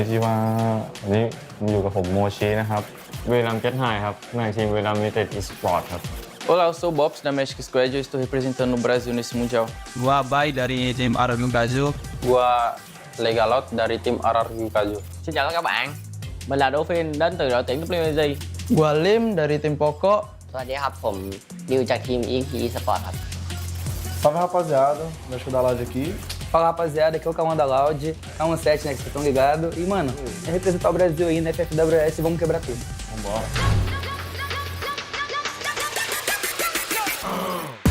นิชิวะวันนี้อยู่กับผมโมชินะครับบุรีรัมย์เก็ตไฮครับในทีมบุรีรัมย์ยูไนเต็ดอีสปอร์ตครับ Olá, eu sou o Bobs da Magic Squad e eu estou representando o Brasil nesse Mundial. Gua Bay dari tim Arab Brazil. Gua Legalot dari tim Arargikaju. Xin chào các bạn, mình là Dolphin đến từ đội tuyển WZ. Gua Lim dari tim Poco. สวัสดีครับผมดิวจากทีม EP Esports ครับ Salve rapaziada, México da Loud aqui. Fala rapaziada, aqui é o Calma da Loud, K17, né, que vocês estão ligados. E mano, é representar o Brasil aí na FFWS e vamos quebrar tudo. Vambora.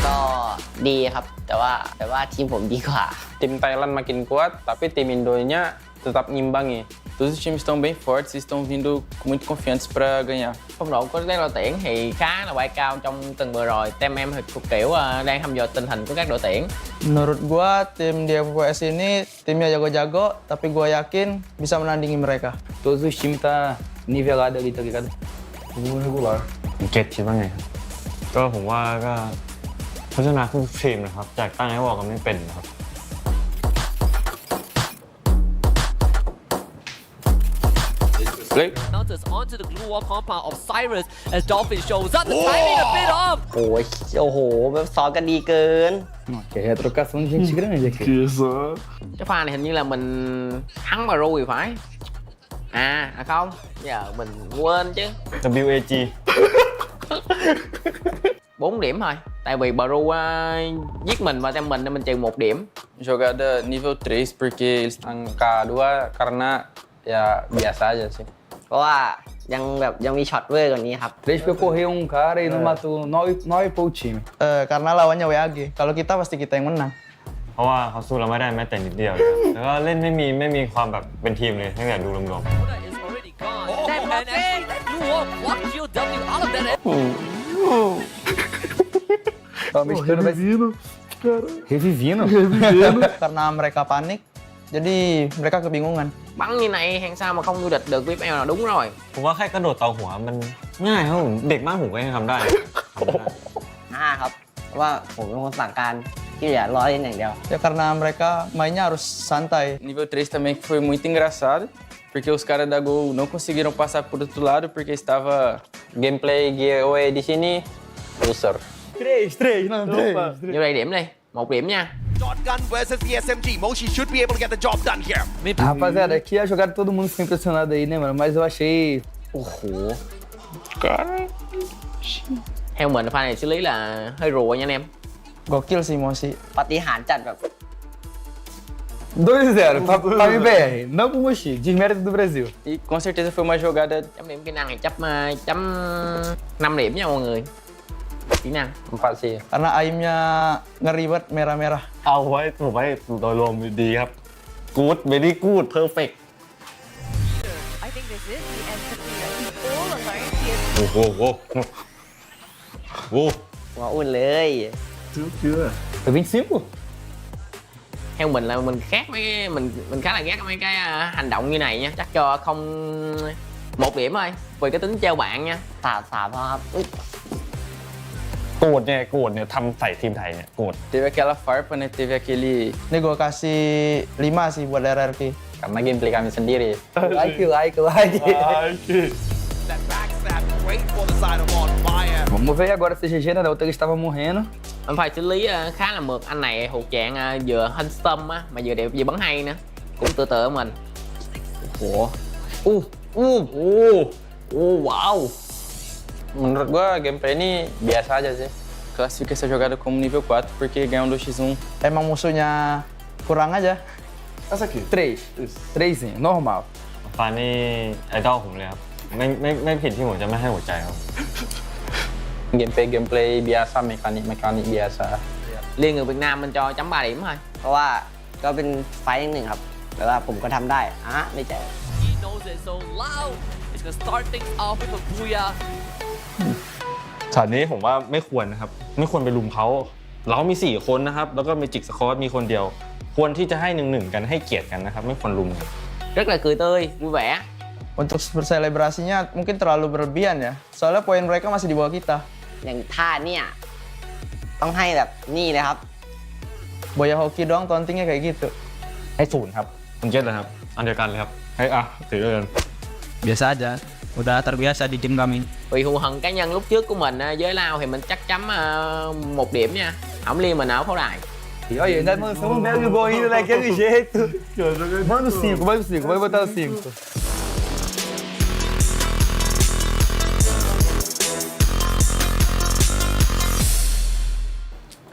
ก็ดีครับแต่ว่าทีมผมดีกว่า Tim Thailand makin kuat, tapi tim Indonya tetap ngimbangi. Todos os times estão bem fortes e estão vindo muito confiantes para ganhar. Phong độ của các đội tuyển thì khá là bay cao trong tuần vừa rồi. Tem em thì thuộc kiểu đang thăm dò tình hình của các đội tuyển. Menurut gua, tim di FFWS ini timnya jago-jago, tapi gua yakin bisa menandingi mereka. Todos os times tá nivelado ali, tá ligado? Tudo regular. เก็ตคิดว่าไงครับก็ผมว่าก็พัฒนาทุกทีมนะครับจากตั้งให้วอลกันไม่เป็นนะครับ Play. Counters onto the glue wall compound of Cyrus as Dolphin shows up. The timing a bit off. โอ้โหแบบซ้อมกันดีเกิน Que é trocação de gente grande aqui. Que isso? Cái pha này hình như là mình thắng mà ru thì phải. Không, giờ mình quên chứ. WAG 4 điểm thôi. Tại vì Bru giết mình và tem mình nên mình trừ 1 điểm. Jogada nível 3 porque eles angka 2 karena ya biasa aja sih. เพราะว่ายังมีช็อตเวอร์กว่านี้ครับ Três foi correr um cara e não matou 9 pro time. Karena lawannya WAG. Kalau kita pasti kita yang menang. เพราะว่าเขาสู้เราไม่ได้แม้แต่นิดเดียวเลยครับแล้วก็เล่นไม่มีความแบบเป็นทีมเลยตั้งแต่ดูรวม Oda is already gone. And actually, that glue wall blocked GOW out of that. Kalau mexicano vai Revivindo, cara. revivindo. Karena mereka panik, jadi mereka kebingungan. Bắn như này hàng sao mà không vô địch được với em là đúng rồi. ๆผมว่าแค่กระโดดเตาหัวมันง่ายครับผมเด็กบ้านผมก็ยังทำได้ ครับเพราะว่าผมเป็นคนสั่งการที่เหลือรอเล่นอย่างเดียว Ya karena mereka mainnya harus santai. Nível 3 também que foi muito engraçado, porque os caras da Gol não conseguiram passar por outro lado porque estava gameplay giveaway di sini loser. 3, não, 3. Vô đây điểm đi, 1 điểm nha. Shotgun versus the SMG. Moshi should be able to get the job done here. Rapaziada, aqui a jogada todo mundo ficou impressionado aí, né, mano? Mas eu achei. Theo mình pha này xử lý là hơi rùa nha anh em. Gokil sih Moshi. ปาฏิหาริย์จัดแบบ 2-0 pra MBR, não pro Moshi, desmérito do Brasil. E com certeza foi uma jogada chấm điểm kỹ năng thì chấm 5 điểm nha mọi người. Kỹ năng 4 sih. Karena aimnya ngeri banget merah-merah. เอาไว้ผมไว้โดยรวมดีครับกู๊ดเบดี้กู๊ดเพอร์เฟกต์ I think this is the end of the all alone here. โอ้โหโอ้ หัวอุ่นเลย Sei o que, é? Foi 25? Theo mình là mình khác mấy mình khá là ghét mấy cái hành động như này nha, chắc cho không 1 điểm thôi vì cái tính treo bạn nha. 3 พอครับ โกรธเนี่ยทำใส่ทีมไทยเนี่ยโกรธ Teve aquela farpa, né? Teve aquele Ini gua kasih 5 sih buat RRQ. karena gameplay kami sendiri. Like. Ai, que... That backstab great for the side of on fire. Vamos ver agora se GG, né? Da outra ele estava morrendo. Anh phải xử lý khá là mượt, anh này thuộc dạng vừa handsome á mà vừa đẹp vừa bắn hay nữa, cũng tự tự ở mình. Wow. Menurut gua gameplay ini biasa aja sih. Classifica essa jogada como nível 4 porque ganhar um 2x1. Emang musuhnya kurang aja. Essa aqui. 3zinho, normal. ฟานี่ไอดอลผมเลยครับไม่ผิดที่ผมจะไม่ให้หัวใจครับ Gameplay biasa, mekanik biasa. Liên người Việt Nam mình cho chấm 3 điểm thôi. เพราะว่าก็เป็นไฟต์หนึ่งครับแต่ว่าผมก็ทำได้ไม่ใจ He knows it so loud. It's gonna start things off with a booyah. ช็อตนี้ผมว่าไม่ควรนะครับไม่ควรไปลุมเขาเรามี4 คนนะครับแล้วก็เมจิกสควอตมีคนเดียวควรที่จะให้1-1กันให้เกียรติกันนะครับไม่ควรลุมกัน Rất là cười tươi, vui vẻ. Untuk berselebrasinya mungkin terlalu berlebihan ya. Soalnya poin mereka masih di bawah kita. อย่างท่าเนี่ยต้องให้แบบนี่เลยครับ Boya hoki doang tauntingnya kayak gitu. ให้0ครับคุณเก็ตเลยครับอันเดียวกันเลยครับใ ให้ถือกัน Biasa aja. Udah terbiasa di tim kami. Vì thù hận cá nhân lúc trước của mình với Lao thì mình chắc chắn 1 điểm nha. Không liên mình ở pháo đài. E olha, ainda lançamos um belo gol ainda daquele jeito. Manda o 5, vai o 5, vai botar o 5.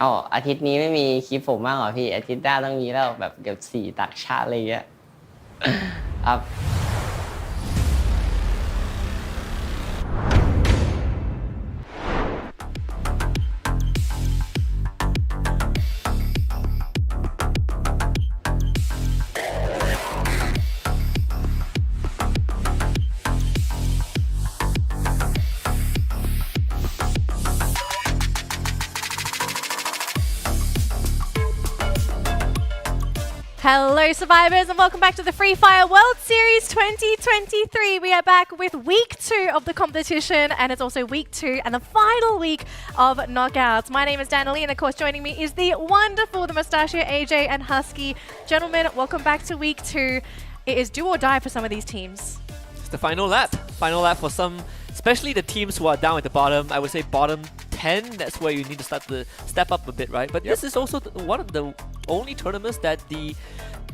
อ๋ออาทิตย์นี้ไม่มีคลิปผมมากเหรอพี่อาทิตย์หน้าต้องมีแล้วแบบเกือบ4 ตักชาติอะไรเงี้ย ครับ Hello survivors and welcome back to the Free Fire World Series 2023. We are back with week 2 of the competition and it's also week 2 and the final week of knockouts. My name is Danielle and of course joining me is the wonderful, the mustachio AJ and Husky. Gentlemen, welcome back to week 2. It is do or die for some of these teams. It's the final lap. Final lap for some, especially the teams who are down at the bottom. I would say bottom 10, that's where you need to start to step up a bit, right? But this is also one of the only tournaments that the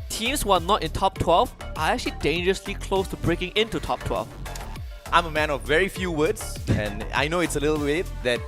teams who are not in top 12 are actually dangerously close to breaking into top 12. I'm a man of very few words, and I know it's a little weird that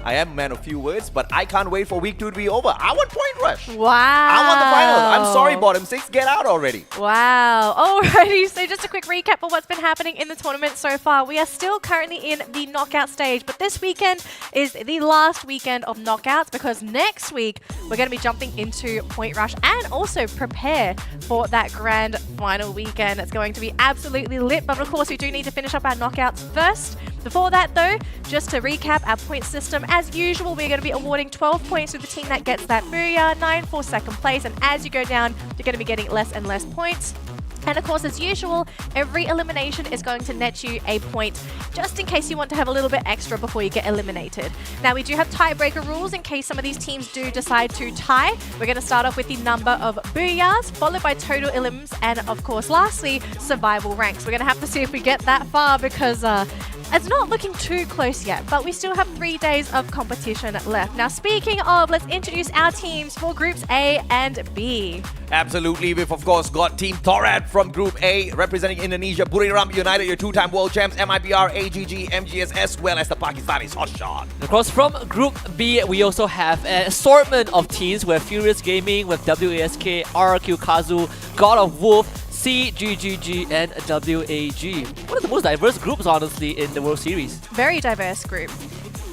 I am a man of few words, but I can't wait for week 2 to be over. I want Point Rush. Wow. I want the final. I'm sorry, bottom 6, get out already. Wow. Alrighty, so just a quick recap of what's been happening in the tournament so far. We are still currently in the knockout stage, but this weekend is the last weekend of knockouts because next week we're going to be jumping into Point Rush and also prepare for that grand final weekend. It's going to be absolutely lit, but of course we do need to finish up our knockouts first. Before that though, just to recap our point system, as usual, we're going to be awarding 12 points to the team that gets that booyah, 9 for second place, and as you go down, you're going to be getting less and less points. And of course, as usual, every elimination is going to net you a point, just in case you want to have a little bit extra before you get eliminated. Now, we do have tiebreaker rules in case some of these teams do decide to tie. We're going to start off with the number of booyahs, followed by total elims, and of course, lastly, survival ranks. We're going to have to see if we get that far because it's not looking too close yet, but we still have 3 days of competition left. Now, speaking of, let's introduce our teams for Groups A and B. Absolutely, we've of course got Team Thorat from Group A, representing Indonesia, Buriram United, your 2-time world champs, MIBR, AGG, MGS, as well as the Pakistanis Hot Shot. Of course, from Group B, we also have an assortment of teams. We have Furious Gaming with WASK, RRQ Kazu, God of Wolf, CGGG, and WAG. One of the most diverse groups, honestly, in the World Series. Very diverse group.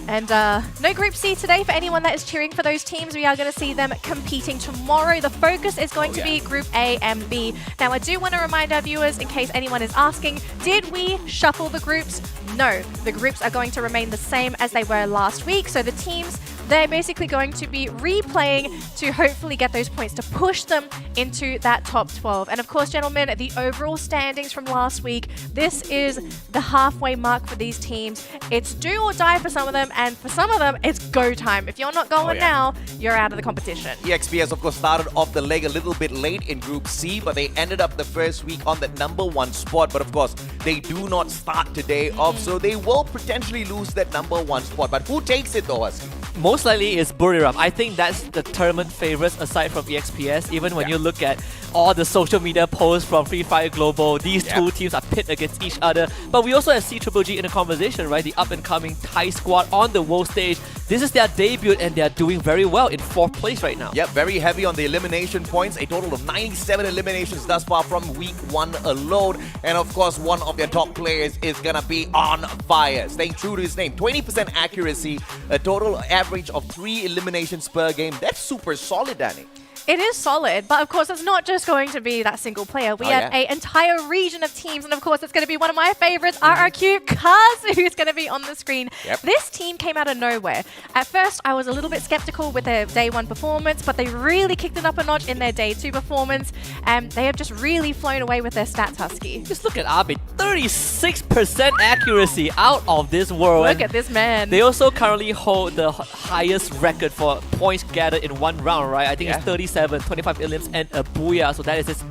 And no Group C today for anyone that is cheering for those teams. We are going to see them competing tomorrow. The focus is going to be Group A and B. Now, I do want to remind our viewers, in case anyone is asking, did we shuffle the groups? No, the groups are going to remain the same as they were last week. So the teams, they're basically going to be replaying to hopefully get those points to push them into that top 12. And of course, gentlemen, the overall standings from last week, this is the halfway mark for these teams. It's do or die for some of them, and for some of them, it's go time. If you're not going now, you're out of the competition. EXPS, of course, started off the leg a little bit late in Group C, but they ended up the first week on the #1 spot. But of course, they do not start today off, so they will potentially lose that #1 spot. But who takes it though, Husky? Most likely is Buriram. I think that's the tournament favorites aside from EXPS. Even when you look at all the social media posts from Free Fire Global, these two teams are pit against each other. But we also have CGGG in the conversation, right? The up-and-coming Thai squad on the world stage. This is their debut and they're doing very well in 4th place right now. Yep, very heavy on the elimination points. A total of 97 eliminations thus far from week 1 alone. And of course, one of their top players is gonna be on fire. Staying true to his name, 20% accuracy, a total average of 3 eliminations per game. That's super solid, Danny. It is solid, but of course it's not just going to be that single player. We have an entire region of teams, and of course it's going to be one of my favorites, RRQ Kazu, who's going to be on the screen. This team came out of nowhere. At first, I was a little bit skeptical with their day 1 performance, but they really kicked it up a notch in their day 2 performance, and they have just really flown away with their stats, Husky. Just look at Abe, 36% accuracy, out of this world. Look at this man. They also currently hold the highest record for points gathered in one round, right? I think it's 37, 25 elims, and a booyah. So that is his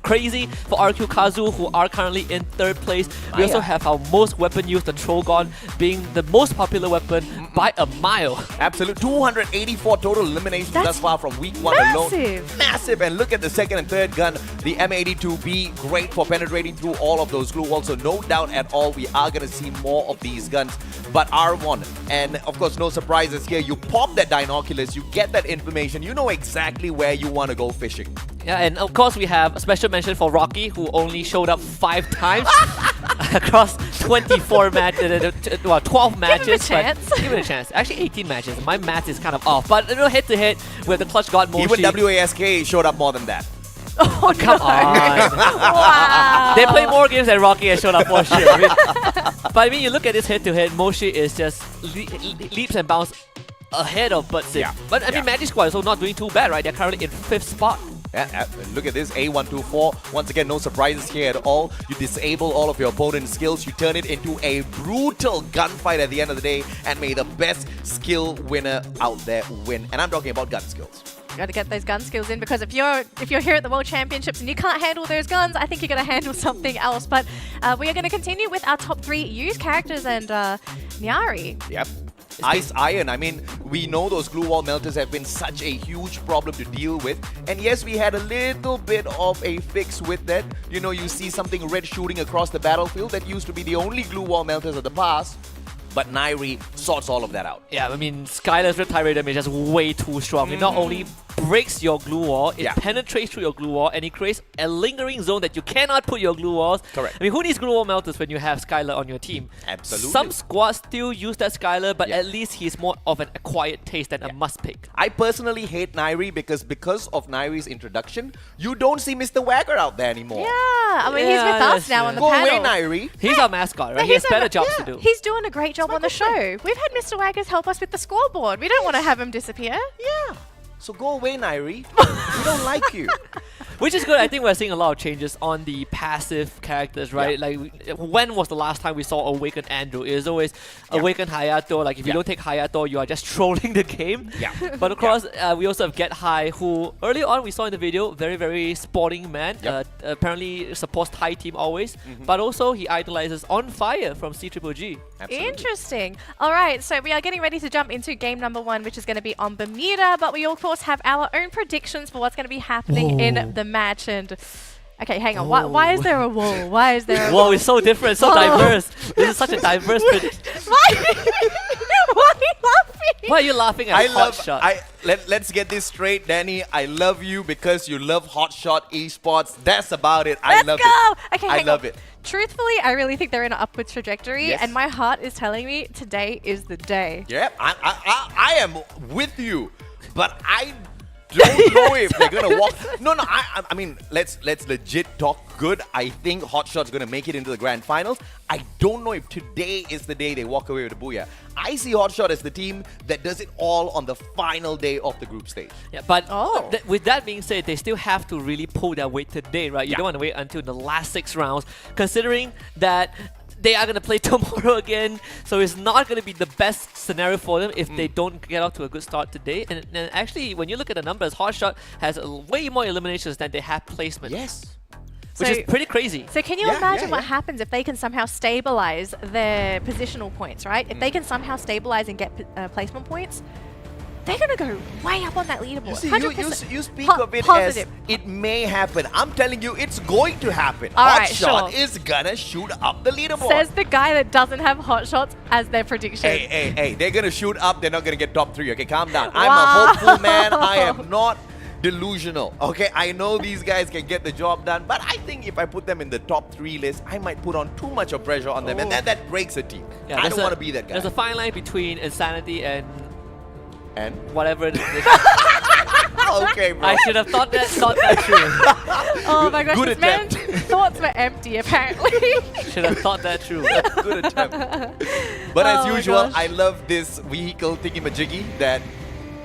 crazy for RQ Kazu, who are currently in 3rd place. We also have our most weapon used, the Trogon, being the most popular weapon by a mile. Absolute 284 total eliminations thus far from week 1 alone. Massive. And look at the second and third gun, the M82B, great for penetrating through all of those glue walls. So no doubt at all, we are going to see more of these guns. But R1, and of course no surprises here, you pop that binoculars, you get that information, you know exactly where you want to go fishing. Yeah, and of course we have a special mention for Rocky, who only showed up 5 times across 24 matches, well, 12 matches. Give him a chance. Give it a chance. Actually, 18 matches. My math is kind of off. But head to head with the clutch god Moshi. Even WASK showed up more than that. Oh, come on. Wow. They play more games than Rocky and showed up for shit. But I mean, you look at this head to head, Moshi is just leaps and bounds ahead of Butzik. Yeah. But I mean, Magic Squad is also not doing too bad, right? They're currently in 5th spot. Yeah, look at this, A124. Once again, no surprises here at all. You disable all of your opponent's skills. You turn it into a brutal gunfight at the end of the day, and may the best skill winner out there win. And I'm talking about gun skills. You got to get those gun skills in, because if you're here at the World Championships and you can't handle those guns, I think you're going to handle something else. But we are going to continue with our top 3 used characters, and Nyari. Yep. Ice Iron. I mean, we know those glue wall melters have been such a huge problem to deal with. And yes, we had a little bit of a fix with that. You know, you see something red shooting across the battlefield. That used to be the only glue wall melters of the past. But Nairi sorts all of that out. Yeah, I mean, Skylar's Riptide Ray damage is just way too strong. It not only breaks your glue wall, it penetrates through your glue wall, and it creates a lingering zone that you cannot put your glue walls. Correct. I mean, who needs glue wall melters when you have Skylar on your team? Absolutely. Some squads still use that Skylar, but at least he's more of an acquired taste than a must pick. I personally hate Nairi because of Nairi's introduction, you don't see Mr. Wagger out there anymore. Yeah, I mean, he's with us now on the Go panel. away, Nairi. He's our mascot, right? He has better jobs to do. He's doing a great job on the show. We've had Mr. Waggers help us with the scoreboard. We don't want to have him disappear. Yeah. So go away, Nairi. We don't like you. Which is good. I think we're seeing a lot of changes on the passive characters, right? Like, when was the last time we saw Awaken Andrew? It was always Awaken Hayato. Like, if you don't take Hayato, you are just trolling the game. Yeah. But of course, we also have Get High, who early on we saw in the video, very, very sporting man. Apparently supports Thai team always. But also, he idolizes On Fire from C-Triple-G. Absolutely. Interesting. All right, so we are getting ready to jump into game number 1, which is going to be on Bermuda. But we, of course, have our own predictions for what's going to be happening in the match. And okay, hang on. Why is there a wall? Why is there a wall? Whoa, it's so different, so diverse. This is such a diverse prediction. Why are you laughing? Why are you laughing at Hotshot? Let's get this straight, Danny. I love you because you love Hotshot Esports. That's about it. I love it. Okay, I love it. Truthfully, I really think they're in an upward trajectory, and my heart is telling me today is the day. Yeah, I am with you, but I don't know if they're gonna walk. No, I mean, let's legit talk good. I think Hotshot's gonna make it into the grand finals. I don't know if today is the day they walk away with a booyah. I see Hotshot as the team that does it all on the final day of the group stage. Yeah, but with that being said, they still have to really pull their weight today, right? You don't want to wait until the last 6 rounds, considering that they are going to play tomorrow again, so it's not going to be the best scenario for them if they don't get out to a good start today. And actually, when you look at the numbers, Hotshot has way more eliminations than they have placement. Yes. Which is pretty crazy. So can you imagine what happens if they can somehow stabilize their positional points, right? If they can somehow stabilize and get placement points, they're going to go way up on that leaderboard. You speak of it as it may happen. I'm telling you, it's going to happen. Hotshot is going to shoot up the leaderboard. Says the guy that doesn't have Hotshots as their prediction. Hey, they're going to shoot up. They're not going to get top 3. Okay, calm down. I'm a hopeful man. I am not delusional. Okay, I know these guys can get the job done, but I think if I put them in the top 3 list, I might put on too much of pressure on them, and that breaks a team. I don't want to be that guy. There's a fine line between insanity and whatever it is. Okay, bro. I should have thought that through. Oh my gosh, this man's thoughts were empty apparently. Should have thought that through. Good attempt. But as usual, I love this vehicle thingy-majiggy that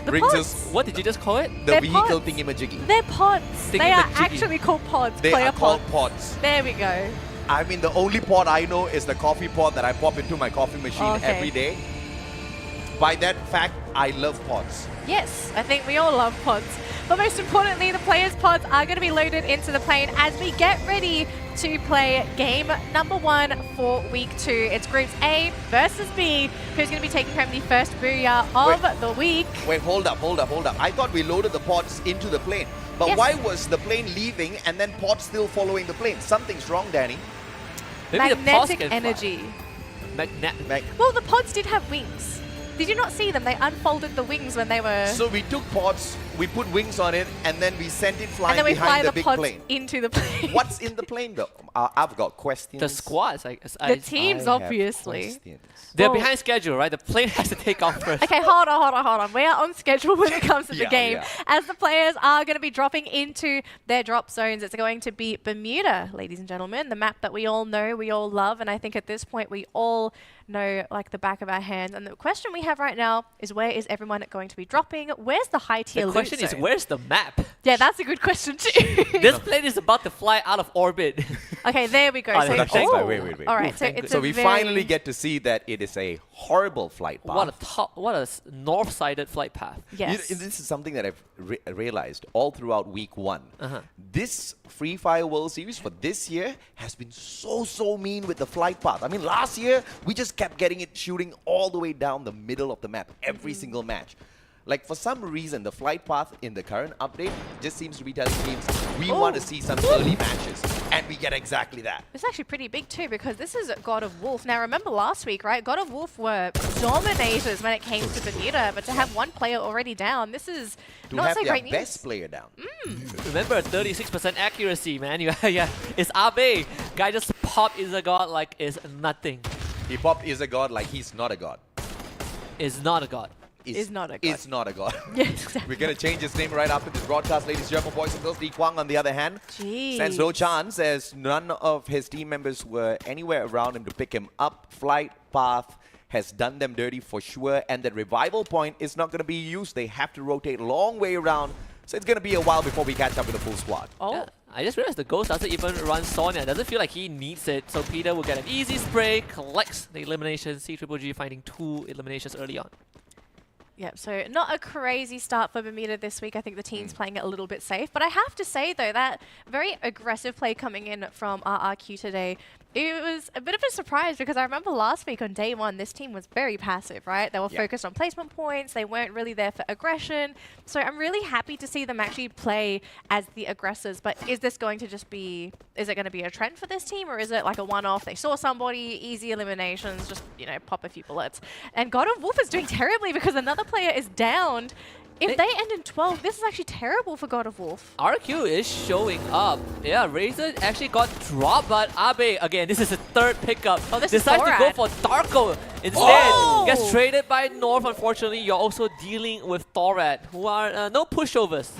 brings us. What did you just call it? The vehicle thingy-majiggy. They're pods. They are actually called pods. They are called pods. There we go. I mean, the only pod I know is the coffee pod that I pop into my coffee machine every day. by that fact, I love pods. Yes, I think we all love pods. But most importantly, the players' pods are going to be loaded into the plane as we get ready to play game number 1 for week 2. It's groups A versus B, who's going to be taking home the first booyah of the week. Wait, hold up. I thought we loaded the pods into the plane. But Yes. why was the plane leaving and then pods still following the plane? Something's wrong, Danny. Maybe the pods Magnetic can fly. energy. Magnet. Well, the pods did have wings. Did you not see them? They unfolded the wings when they were... So we took pods, we put wings on it, and then we sent it and flying then we fly behind the the big pods plane. into the plane. What's in the plane though? I've got questions. The squads, I guess. The teams, I have obviously. questions. They're Well- behind schedule, right? The plane has to take off first. Okay, hold on. We are on schedule when it comes to the Yeah, game. yeah. As the players are going to be dropping into their drop zones, it's going to be Bermuda, ladies and gentlemen, the map that we all know, we all love, and I think at this point we all know like the back of our hands. And the question we have right now is, where is everyone going to be dropping? Where's the high tier The loot question is, zone? where's the map? Yeah, that's a good question too. This plane is about to fly out of orbit. Okay, there we go. Oh, So, thank God. oh, Wait. all right, so thank it's So a we very- finally get to see that it is a horrible flight path. What a north-sided flight path. Yes. This is something that I've realized all throughout week 1. Uh-huh. This Free Fire World Series for this year has been so mean with the flight path. I mean, last year, we just kept getting it shooting all the way down the middle of the map every single match. Like, for some reason, the flight path in the current update just seems to be telling teams, we want to see some early matches. And we get exactly that. It's actually pretty big too, because this is God of Wolf. Now remember last week, right? God of Wolf were dominators when it came to Bermuda, but to have one player already down, this is To not have so their great news. best player down. Remember, 36% accuracy, man. Yeah, it's Abe. Guy just popped is a god like is nothing. He popped is a god like he's not a god. Is not a god. Is not a god. Is not a god. Yes, exactly. We're going to change his name right after this broadcast, ladies and gentlemen, boys and girls. Lee Kwang, on the other hand, Jeez. stands no chance as none of his team members were anywhere around him to pick him up. Flight path has done them dirty for sure, and that revival point is not going to be used. They have to rotate a long way around, so it's going to be a while before we catch up with the full squad. Oh. Yeah, I just realized the Ghost doesn't even run Sonya. Doesn't feel like he needs it. So Peter will get an easy spray, collects the elimination. C-Triple-G finding 2 eliminations early on. Yep, so not a crazy start for Bermuda this week. I think the team's playing it a little bit safe. But I have to say, though, that very aggressive play coming in from RRQ today, it was a bit of a surprise because I remember last week on day 1, this team was very passive, right? They were focused on placement points. They weren't really there for aggression. So I'm really happy to see them actually play as the aggressors. But is this going to just be, is it going to be a trend for this team, or is it like a one-off? They saw somebody, easy eliminations, just, you know, pop a few bullets. And God of Wolf is doing terribly because another player is downed. If they end in 12, this is actually terrible for God of Wolf. RQ is showing up. Yeah, Razor actually got dropped, but Abe, again, this is his 3rd pickup. Oh, this is decides to go Thorad. for Darko instead. Oh! Gets traded by North, unfortunately. You're also dealing with Thorad, who are no pushovers.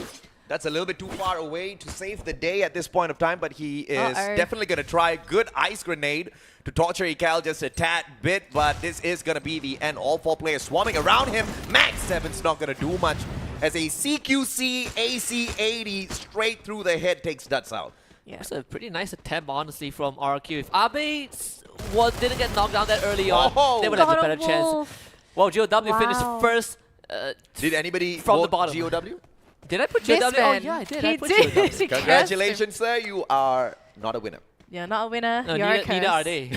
That's a little bit too far away to save the day at this point of time, but he is Uh-oh. definitely going to try a good ice grenade to torture Ikal just a tad bit, but this is going to be the end. All 4 players swarming around him. Max 7's not going to do much as a CQC AC-80 straight through the head takes Duts out. Yeah. That's a pretty nice attempt, honestly, from RQ. If Abe didn't get knocked down that early on, Oh! they would have a God better of chance. Wolf. Well, GOW finished Wow. first. Did anybody From the vote bottom. GOW? Did I put This GOW? Oh, man, yeah, I did. he I put did. GOW. He cursed him. Congratulations, sir. You are not a winner. You're not a winner. No, You're a curse. neither are they.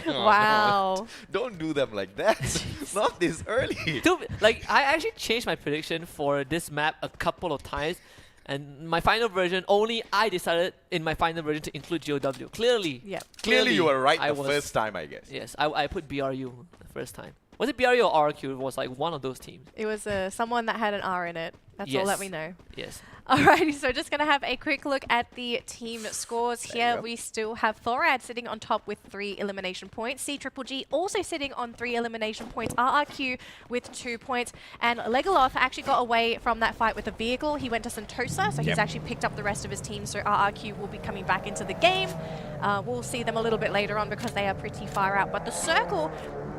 Wow. Don't do them like that. Not this early. Dude, like, I actually changed my prediction for this map a couple of times. And my final version, only I decided in my final version to include GOW. Clearly. Yeah. Clearly you were right I the was- first time, I guess. Yes, I put BRU the first time. Was it BRU or RQ? It was like one of those teams. It was someone that had an R in it. That's all that Yes. we know. Yes. Alrighty, so just going to have a quick look at the team scores here. go. We still have Thorad sitting on top with 3 elimination points. C-Triple-G also sitting on 3 elimination points. RRQ with 2 points. And Legoloth actually got away from that fight with a vehicle. He went to Sentosa, so he's actually picked up the rest of his team. So RRQ will be coming back into the game. We'll see them a little bit later on because they are pretty far out. But the circle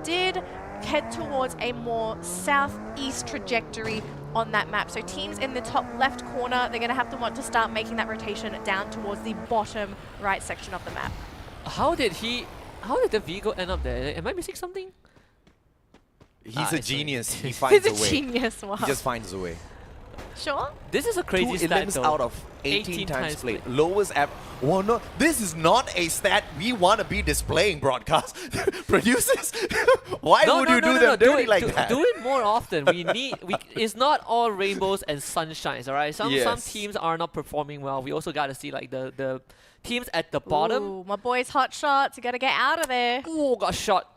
did head towards a more southeast trajectory on that map. So teams in the top left corner, they're going to have to want to start making that rotation down towards the bottom right section of the map. How did the vehicle end up there? Am I missing something? He's a genius. He He's finds a a way. genius. Wow. He just finds a way. Sure. This is a crazy 2 stat elims though. out of 18 18 times times played. played. Lowest well, no, this is not a stat we want to be displaying, broadcast producers. Why would you do them dirty like that? Do it more often. It's not all rainbows and sunshines, all right? Some Yes. teams are not performing well. We also got to see like the teams at the bottom. Ooh, my boy's hot shots. You got to get out of there. Oh, got shot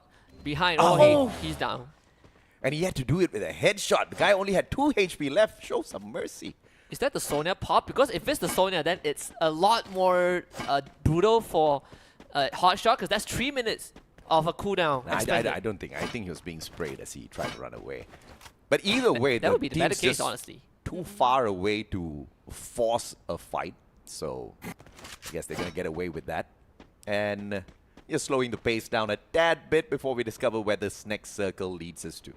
behind. Oh. He's down. And he had to do it with a headshot. The guy only had 2 HP left. Show some mercy. Is that the Sonya pop? Because if it's the Sonya, then it's a lot more brutal for hot shot, because that's 3 minutes of a cooldown. I don't think. I think he was being sprayed as he tried to run away. But either way, that would be the better team's case, just honestly. too far away to force a fight. So I guess they're going to get away with that. And you're slowing the pace down a tad bit before we discover where this next circle leads us to.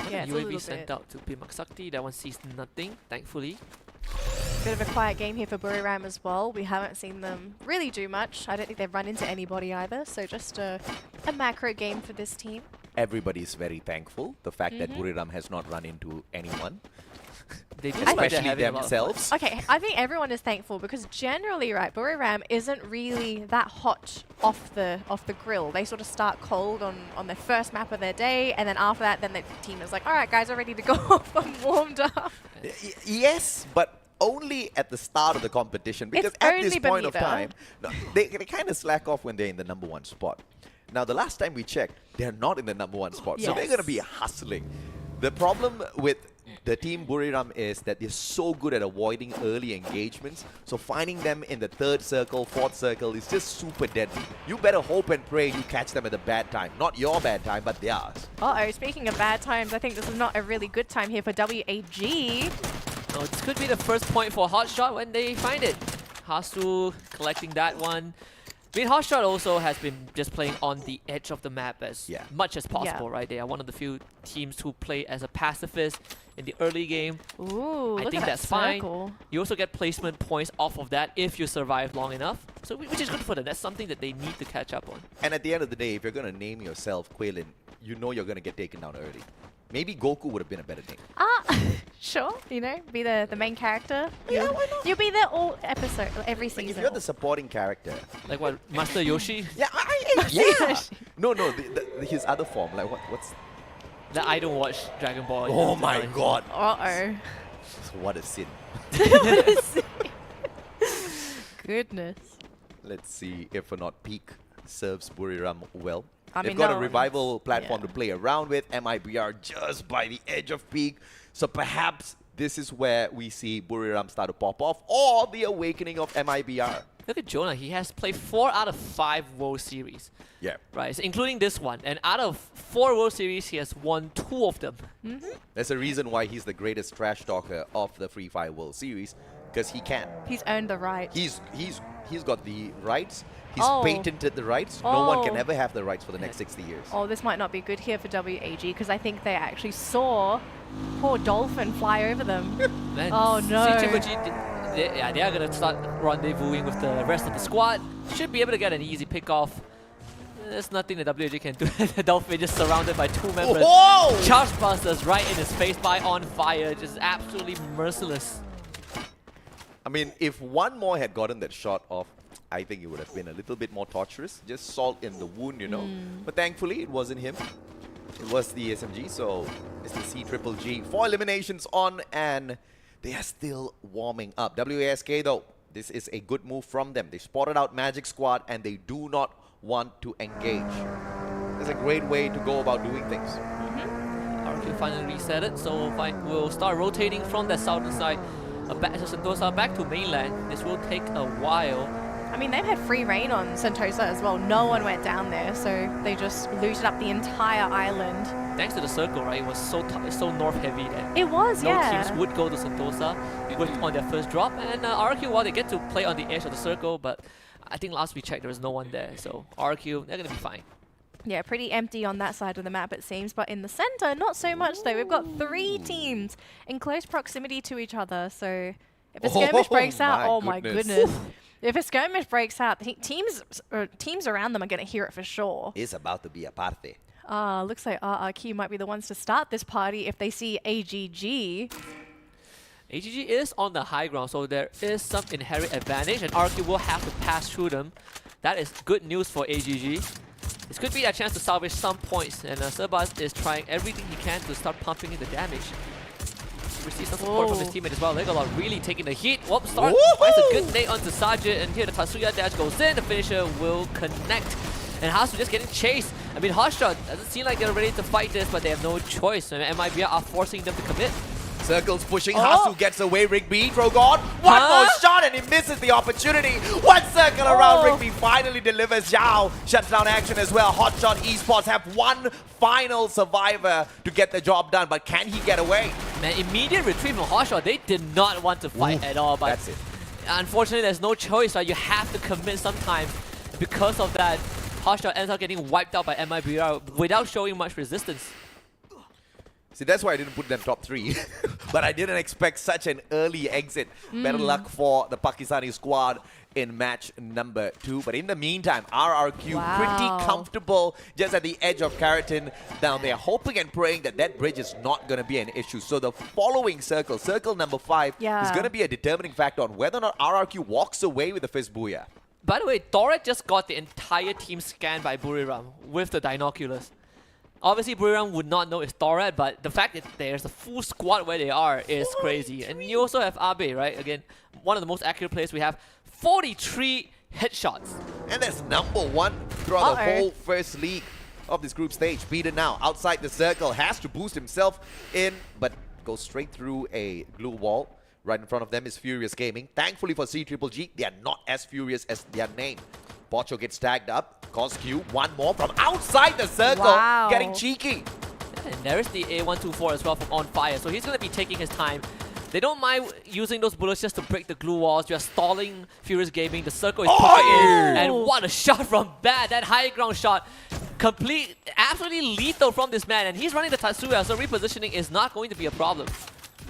Yeah, it's a little UAV sent bit. out to Pimak Sakti. That one sees nothing, thankfully. Bit of a quiet game here for Buriram as well. We haven't seen them really do much. I don't think they've run into anybody either. So just a macro game for this team. Everybody's very thankful. The fact that Buriram has not run into anyone, They do look like they're especially having a lot of fun. themselves. Okay, I think everyone is thankful because generally, right, Buriram isn't really that hot off the grill. They sort of start cold on their first map of their day, and then after that, then the team is like, all right, guys, are ready to go off. I'm warmed up. Yes, but only at the start of the competition, because It's at this only point of Bermuda. time, no, they kind of slack off when they're in the #1 spot. Now, the last time we checked, they're not in the #1 spot, so they're Yes. going to be hustling. The problem with the team Buriram is that they're so good at avoiding early engagements, so finding them in the 3rd circle, 4th circle is just super deadly. You better hope and pray you catch them at a bad time. Not your bad time, but theirs. Uh-oh, speaking of bad times, I think this is not a really good time here for WAG. Oh, this could be the first point for Hotshot when they find it. Hasu collecting that one. I mean, Hotshot also has been just playing on the edge of the map as much as possible, right? They are one of the few teams who play as a pacifist in the early game. Ooh, I look think at that's that fine. circle. You also get placement points off of that if you survive long enough. So, which is good for them. That's something that they need to catch up on. And at the end of the day, if you're going to name yourself Quailin, you know you're going to get taken down early. Maybe Goku would have been a better name. Sure, you know, be the main character. Yeah, why not? You'll be there all episode, every Like season. if you're the supporting character. Like what, Master Yoshi? Yeah, yeah. No, his other form. Like what's? That I don't watch Dragon Ball. Oh my God! Uh-oh. What a sin. Goodness. Let's see if or not Peak serves Buriram well. I They've mean, got no, a revival platform yeah. to play around with. MIBR just by the edge of Peak. So perhaps this is where we see Buriram start to pop off, or the awakening of MIBR. Look at Jonah. He has played 4 out of 5 World Series. Yeah. Right, so including this one. And out of 4 World Series, he has won 2 of them. There's a reason why he's the greatest trash talker of the Free Fire World Series, because he can. He's earned the right. He's got the rights. He's Oh. patented the rights. No one can Oh. ever have the rights for the next 60 years. Oh, this might not be good here for WAG because I think they actually saw poor Dolphin fly over them. Man, Oh, no. CTMG, they are going to start rendezvousing with the rest of the squad. Should be able to get an easy pick off. There's nothing that WAG can do. The Dolphin just surrounded by 2 members. Whoa! Charge busters right in his face by On Fire. Just absolutely merciless. I mean, if one more had gotten that shot off, I think it would have been a little bit more torturous. Just salt in the wound, you know. But thankfully, it wasn't him. It was the SMG, so it's the C-Triple-G. 4 eliminations on, and they are still warming up. WASK, though, this is a good move from them. They spotted out Magic Squad, and they do not want to engage. It's a great way to go about doing things. RQ finally reset it, so we'll start rotating from the southern side back to Sentosa, back to mainland. This will take a while. I mean, they've had free reign on Sentosa as well. No one went down there, so they just looted up the entire island. Thanks to the circle, right? It was so north heavy that It was, no yeah. teams would go to Sentosa. We go on their first drop, and RQ, well, they get to play on the edge of the circle, but I think last we checked there was no one there. So RQ, they're gonna be fine. Yeah, pretty empty on that side of the map, it seems. But in the center, not so much, though. We've got 3 teams in close proximity to each other. So if a skirmish breaks out, oh my goodness. If a skirmish breaks out, teams around them are going to hear it for sure. It's about to be a party. Looks like RRQ might be the ones to start this party if they see AGG. AGG is on the high ground, so there is some inherent advantage, and RQ will have to pass through them. That is good news for AGG. This could be a chance to salvage some points, and Sebas is trying everything he can to start pumping in the damage. Receive some support from his teammate as well. Legalot really taking the heat. Whoop, start. Finds a good nade onto Sajid, and here the Tatsuya dash goes in. The finisher will connect. And Hasu just getting chased. I mean, Hotshot doesn't seem like they're ready to fight this, but they have no choice. And MIBR are forcing them to commit. Circles pushing, Hasu gets away, Rigby, Drogon, one more shot and he misses the opportunity. One circle around, Rigby finally delivers. Zhao shuts down action as well. Hotshot Esports have one final survivor to get the job done, but can he get away? Man, immediate retreat from Hotshot. They did not want to fight at all, but that's it. Unfortunately, there's no choice, right? You have to commit sometimes. Because of that, Hotshot ends up getting wiped out by MIBR without showing much resistance. See, that's why I didn't put them top 3. But I didn't expect such an early exit. Better luck for the Pakistani squad in match number 2. But in the meantime, RRQ pretty comfortable just at the edge of Keratin down there, hoping and praying that that bridge is not going to be an issue. So the following circle, circle number 5, is going to be a determining factor on whether or not RRQ walks away with the first booyah. By the way, Toret just got the entire team scanned by Buriram with the Dinoculus. Obviously, Buriram would not know it's Toret, but the fact that there's a full squad where they are is crazy. And you also have Abe, right? Again, one of the most accurate players we have. 43 headshots. And that's number 1 throughout the whole first league of this group stage. Peter now outside the circle, has to boost himself in, but goes straight through a glue wall. Right in front of them is Furious Gaming. Thankfully for CGGG, they are not as furious as their name. Bocho gets tagged up. Cosq, one more from outside the circle, getting cheeky. And there is the A124 as well from On Fire, so he's going to be taking his time. They don't mind using those bullets just to break the glue walls. Just stalling Furious Gaming. The circle is pushing in. And what a shot from Bad. That high ground shot. Absolutely lethal from this man. And he's running the Tatsuya, so repositioning is not going to be a problem.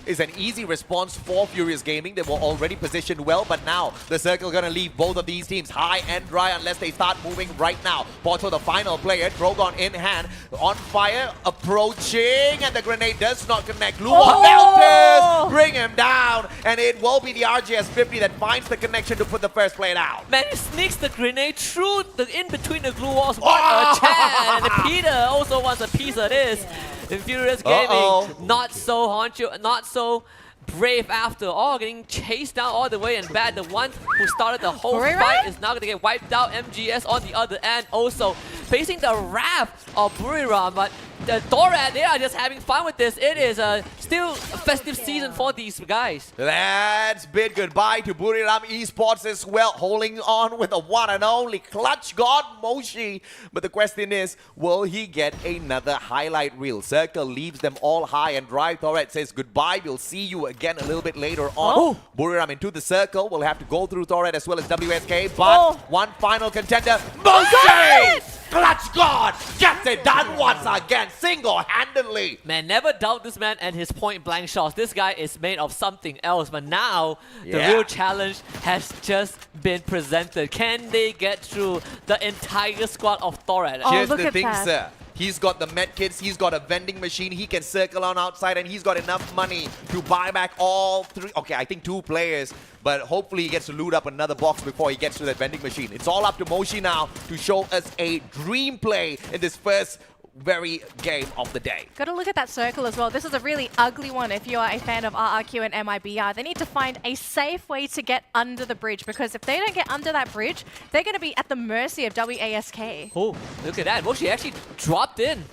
Is an easy response for Furious Gaming. They were already positioned well, but now the circle gonna leave both of these teams high and dry unless they start moving right now. Bocho, the final player, Drogon in hand, On Fire, approaching, and the grenade does not connect. Luwa Melters bring him down, and it will be the RGS 50 that finds the connection to put the first plate out. Man, he sneaks the grenade through in between the glue walls. What a chance! And Peter also wants a piece of this. In Furious Gaming, not so honcho, not so brave after all, getting chased down all the way and Bad. The one who started the whole fight is now going to get wiped out. MGS on the other end also facing the wrath of Buriram, but the Toret, they are just having fun with this. It is still a festive season for these guys. Let's bid goodbye to Buriram Esports as well, holding on with the one and only clutch god Moshi. But the question is, will he get another highlight reel? Circle leaves them all high and dry. Toret says goodbye. We'll see you again a little bit later on. Buriram into the circle. We'll have to go through Toret as well as WSK. But one final contender, Moshi! Clutch God gets it done once again, single-handedly. Man, never doubt this man and his point-blank shots. This guy is made of something else, but now the real challenge has just been presented. Can they get through the entire squad of Toret? Here's the thing, sir. He's got the medkits, he's got a vending machine, he can circle on outside, and he's got enough money to buy back all 3, okay, I think 2 players, but hopefully he gets to loot up another box before he gets to that vending machine. It's all up to Moshi now to show us a dream play in this first very game of the day. Got to look at that circle as well. This is a really ugly one if you are a fan of RRQ and MIBR. They need to find a safe way to get under the bridge, because if they don't get under that bridge, they're going to be at the mercy of WASK. Oh, look at that. Moshi actually dropped in.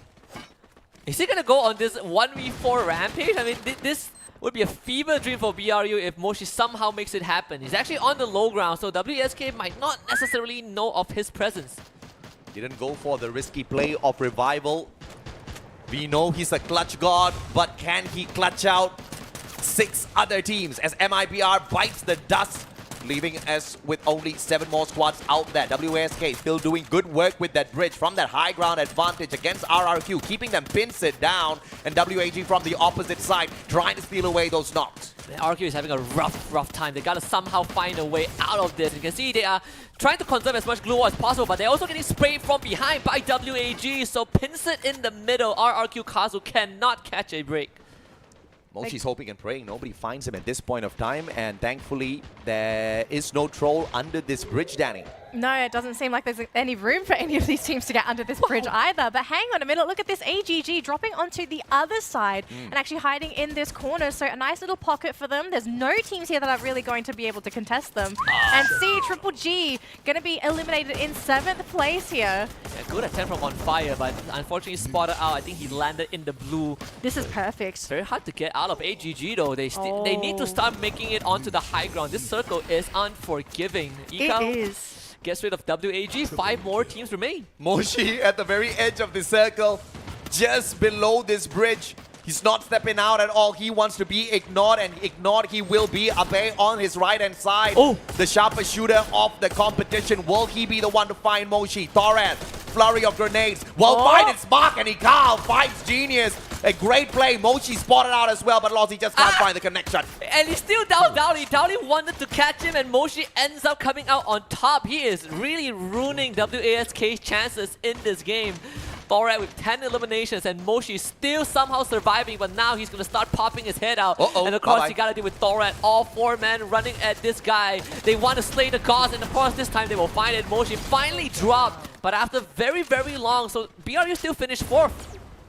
Is he going to go on this 1v4 rampage? I mean, this would be a fever dream for BRU if Moshi somehow makes it happen. He's actually on the low ground, so WSK might not necessarily know of his presence. Didn't go for the risky play of revival. We know he's a clutch god, but can he clutch out 6 other teams as MIBR bites the dust leaving us with only 7 more squads out there. WASK still doing good work with that bridge from that high ground advantage against RRQ, keeping them pincered down, and WAG from the opposite side trying to steal away those knocks. RQ is having a rough time. They gotta somehow find a way out of this. You can see they are trying to conserve as much glue as possible, but they're also getting sprayed from behind by WAG. So Pinsett in the middle, RRQ Kazu cannot catch a break. Moshi's hoping and praying nobody finds him at this point of time, and thankfully there is no troll under this bridge, Danny. No, it doesn't seem like there's any room for any of these teams to get under this bridge either. But hang on a minute, look at this AGG dropping onto the other side and actually hiding in this corner. So a nice little pocket for them. There's no teams here that are really going to be able to contest them. And CGG going to be eliminated in 7th place here. Yeah, good attempt from On Fire, but unfortunately spotted out. I think he landed in the blue. This is perfect. It's very hard to get out of AGG though. They need to start making it onto the high ground. This circle is unforgiving. Ika It is. gets rid of WAG. 5 more teams remain. Moshi at the very edge of the circle, just below this bridge. He's not stepping out at all. He wants to be ignored, and ignored he will be. Abe on his right-hand side. Oh. The sharpest shooter of the competition. Will he be the one to find Moshi? Torres, flurry of grenades. Will find its mark, and Ikal finds Genius. A great play. Moshi spotted out as well, but Lozzie just can't find the connection. And he's still down Dowdy. Dowdy wanted to catch him, and Moshi ends up coming out on top. He is really ruining WASK's chances in this game. Thorat with 10 eliminations, and Moshi still somehow surviving, but now he's going to start popping his head out. And of course, you got to deal with Thorat. All 4 men running at this guy. They want to slay the gods, and of course, this time they will find it. Moshi finally dropped, but after very, very long. So BRU still finished 4th.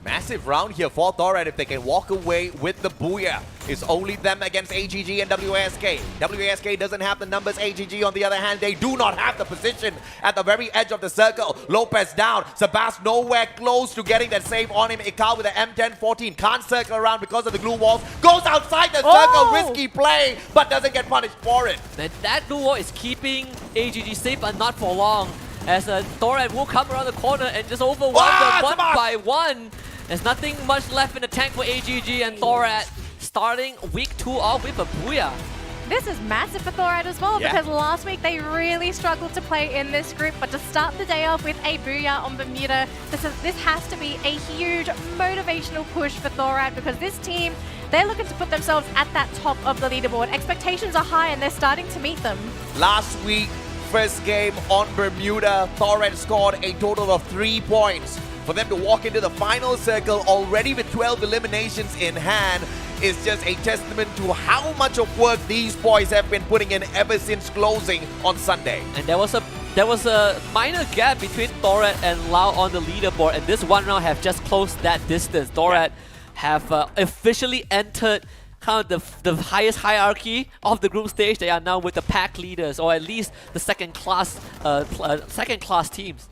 Massive round here for Thorat if they can walk away with the Booyah. It's only them against AGG and WASK. WASK doesn't have the numbers. AGG, on the other hand, they do not have the position at the very edge of the circle. Lopez down. Sebas nowhere close to getting that save on him. Ikal with the M10-14. Can't circle around because of the glue walls. Goes outside the circle. Risky play, but doesn't get punished for it. That glue wall is keeping AGG safe, but not for long. As Thorat will come around the corner and just overwhelm them one by one. There's nothing much left in the tank for AGG, and Thorat starting week 2 off with a Booyah. This is massive for Thorat as well, because last week they really struggled to play in this group, but to start the day off with a Booyah on Bermuda, this has to be a huge motivational push for Thorat, because this team, they're looking to put themselves at that top of the leaderboard. Expectations are high and they're starting to meet them. Last week, first game on Bermuda, Thorat scored a total of 3 points. For them to walk into the final circle already with 12 eliminations in hand is just a testament to how much of work these boys have been putting in ever since closing on Sunday. And there was a minor gap between Thorat and Lau on the leaderboard, and this one round have just closed that distance. Thorat have officially entered kind of the highest hierarchy of the group stage. They are now with the pack leaders, or at least the second class teams.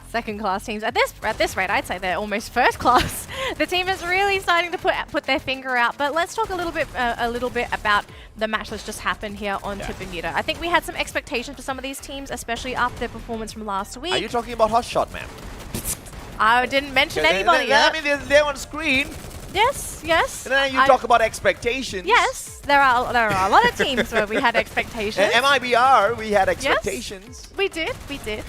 Second-class teams. At this rate, I'd say they're almost first class. The team is really starting to put their finger out. But let's talk a little bit about the match that's just happened here on Bermuda. I think we had some expectations for some of these teams, especially after their performance from last week. Are you talking about Hot Shot, man? I didn't mention anybody yet. I mean, they're on screen. Yes. And then you talk about expectations. Yes, there are a lot of teams where we had expectations. And MIBR, we had expectations. Yes, we did.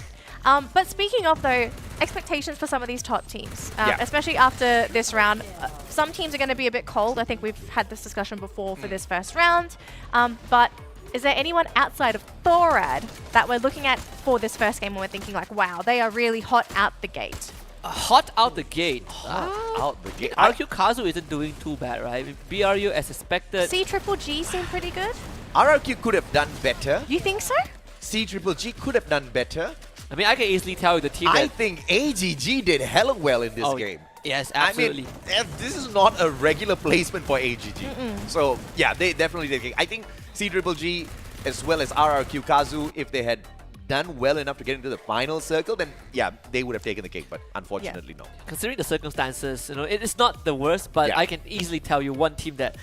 But speaking of, though, expectations for some of these top teams, especially after this round, some teams are going to be a bit cold. I think we've had this discussion before for this first round. But is there anyone outside of Thorat that we're looking at for this first game and we're thinking like, wow, they are really hot out the gate? Hot out the gate. Out the gate. RQ Kazu isn't doing too bad, right? BRU as expected. CGG seemed pretty good. RRQ could have done better. You think so? CGG could have done better. I mean, I can easily tell you the team I think AGG did hella well in this game. Yes, absolutely. I mean, this is not a regular placement for AGG. So, yeah, they definitely did. I think CGG as well as RRQ Kazu, if they had done well enough to get into the final circle, then yeah, they would have taken the cake, but unfortunately no. Considering the circumstances, you know, it is not the worst, but I can easily tell you one team that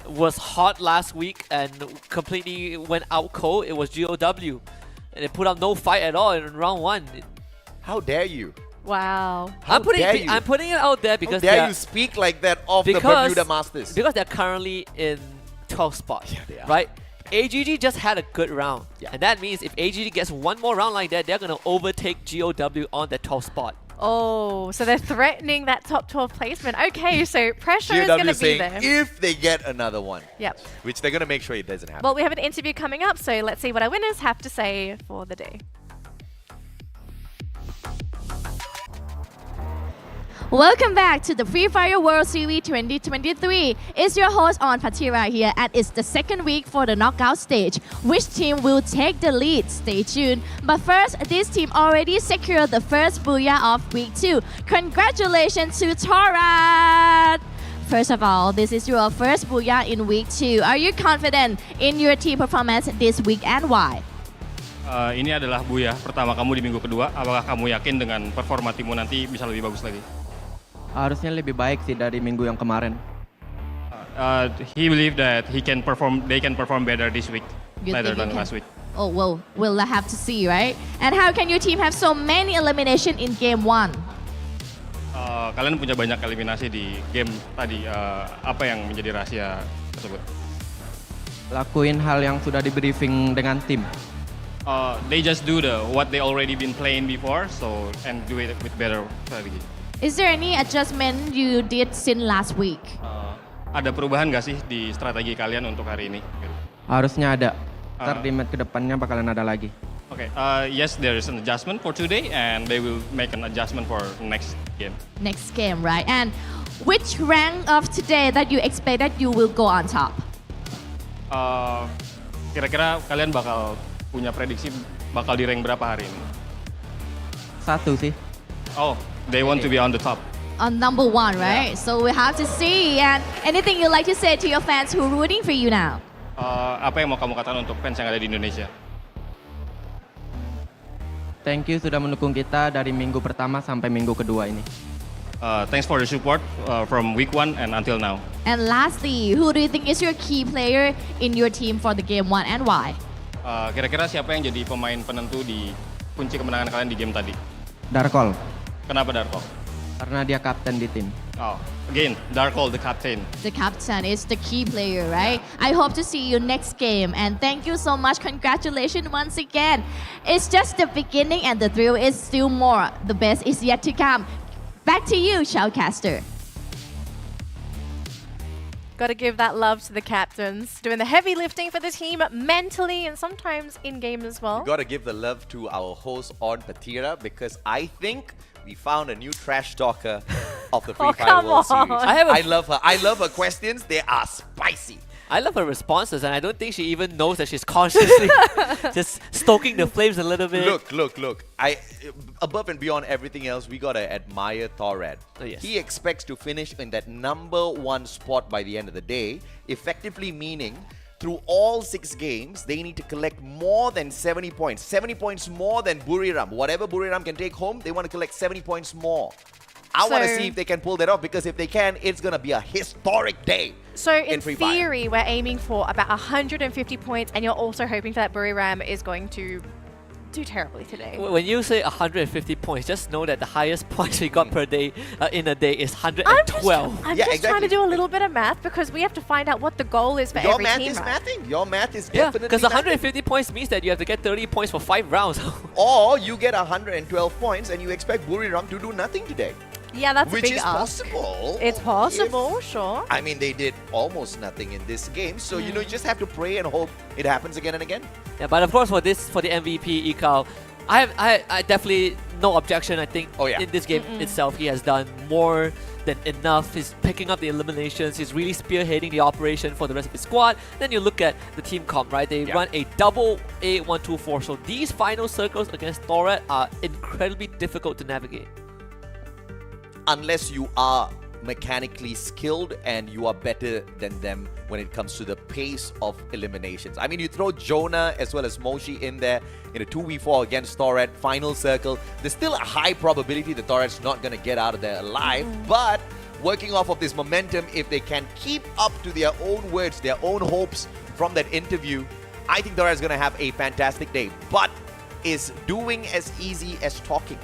was hot last week and completely went out cold. It was GOW. And they put up no fight at all in round 1. How dare you? Wow. I'm putting it out there because how dare you speak like that of the Bermuda Masters? Because they're currently in 12th spot, yeah, they are. right? AGG just had a good round. And that means if AGG gets one more round like that, they're going to overtake GOW on the 12th spot. Oh, so they're threatening that top 12 placement. Okay, so pressure is going to be saying there. if they get another one. Yep. Which they're going to make sure it doesn't happen. Well, we have an interview coming up, so let's see what our winners have to say for the day. Welcome back to the Free Fire World Series 2023. It's your host on Patira here, and it's the second week for the knockout stage. Which team will take the lead? Stay tuned. But first, this team already secured the first booyah of week 2. Congratulations to Torat! First of all, this is your first booyah in week 2. Are you confident in your team performance this week and why? Ini adalah booyah pertama kamu di minggu kedua. Apakah kamu yakin dengan performa timmu nanti bisa lebih bagus lagi? Harusnya lebih baik sih dari minggu yang kemarin. He believed that they can perform better this week, better than last week. Oh, well, we'll have to see, right? And how can your team have so many elimination in game 1? Kalian punya banyak eliminasi di game tadi. Apa yang menjadi rahasia tersebut? Lakuin hal yang sudah di briefing dengan tim. They just do what they already been playing before, and do it with better strategy. Is there any adjustment you did since last week? Ada perubahan nggak sih di strategi kalian untuk hari ini? Harusnya ada. Ntar di match kedepannya bakalan ada lagi. Okay, yes, there is an adjustment for today, and they will make an adjustment for next game. Next game, right? And which rank of today that you expect that you will go on top? Kira-kira kalian bakal punya prediksi bakal di rank berapa hari ini? 1 sih. Oh, they want to be on the top. On number 1, right? Yeah. So we have to see. And anything you'd like to say to your fans who are rooting for you now? Apa yang mau kamu katakan untuk fans yang ada di Indonesia? Thank you sudah mendukung kita dari minggu pertama sampai minggu kedua ini. Thanks for the support from week 1 and until now. And lastly, who do you think is your key player in your team for the game 1 and why? Kira-kira siapa yang jadi pemain penentu di kunci kemenangan kalian di game tadi? Darkol. Kenapa Darkol? Karena dia kapten di tim. Oh, again, Darkol, the captain. The captain is the key player, right? I hope to see you next game. And thank you so much. Congratulations once again. It's just the beginning and the thrill is still more. The best is yet to come. Back to you, Shoutcaster. Got to give that love to the captains, doing the heavy lifting for the team mentally and sometimes in-game as well. We got to give the love to our host on Patira because I think we found a new trash talker of the Free Fire World Series. I love her. I love her questions. They are spicy. I love her responses, and I don't think she even knows that she's consciously just stoking the flames a little bit. Look. Above and beyond everything else, we gotta admire Torad. Oh, yes. He expects to finish in that number 1 spot by the end of the day, effectively meaning through all 6 games, they need to collect more than 70 points. 70 points more than Buriram. Whatever Buriram can take home, they want to collect 70 points more. I want to see if they can pull that off, because if they can, it's going to be a historic day. So in theory, we're aiming for about 150 points, and you're also hoping that Buriram is going to do terribly today. When you say 150 points, just know that the highest points we got per day in a day is 112. I'm just trying to do a little bit of math, because we have to find out what the goal is for every team. Your math is definitely because 150 points means that you have to get 30 points for 5 rounds. Or you get 112 points and you expect Buriram to do nothing today. Yeah, that's a big Which is ask. possible. It's possible, sure. I mean, they did almost nothing in this game, so you just have to pray and hope it happens again and again. Yeah, but of course for the MVP Ikal, I definitely no objection. I think in this game itself he has done more than enough. He's picking up the eliminations. He's really spearheading the operation for the rest of his squad. Then you look at the team comp, right? They run a double A124. So these final circles against Thorat are incredibly difficult to navigate. Unless you are mechanically skilled and you are better than them when it comes to the pace of eliminations. I mean, you throw Jonah as well as Moshi in there in a 2v4 against Thorat, final circle. There's still a high probability that Thorat's not going to get out of there alive, but working off of this momentum, if they can keep up to their own words, their own hopes from that interview, I think Thorat's going to have a fantastic day. But is doing as easy as talking?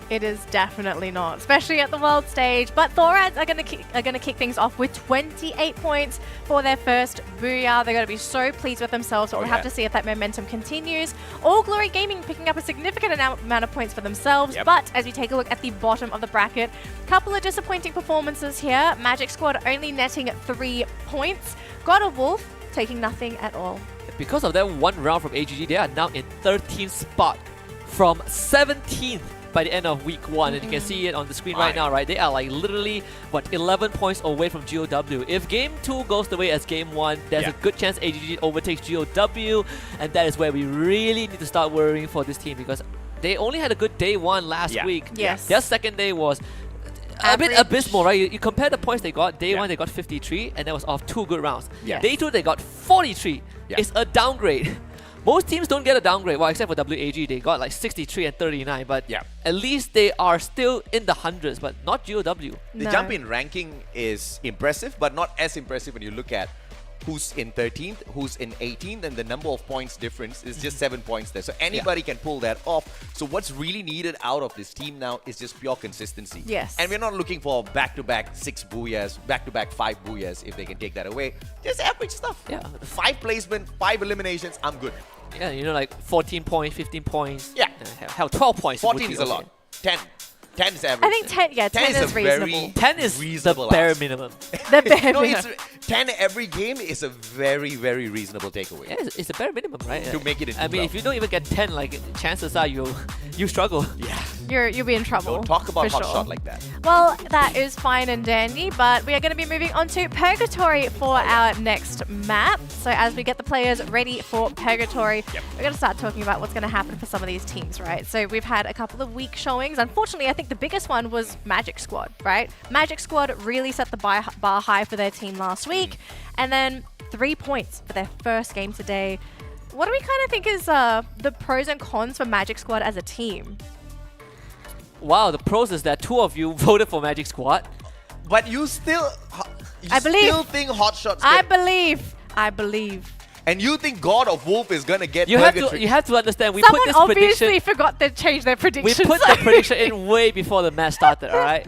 It is definitely not, especially at the world stage. But Thorads are going to kick things off with 28 points for their first Booyah. They're going to be so pleased with themselves. But we'll have to see if that momentum continues. All Glory Gaming picking up a significant amount of points for themselves. But as we take a look at the bottom of the bracket, a couple of disappointing performances here. Magic Squad only netting 3 points. God of Wolf taking nothing at all. Because of that one round from AGG, they are now in 13th spot from 17th by the end of week 1, and you can see it on the screen right now, right? They are like literally, 11 points away from GOW. If game 2 goes the way as game 1, there's a good chance AGG overtakes GOW, and that is where we really need to start worrying for this team, because they only had a good day 1 last week. Yes. Their second day was a bit abysmal, right? You compare the points they got. Day 1 they got 53, and that was off 2 good rounds. Day 2 they got 43. It's a downgrade. Most teams don't get a downgrade, well, except for WAG, they got like 63 and 39, but at least they are still in the hundreds, but not GOW. The jump in ranking is impressive, but not as impressive when you look at who's in 13th, who's in 18th, and the number of points difference is just 7 points there. So anybody can pull that off. So what's really needed out of this team now is just pure consistency. Yes. And we're not looking for back-to-back 6 Booyahs, back-to-back 5 Booyahs if they can take that away. Just average stuff. 5 placement, 5 eliminations, I'm good. Yeah, you know, like 14 points, 15 points. Yeah. Hell, 12 points. 14 is a lot. 10 is average. I think 10 is reasonable. 10 is reasonable the bare ask. minimum. The bare No, minimum. 10 every game is a very, very reasonable takeaway. Yeah, it's a bare minimum, right? To make it into I mean, if you don't even get 10, like, chances are you struggle. Yeah. You'll be in trouble. Don't talk about for hot sure. shot like that. Well, that is fine and dandy, but we are going to be moving on to Purgatory for our next map. So as we get the players ready for Purgatory, we're going to start talking about what's going to happen for some of these teams, right? So we've had a couple of weak showings. Unfortunately, I think the biggest one was Magic Squad, right? Magic Squad really set the bar high for their team last week, and then 3 points for their first game today. What do we kind of think is the pros and cons for Magic Squad as a team? Wow, the pros is that 2 of you voted for Magic Squad. But you still, I believe. still think hot shots. I believe. And you think God of Wolf is gonna get You Purgatory? have to understand, we Someone put this obviously prediction. forgot to change their We predictions. put the prediction in way before the match started, alright?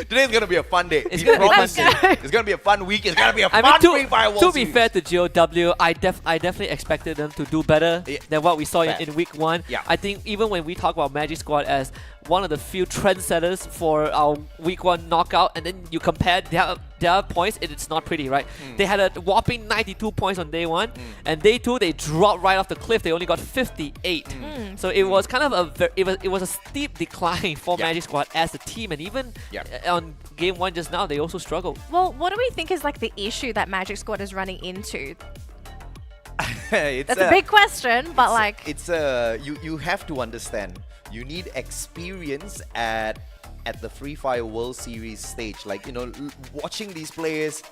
Today's gonna be a fun day. It's gonna be a fun day. It's gonna be a fun week. It's gonna be a I fun mean, Free Fire World to be Series. fair to GOW, I definitely expected them to do better than what we saw in week 1. Yeah. I think even when we talk about Magic Squad as one of the few trendsetters for our week 1 knockout, and then you compare their points, it's not pretty, right? They had a whopping 92 points on day 1, and day 2 they dropped right off the cliff. They only got 58. So it was kind of it was a steep decline for Magic Squad as a team, and even on game 1 just now they also struggled. Well, what do we think is like the issue that Magic Squad is running into? That's a big question, but like... You have to understand, you need experience at the Free Fire World Series stage. Like, you know, watching these players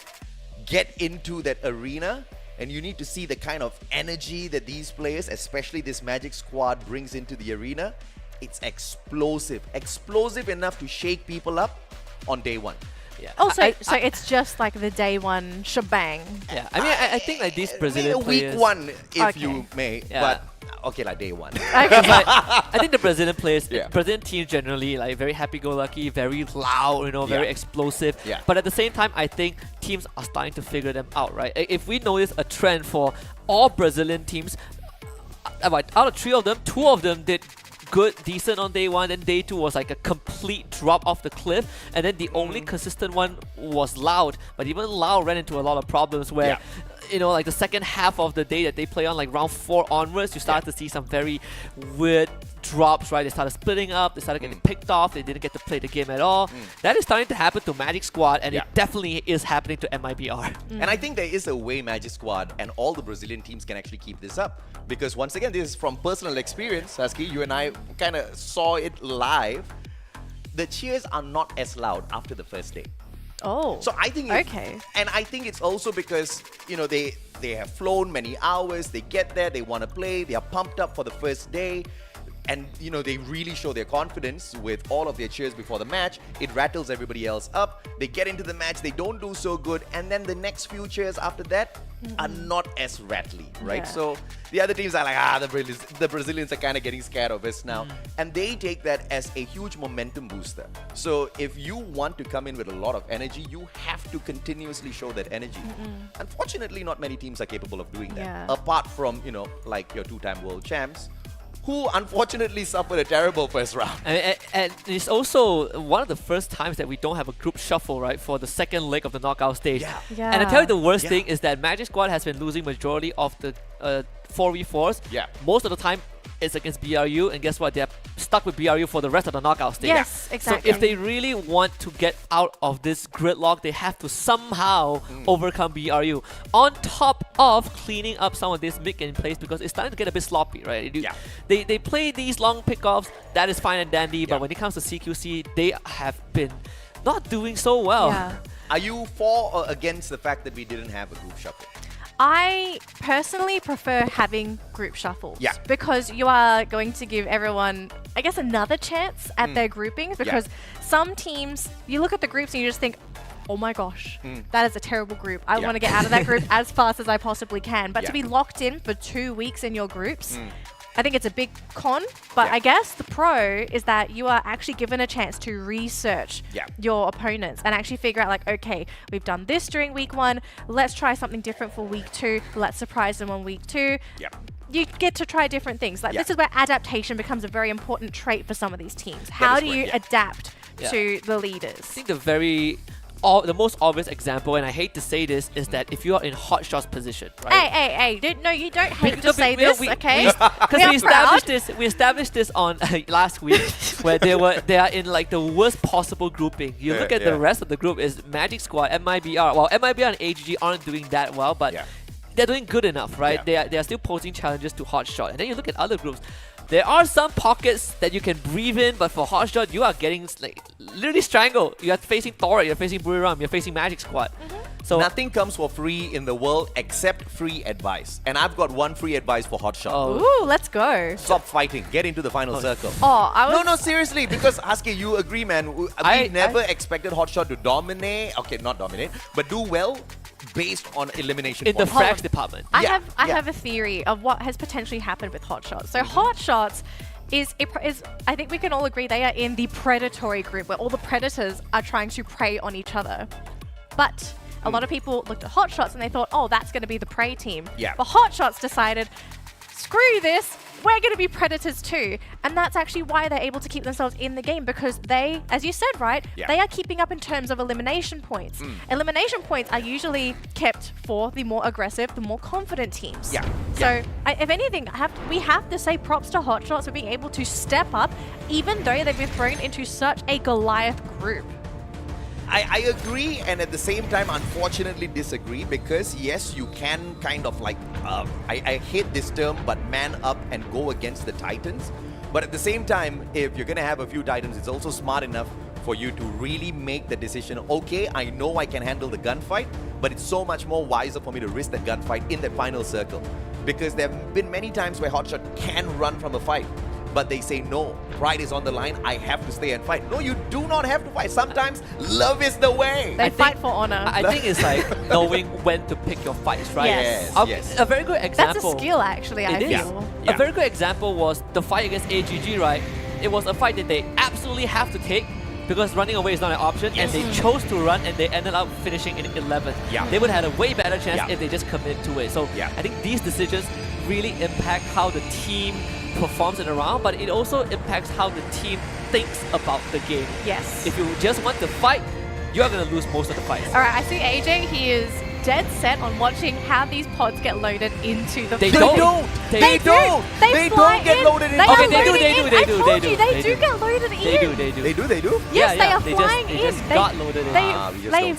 get into that arena, and you need to see the kind of energy that these players, especially this Magic Squad, brings into the arena. It's explosive. Explosive enough to shake people up on day 1. Yeah. Also, so it's just like the day 1 shebang. Yeah, I mean, I think like these Brazilian players... Week 1, if you may, Yeah. but okay, like day 1. I think the Brazilian players, Brazilian teams generally, like very happy-go-lucky, very loud, you know, very explosive. Yeah. But at the same time, I think teams are starting to figure them out, right? If we notice a trend for all Brazilian teams, out of 3 of them, 2 of them did decent on day 1, then day 2 was like a complete drop off the cliff, and then the only consistent one was Loud. But even Loud ran into a lot of problems where you know, like the second half of the day that they play on, like round 4 onwards, you start to see some very weird drops, right? They started splitting up, they started getting picked off, they didn't get to play the game at all. That is starting to happen to Magic Squad, and it definitely is happening to MIBR. And I think there is a way Magic Squad and all the Brazilian teams can actually keep this up. Because once again, this is from personal experience, Sasuke. You and I kind of saw it live. The cheers are not as loud after the first day. Oh. So I think and I think it's also because, you know, they have flown many hours, they get there, they want to play, they are pumped up for the first day. and you know, they really show their confidence with all of their cheers before the match. It rattles everybody else up. They get into the match, they don't do so good, and then the next few cheers after that are not as rattly, right? Yeah. So the other teams are like, the Brazilians are kind of getting scared of us now, and they take that as a huge momentum booster. So if you want to come in with a lot of energy, you have to continuously show that energy. Unfortunately, not many teams are capable of doing that, Yeah. apart from, you know, like your two-time world champs, who unfortunately suffered a terrible first round. And it's also one of the first times that we don't have a group shuffle, right, for the second leg of the knockout stage. Yeah. And I tell you the worst thing is that Magic Squad has been losing majority of the 4v4s. Yeah. Most of the time it's against BRU, and guess what? They're stuck with BRU for the rest of the knockout stage. Yes, exactly. So if they really want to get out of this gridlock, they have to somehow overcome BRU. On top of cleaning up some of this mid-game plays, because it's starting to get a bit sloppy, right? They play these long pickoffs, that is fine and dandy, but when it comes to CQC, they have been not doing so well. Yeah. Are you for or against the fact that we didn't have a group shuffle? I personally prefer having group shuffles. Yeah. Because you are going to give everyone, I guess, another chance at their groupings. Because some teams, you look at the groups and you just think, oh my gosh, that is a terrible group. I want to get out of that group as fast as I possibly can. But to be locked in for 2 weeks in your groups, I think it's a big con, but I guess the pro is that you are actually given a chance to research your opponents and actually figure out, like, okay, we've done this during week 1, let's try something different for week 2, let's surprise them on week 2. You get to try different things. Like this is where adaptation becomes a very important trait for some of these teams. How do you adapt to the leaders? I think the most obvious example, and I hate to say this, is that if you are in hot shot's position, right? Hey, no, you don't hate to say this, okay? Because we established this on last week, where they are in like the worst possible grouping. You look at the rest of the group is Magic Squad, MIBR. Well, MIBR and AGG aren't doing that well, but they're doing good enough, right? They are still posing challenges to hot shot. And then you look at other groups. There are some pockets that you can breathe in, but for Hotshot, you are getting like literally strangled. You are facing Thor, you're facing Buriram, you're facing Magic Squad. So nothing comes for free in the world except free advice. And I've got one free advice for Hotshot. Ooh, let's go. Stop fighting. Get into the final circle. No, seriously, because Husky, you agree, man. We never expected Hotshot to dominate. Okay, not dominate, but do well based on elimination in points. the frags department. I have a theory of what has potentially happened with Hotshots. So Hotshots is I think we can all agree they are in the predatory group where all the predators are trying to prey on each other. But a lot of people looked at Hotshots and they thought, oh, that's going to be the prey team. But Hotshots decided, screw this, we're going to be predators too. And that's actually why they're able to keep themselves in the game, because they, as you said, right, they are keeping up in terms of elimination points. Elimination points are usually kept for the more aggressive, the more confident teams. So if anything, we have to say props to Hotshots for being able to step up, even though they've been thrown into such a Goliath group. I agree, and at the same time, unfortunately disagree, because yes, you can kind of like, I hate this term, but man up and go against the Titans. But at the same time, if you're going to have a few Titans, it's also smart enough for you to really make the decision, okay, I know I can handle the gunfight, but it's so much more wiser for me to risk that gunfight in that final circle. Because there have been many times where Hotshot can run from a fight, but they say, no, pride is on the line, I have to stay and fight. No, you do not have to fight. Sometimes love is the way. They fight for honor. I think it's like knowing when to pick your fights, right? Yes. A very good example. That's a skill, actually, I feel. A very good example was the fight against AGG, right? It was a fight that they absolutely have to take, because running away is not an option, and they chose to run, and they ended up finishing in 11th. They would have had a way better chance if they just committed to it. So I think these decisions really impact how the team performs in a round, but it also impacts how the team thinks about the game. Yes. If you just want to fight, you're going to lose most of the fights. All right, I see AJ, he is dead set on watching how these pods get loaded into the They field. don't. They don't. They don't get loaded in. Okay, they do. They do get loaded in. They do? Yes, they are they flying in. They just got loaded in.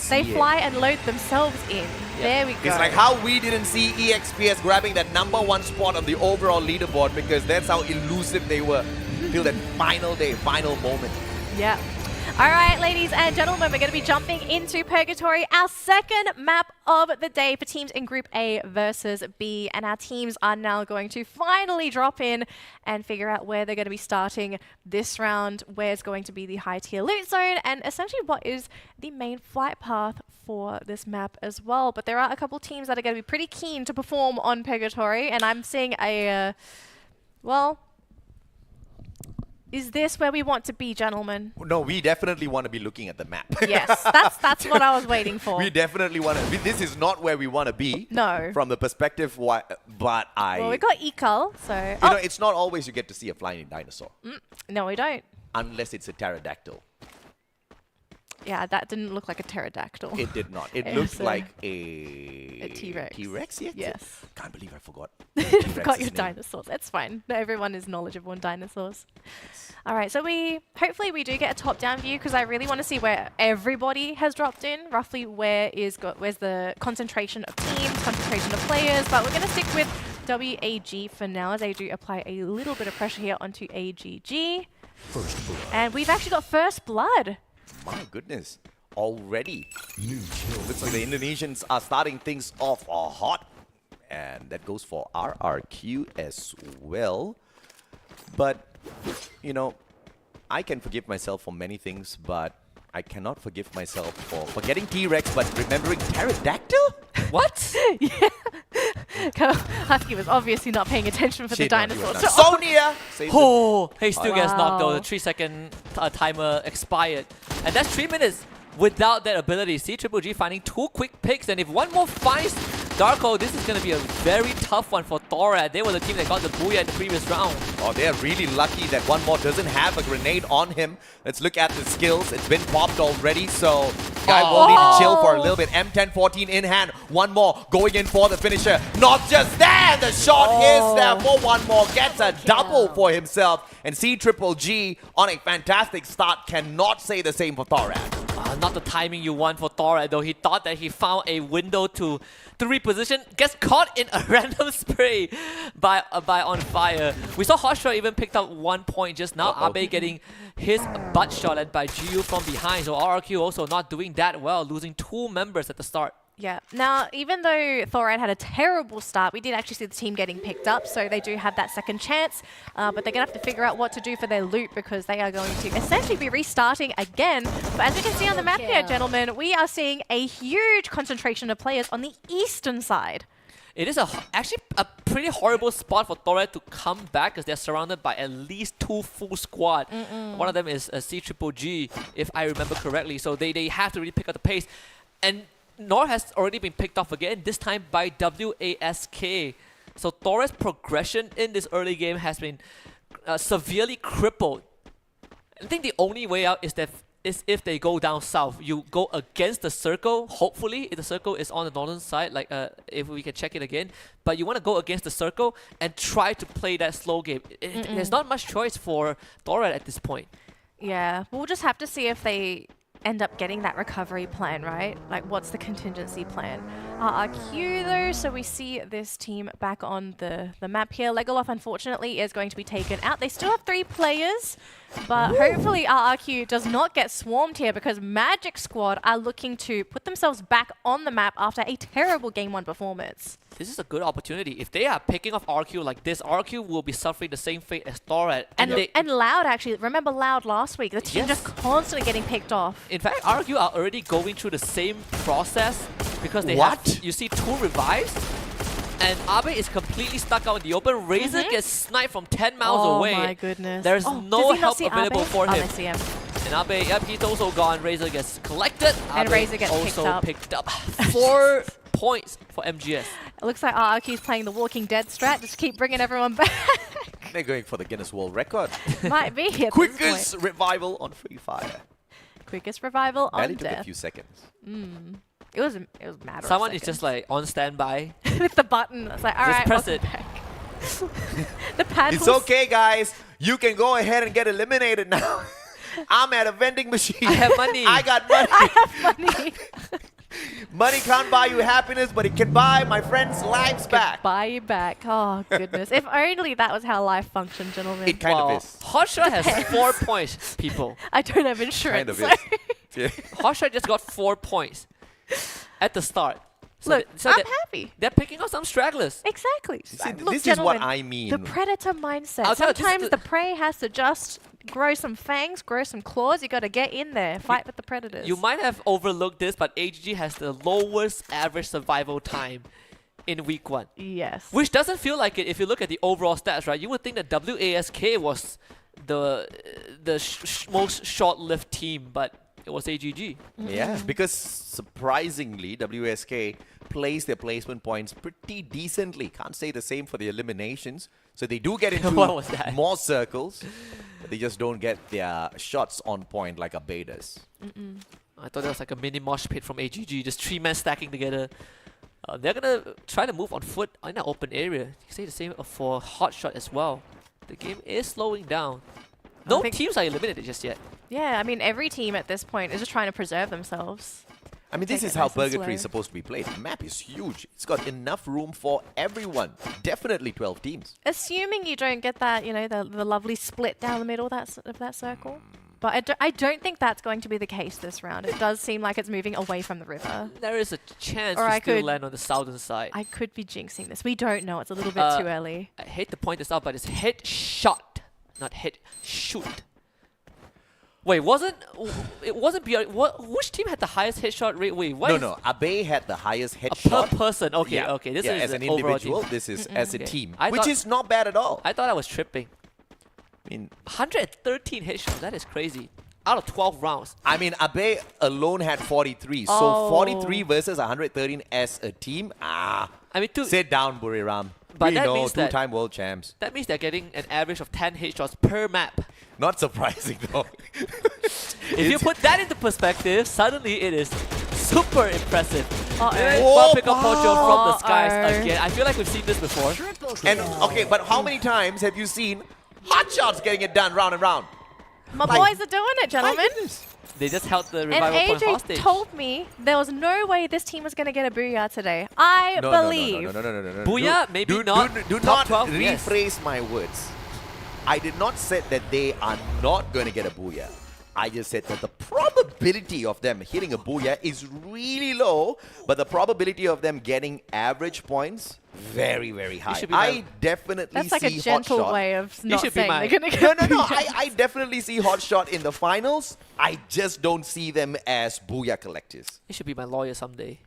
They fly and load themselves in. There we go. It's like how we didn't see EXPS grabbing that #1 spot on the overall leaderboard, because that's how elusive they were till that final day, final moment. Yeah. All right, ladies and gentlemen, we're going to be jumping into Purgatory, our second map of the day for teams in Group A versus B. And our teams are now going to finally drop in and figure out where they're going to be starting this round, where's going to be the high tier loot zone, and essentially what is the main flight path for this map as well. But there are a couple teams that are going to be pretty keen to perform on Purgatory, and I'm seeing a, well... Is this where we want to be, gentlemen? No, we definitely want to be looking at the map. Yes, that's what I was waiting for. We definitely want to. This is not where we want to be. No. From the perspective, but I. Well, we got Ekal, so. You know, it's not always you get to see a flying dinosaur. No, we don't. Unless it's a pterodactyl. Yeah, that didn't look like a pterodactyl. It did not. It looked like a T-Rex. T-Rex, yes. Yes. Can't believe I forgot. I forgot your dinosaurs. That's fine. Not everyone is knowledgeable in dinosaurs. All right, so hopefully we do get a top-down view because I really want to see where everybody has dropped in. Roughly where's the concentration of teams, concentration of players. But we're going to stick with WAG for now as they do apply a little bit of pressure here onto AGG. First blood. And we've actually got first blood. My goodness, already. Looks like the Indonesians are starting things off hot. And that goes for RRQ as well. But, you know, I can forgive myself for many things, but I cannot forgive myself for forgetting T-Rex, but remembering pterodactyl? What? Yeah. Husky was obviously not paying attention for the dinosaurs. Sonia! Oh, he still gets knocked though. Wow. The 3-second timer expired. And that's 3 minutes without that ability. See Triple G finding 2 quick picks, and if one more finds Darko, this is going to be a very tough one for Thorad. They were the team that got the booyah in the previous round. Oh, they are really lucky that one more doesn't have a grenade on him. Let's look at the skills. It's been popped already, so guy will need to chill for a little bit. M10-14 in hand. One more going in for the finisher. Not just that, the shot is there for one more. Gets a double for himself. And C Triple G on a fantastic start. Cannot say the same for Thorad. Not the timing you want for Thorad though. He thought that he found a window to reposition. Gets caught in a random spray by On Fire. We saw Hoshua even picked up 1 point just now. Abe getting his butt shot at by GU from behind. So RRQ also not doing that well, losing 2 members at the start. Yeah. Now, even though Thorad had a terrible start, we did actually see the team getting picked up, so they do have that second chance. But they're going to have to figure out what to do for their loot because they are going to essentially be restarting again. But as you can see on the map here, gentlemen, we are seeing a huge concentration of players on the eastern side. It is actually a pretty horrible spot for Thorad to come back because they're surrounded by at least 2 full squad. One of them is C Triple G, if I remember correctly. So they have to really pick up the pace. And Nor has already been picked off again, this time by WASK. So Thor's progression in this early game has been severely crippled. I think the only way out is if they go down south. You go against the circle, hopefully, if the circle is on the northern side, like if we can check it again. But you want to go against the circle and try to play that slow game. There's not much choice for Thorad at this point. Yeah, we'll just have to see if they end up getting that recovery plan, right? Like, what's the contingency plan? RRQ though, so we see this team back on the map here. Legolas, unfortunately, is going to be taken out. They still have 3 players, but hopefully RRQ does not get swarmed here because Magic Squad are looking to put themselves back on the map after a terrible Game 1 performance. This is a good opportunity. If they are picking off RQ like this, RQ will be suffering the same fate as Thorad. And Loud, actually. Remember Loud last week? The team just constantly getting picked off. In fact, RQ are already going through the same process because they have, you see, 2 revives. And Abe is completely stuck out in the open. Razor gets sniped from 10 miles away. Oh my goodness. There's no help available for him. I see him. And Abe, yep, he's also gone. Razor gets collected. And Abe Razor gets also picked up. 4 points for MGS. It looks like RRQ's playing the Walking Dead strat. Just keep bringing everyone back. They're going for the Guinness World Record. Might be at Quickest this point. revival on Free Fire. Quickest revival on Barely took death. a few seconds. It was a matter Someone of is seconds. just like on standby. With the button. It's like, all right, press it. The pad It's was- okay, guys. You can go ahead and get eliminated now. I'm at a vending machine. I have money. I got money. I have money. Money can't buy you happiness, but it can buy my friends' lives back. Buy you back. Oh, goodness. If only that was how life functioned, gentlemen. It kind of is. Hotshot has 4 points, people. I don't have insurance. Kind of so- is. Hotshot just got 4 points at the start. So Look, so I'm happy. They're picking out some stragglers. Exactly. See, Look, this is what gentlemen, I mean. The predator mindset. I'll tell you, this is Sometimes the- the prey has to just grow some fangs, grow some claws. You got to get in there, fight with the predators. You might have overlooked this, but AGG has the lowest average survival time in week 1. Yes. Which doesn't feel like it if you look at the overall stats, right? You would think that WASK was the most short-lived team, but it was AGG. Yeah, because surprisingly, WSK plays their placement points pretty decently. Can't say the same for the eliminations. So they do get into What was that? more circles, but they just don't get their shots on point like a betas. I thought that was like a mini mosh pit from AGG, just 3 men stacking together. They're gonna try to move on foot in an open area. You can say the same for Hotshot as well. The game is slowing down. No teams are eliminated just yet. Yeah, I mean, every team at this point is just trying to preserve themselves. I mean, this Take is it how nice and Purgatory is slow. supposed to be played. The map is huge. It's got enough room for everyone. Definitely 12 teams. Assuming you don't get that, you know, the lovely split down the middle of that circle. But I don't think that's going to be the case this round. It does seem like it's moving away from the river. There is a chance Or to I still could- land on the southern side. I could be jinxing this. We don't know. It's a little bit too early. I hate to point this out, but it's hit shot, not hit shoot. Wait, it wasn't beyond. Which team had the highest headshot rate? Wait, what? No, Abe had the highest Per headshot. person. Okay, Yeah. okay. This Yeah, is as an overall individual. team. This is as a Okay. team, I which thought- is not bad at all. I thought I was tripping. I mean, 113 headshots. That is crazy. Out of 12 rounds. I mean, Abe alone had 43. So Oh. 43 versus 113 as a team. I mean, Sit down, Buriram. But we that know, means that- two-time world champs. That means they're getting an average of 10 headshots per map. Not surprising though. If you put that into perspective, suddenly it is super impressive. Uh-oh. One pick up Mojo from the skies Uh-oh. again. I feel like we've seen this before. And okay, but how many times have you seen Hotshots getting it done round and round? My Like- boys are doing it, gentlemen. They just held the And revival point AJ hostage. told me there was no way this team was going to get a booyah today. I believe. No. Booyah, maybe not Do top not 12, yes. rephrase my words. I did not say that they are not going to get a booyah. I just said that the probability of them hitting a booyah is really low, but the probability of them getting average points, very, very high. should be my- I definitely That's like see a gentle Hotshot. way of You not should be saying my- they're going to get No. booyahs. I definitely see Hotshot in the finals. I just don't see them as booyah collectors. He should be my lawyer someday.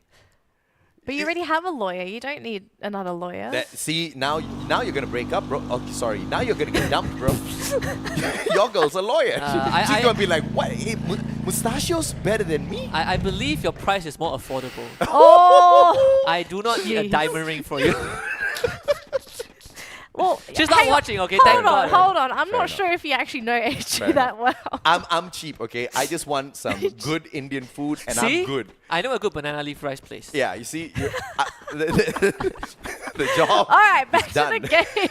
But you already have a lawyer. You don't need another lawyer. See, now you're gonna break up, bro. Oh, sorry. Now you're gonna get dumped, bro. Your girl's a lawyer. She's gonna be like, what? Hey, Mustachio's better than me? I believe your price is more affordable. Oh! I do not need a Jeez. diamond ring for you. Well, She's not hang on. watching, okay? Thank God. Hold on. I'm Fair not enough. sure if you actually know AJ Fair that well. I'm cheap, okay? I just want some good Indian food, and See? I'm good. I know a good banana leaf rice place. Yeah, you see, the job. All right, back is to done. the game.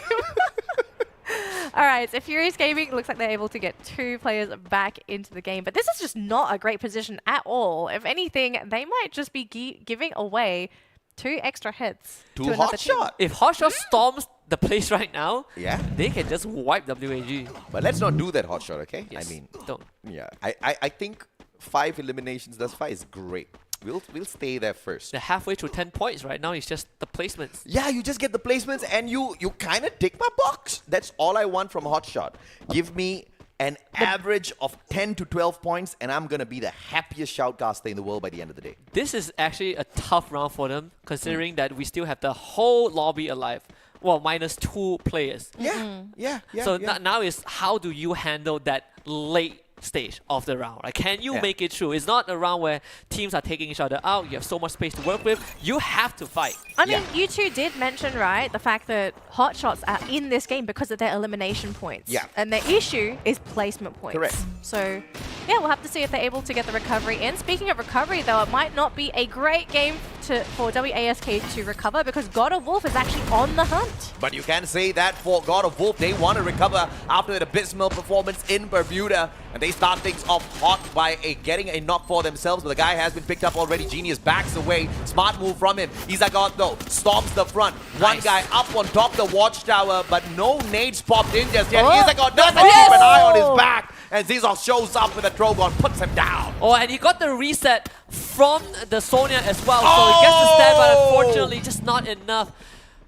All right, so Furious Gaming looks like they're able to get 2 players back into the game, but this is just not a great position at all. If anything, they might just be giving away 2 extra hits To to another team. Hotshot. If Hotshot storms the place right now, Yeah. they can just wipe WAG. But let's not do that, Hotshot, okay? Yes, I mean, don't. yeah. I think 5 eliminations thus far is great. We'll stay there first. They're halfway through 10 points right now. It's just the placements. Yeah, you just get the placements and you kind of tick my box. That's all I want from Hotshot. Give me an average of 10 to 12 points and I'm going to be the happiest shoutcaster in the world by the end of the day. This is actually a tough round for them, considering that we still have the whole lobby alive. Well, minus 2 players. Yeah. So yeah. now is how do you handle that late stage of the round? Like, can you make it through? It's not a round where teams are taking each other out. You have so much space to work with. You have to fight. I mean, you two did mention, right, the fact that Hotshots are in this game because of their elimination points. Yeah. And their issue is placement points. Correct. So, yeah, we'll have to see if they're able to get the recovery in. Speaking of recovery, though, it might not be a great game for WASK to recover because God of Wolf is actually on the hunt. But you can say that for God of Wolf, they want to recover after the abysmal performance in Bermuda. And they start things off hot by getting a knock for themselves. But the guy has been picked up already. Genius backs away. Smart move from him. Izagot, though, storms the front. One guy up on top the watchtower, but no nades popped in just yet. Izagot doesn't keep an eye on his back. And Zizok shows up with a Drogon, puts him down. Oh, and he got the reset from the Sonya as well. So he gets the stab, but unfortunately just not enough.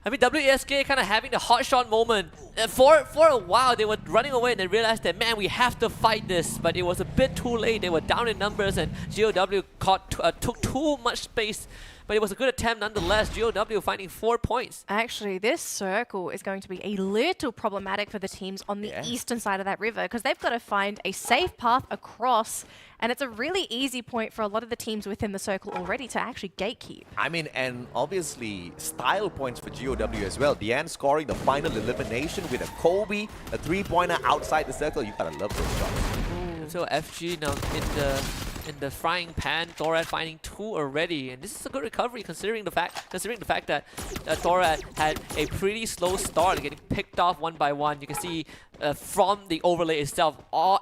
I mean, WASK kind of having the hot shot moment. For a while, they were running away and they realized that, man, we have to fight this. But it was a bit too late. They were down in numbers and GOW took too much space. But it was a good attempt nonetheless. GOW finding 4 points. Actually, this circle is going to be a little problematic for the teams on the eastern side of that river because they've got to find a safe path across. And it's a really easy point for a lot of the teams within the circle already to actually gatekeep. I mean, and obviously style points for GOW as well. Deanne scoring the final elimination with a Kobe, a three-pointer outside the circle. You gotta love those shots. So FG now in the frying pan. Thorad finding 2 already, and this is a good recovery considering the fact that Thorad had a pretty slow start, getting picked off one by one. You can see from the overlay itself,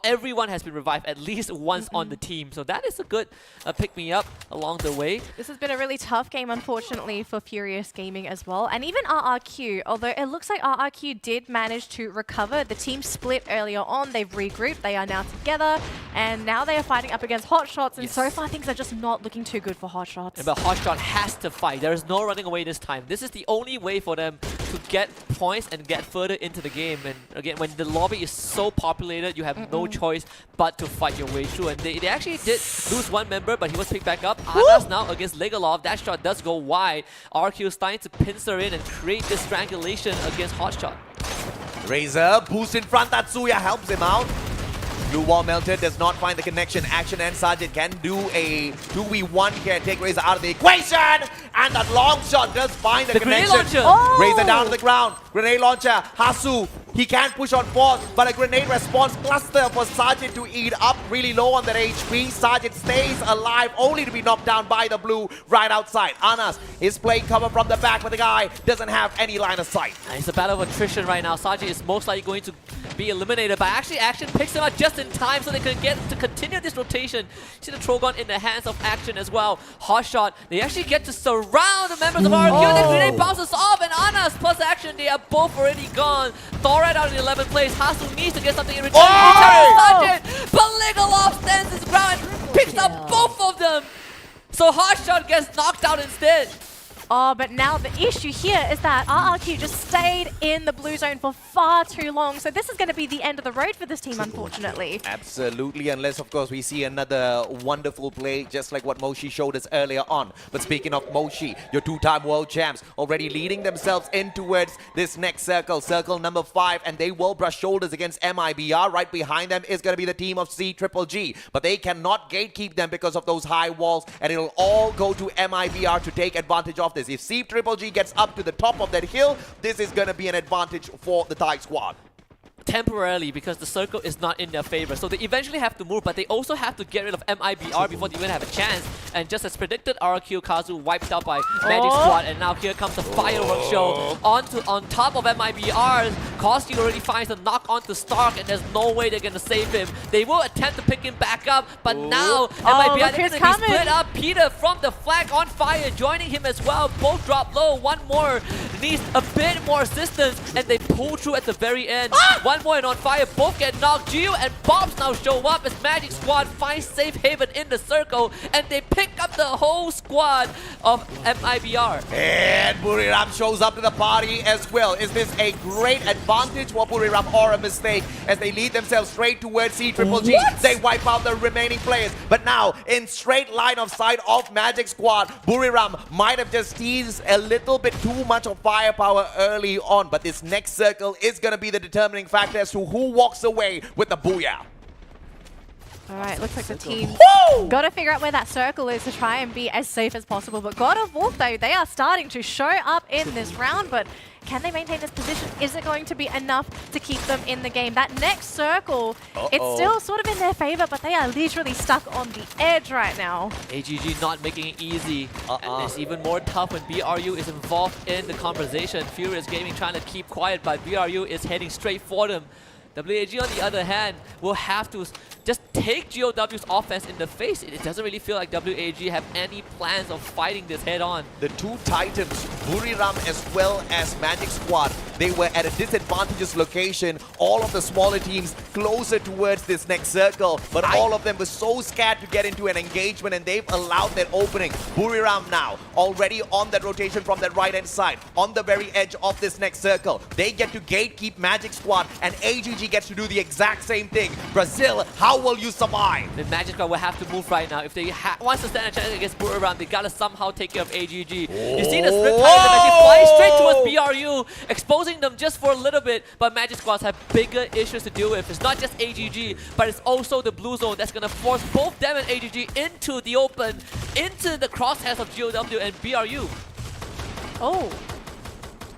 everyone has been revived at least once on the team. So that is a good pick-me-up along the way. This has been a really tough game, unfortunately, for Furious Gaming as well. And even RRQ, although it looks like RRQ did manage to recover. The team split earlier on. They've regrouped. They are now together. And now they are fighting up against Hotshots. And so far, things are just not looking too good for Hotshots. But Hotshot has to fight. There is no running away this time. This is the only way for them to get points and get further into the game. And again, when the lobby is so populated, you have no choice but to fight your way through. And they actually did lose one member, but he was picked back up. Anas now against Legalov. That shot does go wide. RQ is starting to pincer in and create this strangulation against Hotshot. Razor boost in front. Tatsuya helps him out. Blue wall melted, does not find the connection. Action and Sajid can do a 2v1 here, take Razor out of the equation. And that long shot does find the connection. Razor down to the ground. Grenade launcher. Hasu, he can't push on force, but a grenade response cluster for Sajid to eat up really low on that HP. Sajid stays alive, only to be knocked down by the blue right outside. Anas is playing cover from the back, but the guy doesn't have any line of sight. And it's a battle of attrition right now. Sajid is most likely going to be eliminated, but actually Action picks him up just in time so they can get to continue this rotation. See the Trogon in the hands of Action as well. Hotshot, they actually get to surround the members of RQ. The grenade bounces off, and Anas plus Action, they are both already gone. Thorad out in 11th place. Hasu needs to get something in return. But Legalov stands his ground and picks up both of them. So Hotshot gets knocked out instead. Oh, but now the issue here is that RRQ just stayed in the blue zone for far too long. So this is going to be the end of the road for this team, unfortunately. Absolutely, unless, of course, we see another wonderful play, just like what Moshi showed us earlier on. But speaking of Moshi, your two-time world champs already leading themselves in towards this next circle, circle number 5, and they will brush shoulders against MIBR. Right behind them is going to be the team of CGGG, but they cannot gatekeep them because of those high walls, and it'll all go to MIBR to take advantage of this. If CGGG gets up to the top of that hill, this is going to be an advantage for the Thai squad. Temporarily, because the circle is not in their favor. So they eventually have to move, but they also have to get rid of MIBR before they even have a chance. And just as predicted, RQ Kazu wiped out by Magic Squad, and now here comes the fireworks show. On top of MIBR, Koski already finds a knock onto Stark, and there's no way they're going to save him. They will attempt to pick him back up, but now MIBR is going to be split up. Peter from the flag on fire, joining him as well. Both drop low. One more needs a bit more assistance, and they pull through at the very end. One more and on fire, both get knocked. Gio and Bobs now show up as Magic Squad finds safe haven in the circle, and they pick up the whole squad of MIBR. And Buriram shows up to the party as well. Is this a great advantage for Buriram or a mistake as they lead themselves straight towards CGGG? They wipe out the remaining players, but now in straight line of sight of Magic Squad, Buriram might have just teased a little bit too much of firepower early on, but this next circle is going to be the determining factor as to who walks away with the booyah. Alright, looks like the team got to figure out where that circle is to try and be as safe as possible. But God of Wolf, though, they are starting to show up in this round, but can they maintain this position? Is it going to be enough to keep them in the game? That next circle, it's still sort of in their favor, but they are literally stuck on the edge right now. AGG not making it easy. And it's even more tough when BRU is involved in the conversation. Furious Gaming trying to keep quiet, but BRU is heading straight for them. WAG, on the other hand, will have to just take GOW's offense in the face. It doesn't really feel like WAG have any plans of fighting this head on. The two titans, Buriram as well as Magic Squad, they were at a disadvantageous location. All of the smaller teams closer towards this next circle, but all of them were so scared to get into an engagement, and they've allowed that opening. Buriram now already on that rotation from that right hand side, on the very edge of this next circle. They get to gatekeep Magic Squad, and AGG gets to do the exact same thing. Brazil, how will you survive? The Magic Squad will have to move right now. If they wants to stand a chance against Buriram, they gotta somehow take care of AGG. You see this Rip Titan actually flying straight towards BRU, exposing them just for a little bit, but Magic Squads have bigger issues to deal with. It's not just AGG, but it's also the blue zone that's gonna force both them and AGG into the open, into the crosshairs of GOW and BRU. Oh.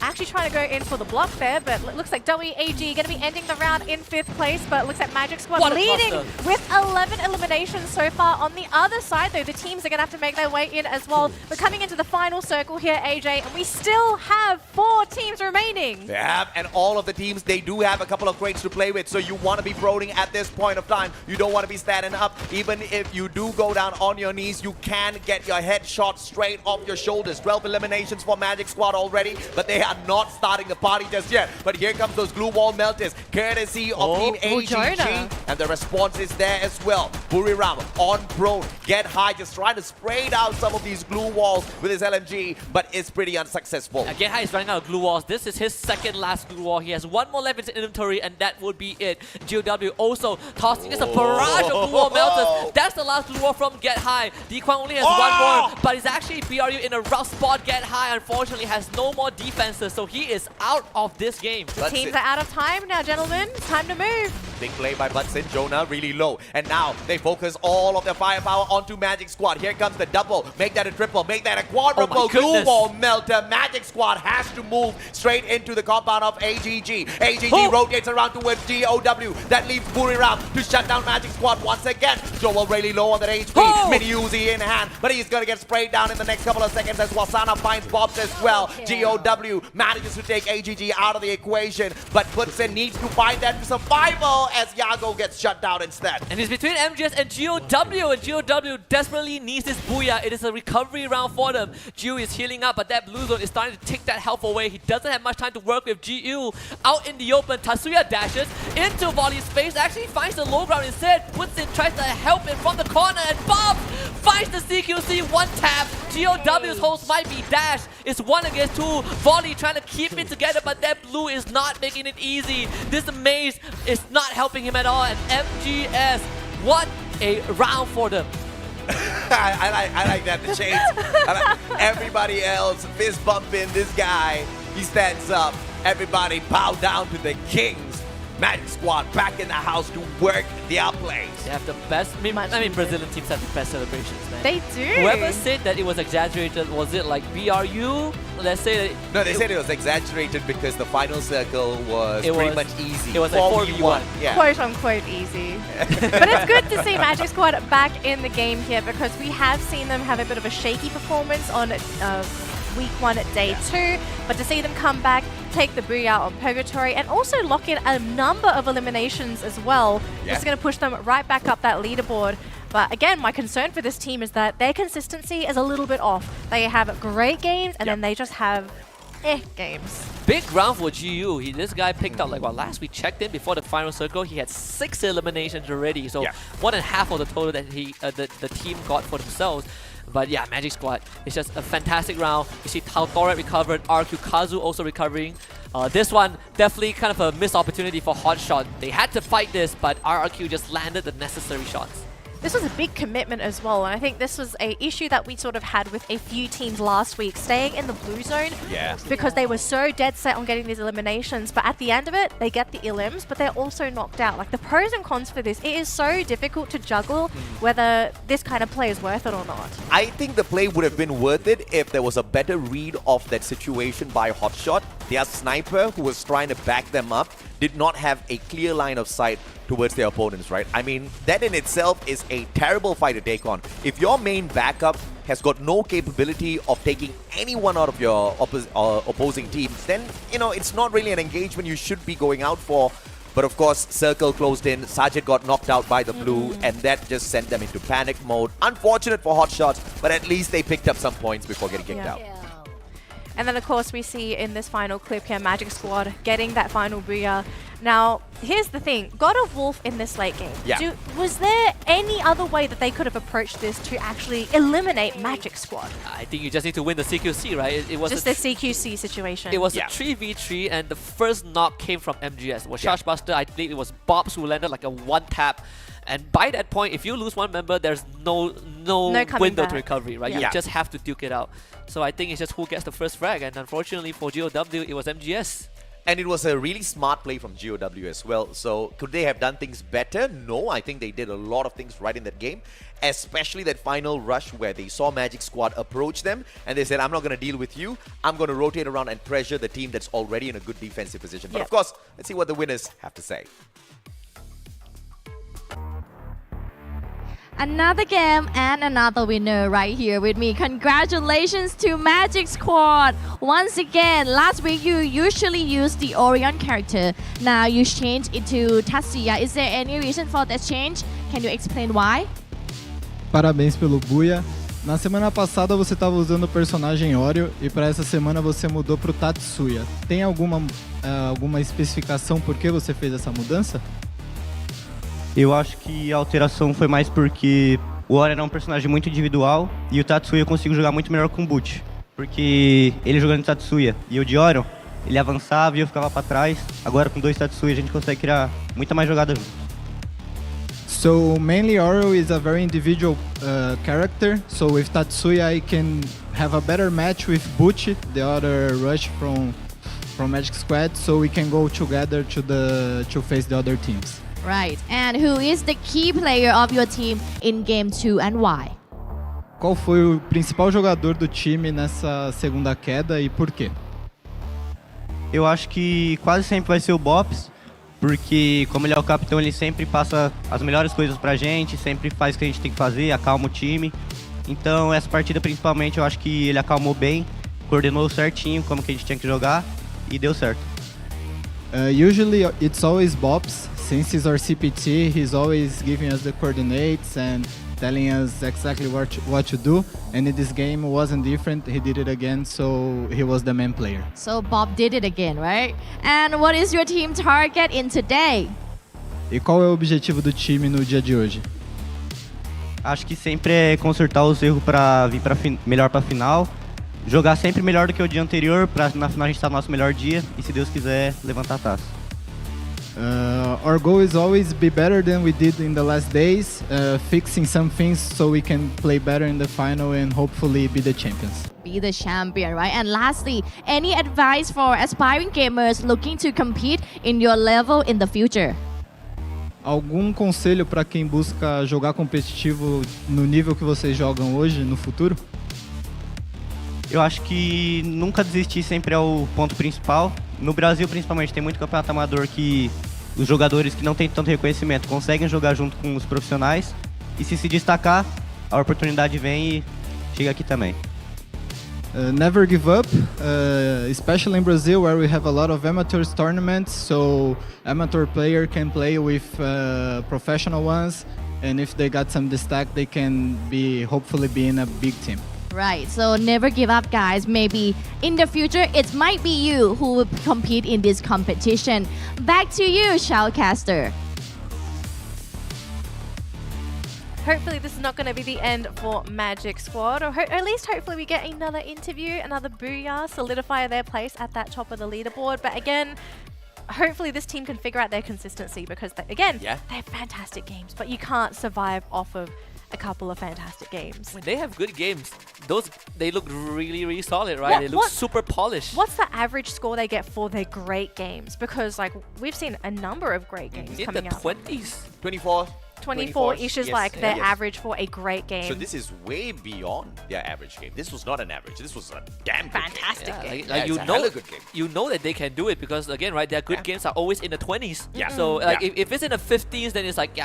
Actually trying to go in for the block there, but looks like WAG going to be ending the round in 5th place, but looks like Magic Squad leading with 11 eliminations so far. On the other side, though, the teams are going to have to make their way in as well. We're coming into the final circle here, AJ, and we still have 4 teams remaining. They have, and all of the teams, they do have a couple of crates to play with, so you want to be proning at this point of time. You don't want to be standing up. Even if you do go down on your knees, you can get your head shot straight off your shoulders. 12 eliminations for Magic Squad already, but they are not starting the party just yet. But here comes those glue wall melters, courtesy of Team AGG, and the response is there as well. Buriram on prone, get high, just trying to spray down some of these glue walls with his LMG, but it's pretty unsuccessful. Get High is running out of glue walls. This is his second last glue wall. He has 1 more left in his inventory, and that would be it. GOW also tossing just a barrage of glue wall melters. That's the last glue wall from Get High. Dequan only has 1 more, but it's actually BRU in a rough spot. Get High, unfortunately, has no more defenses, so he is out of this game. The teams are out of time now, gentlemen. It's time to move. Big play by Butson. Jonah really low. And now they focus all of their firepower onto Magic Squad. Here comes the double. Make that a triple. Make that a quadruple. Glue wall melter. Magic Squad has to move straight into the compound of AGG. AGG rotates around towards GOW. That leaves Buriram to shut down Magic Squad once again. Joel really low on that HP. Mini Uzi in hand. But he's going to get sprayed down in the next couple of seconds as Wasana finds Bobs as well. GOW manages to take AGG out of the equation, but Butson needs to find that survival as Yago gets shut down instead. And it's between MGS and GOW, and GOW desperately needs this booyah. It is a recovery round for them. GU is healing up, but that blue zone is starting to take that health away. He doesn't have much time to work with. GU out in the open. Tatsuya dashes into volley space, actually finds the low ground instead. Butson tries to help him from the corner, and Bob finds the CQC 1 tap. GOW's host might be dashed. It's 1 against 2. Volley trying to keep it together, but that blue is not making it easy. This maze is not helping him at all. And MGS, what a round for them. I like that, the shades. Everybody else fist bumping this guy. He stands up. Everybody bow down to the kings. Magic Squad back in the house to work their plays. They have the best. I mean, Brazilian teams have the best celebrations, man. They do. Whoever said that it was exaggerated, was it like BRU? Let's say that. No, they said it was exaggerated because the final circle was pretty much easy. It was like 4v1. Yeah. Quote unquote easy. But it's good to see Magic Squad back in the game here, because we have seen them have a bit of a shaky performance on week 1 at day 2, but to see them come back, take the booyah on Purgatory, and also lock in a number of eliminations as well, it's going to push them right back up that leaderboard. But again, my concern for this team is that their consistency is a little bit off. They have great games, and then they just have games. Big round for GU. This guy picked up, like, well, last we checked in before the final circle, he had 6 eliminations already, so more than half of the total that the team got for themselves. But yeah, Magic Squad, it's just a fantastic round. You see Tautoret recovered, RQ Kazu also recovering. This one, definitely kind of a missed opportunity for Hotshot. They had to fight this, but RRQ just landed the necessary shots. This was a big commitment as well, and I think this was an issue that we sort of had with a few teams last week, staying in the blue zone because they were so dead set on getting these eliminations, but at the end of it, they get the elims, but they're also knocked out. Like, the pros and cons for this, it is so difficult to juggle whether this kind of play is worth it or not. I think the play would have been worth it if there was a better read of that situation by Hotshot. their sniper, who was trying to back them up, did not have a clear line of sight towards their opponents, right? I mean, that in itself is a terrible fight to take on. If your main backup has got no capability of taking anyone out of your opposing teams, then, you know, it's not really an engagement you should be going out for. But of course, Circle closed in, Sajid got knocked out by the blue, and that just sent them into panic mode. Unfortunate for Hotshots, but at least they picked up some points before getting kicked out. And then, of course, we see in this final clip here, Magic Squad getting that final booyah. Now, here's the thing. God of Wolf in this late game. Yeah. Was there any other way that they could have approached this to actually eliminate Magic Squad? I think you just need to win the CQC, right? It was just the CQC situation. It was a 3v3, and the first knock came from MGS. It was Chargebuster. I believe it was Bobs who landed like a one-tap. And by that point, if you lose one member, there's no window to recovery, right? You just have to duke it out. So I think it's just who gets the first frag, and unfortunately for GOW, it was MGS. And it was a really smart play from GOW as well. So could they have done things better? No, I think they did a lot of things right in that game, especially that final rush where they saw Magic Squad approach them and they said, I'm not going to deal with you. I'm going to rotate around and pressure the team that's already in a good defensive position. But of course, let's see what the winners have to say. Another game and another winner right here with me. Congratulations to Magic Squad. Once again, last week you usually used the Orion character. Now you changed it to Tatsuya. Is there any reason for that change? Can you explain why? Parabéns pelo Buia. Na semana passada você estava usando o personagem Oreo e para essa semana você mudou para o Tatsuya. Tem alguma especificação por que você fez essa mudança? Eu acho que a alteração foi mais porque o Ora era um personagem muito individual e o Tatsuya eu consigo jogar muito melhor com o Boot. Porque ele jogando de Tatsuya e eu de Orion, ele avançava e eu ficava para trás. Agora com dois Tatsuya a gente consegue criar muita mais jogada junto. So mainly Oro is a very individual character. So with Tatsuya I can have a better match with Butch, the other rush from Magic Squad, so we can go together to face the other teams. Right. And who is the key player of your team in Game 2 and why? Qual foi o principal jogador do time nessa segunda queda e por quê? Eu acho que quase sempre vai ser o Bops, porque como ele é o capitão, ele sempre passa as melhores coisas pra gente, sempre faz o que a gente tem que fazer, acalma o time. Então essa partida principalmente eu acho que ele acalmou bem, coordenou certinho como que a gente tinha que jogar e deu certo. Usually it's always Bops. Since he's our CPT, he's always giving us the coordinates and telling us exactly what to do. And in this game it wasn't different. He did it again, so he was the main player. So Bob did it again, right? And what is your team target in today? E qual é o objetivo do time no dia de hoje? Acho que sempre é consertar os erros para vir melhor para a final. Jogar sempre melhor do que o dia anterior, para na final a gente estar no nosso melhor dia e, se Deus quiser, levantar a taça. Our goal is always be better than we did in the last days, fixing some things so we can play better in the final and hopefully be the champions. Be the champion, right? And lastly, any advice for aspiring gamers looking to compete in your level in the future? Algum conselho para quem busca jogar competitivo no nível que vocês jogam hoje, no futuro? Eu acho que nunca desistir sempre é o ponto principal. No Brasil, principalmente, tem muito campeonato amador que os jogadores que não têm tanto reconhecimento conseguem jogar junto com os profissionais. E se destacar, a oportunidade vem e chega aqui também. Never give up, especially in Brazil where we have a lot of amateurs tournaments, so amateur player can play with professional ones, and if they got some stack, they can hopefully be in a big team. Right, so never give up, guys. Maybe in the future, it might be you who will compete in this competition. Back to you, Shoutcaster. Hopefully this is not going to be the end for Magic Squad, or at least hopefully we get another interview, another booyah, solidify their place at that top of the leaderboard. But again, hopefully this team can figure out their consistency because, they're fantastic games, but you can't survive off of a couple of fantastic games. When they have good games, they look really, really solid, right? They look super polished. What's the average score they get for their great games? Because we've seen a number of great games coming out. In the 20s. 24 24 is just yes, like their yes. average for a great game. So this is way beyond their average game. This was not an average. This was a damn good Fantastic game. game. Like it's a hella good game. you know that they can do it because again, right? Their good games are always in the 20s. Yeah. So like Yeah. if it's in the 15s, then it's like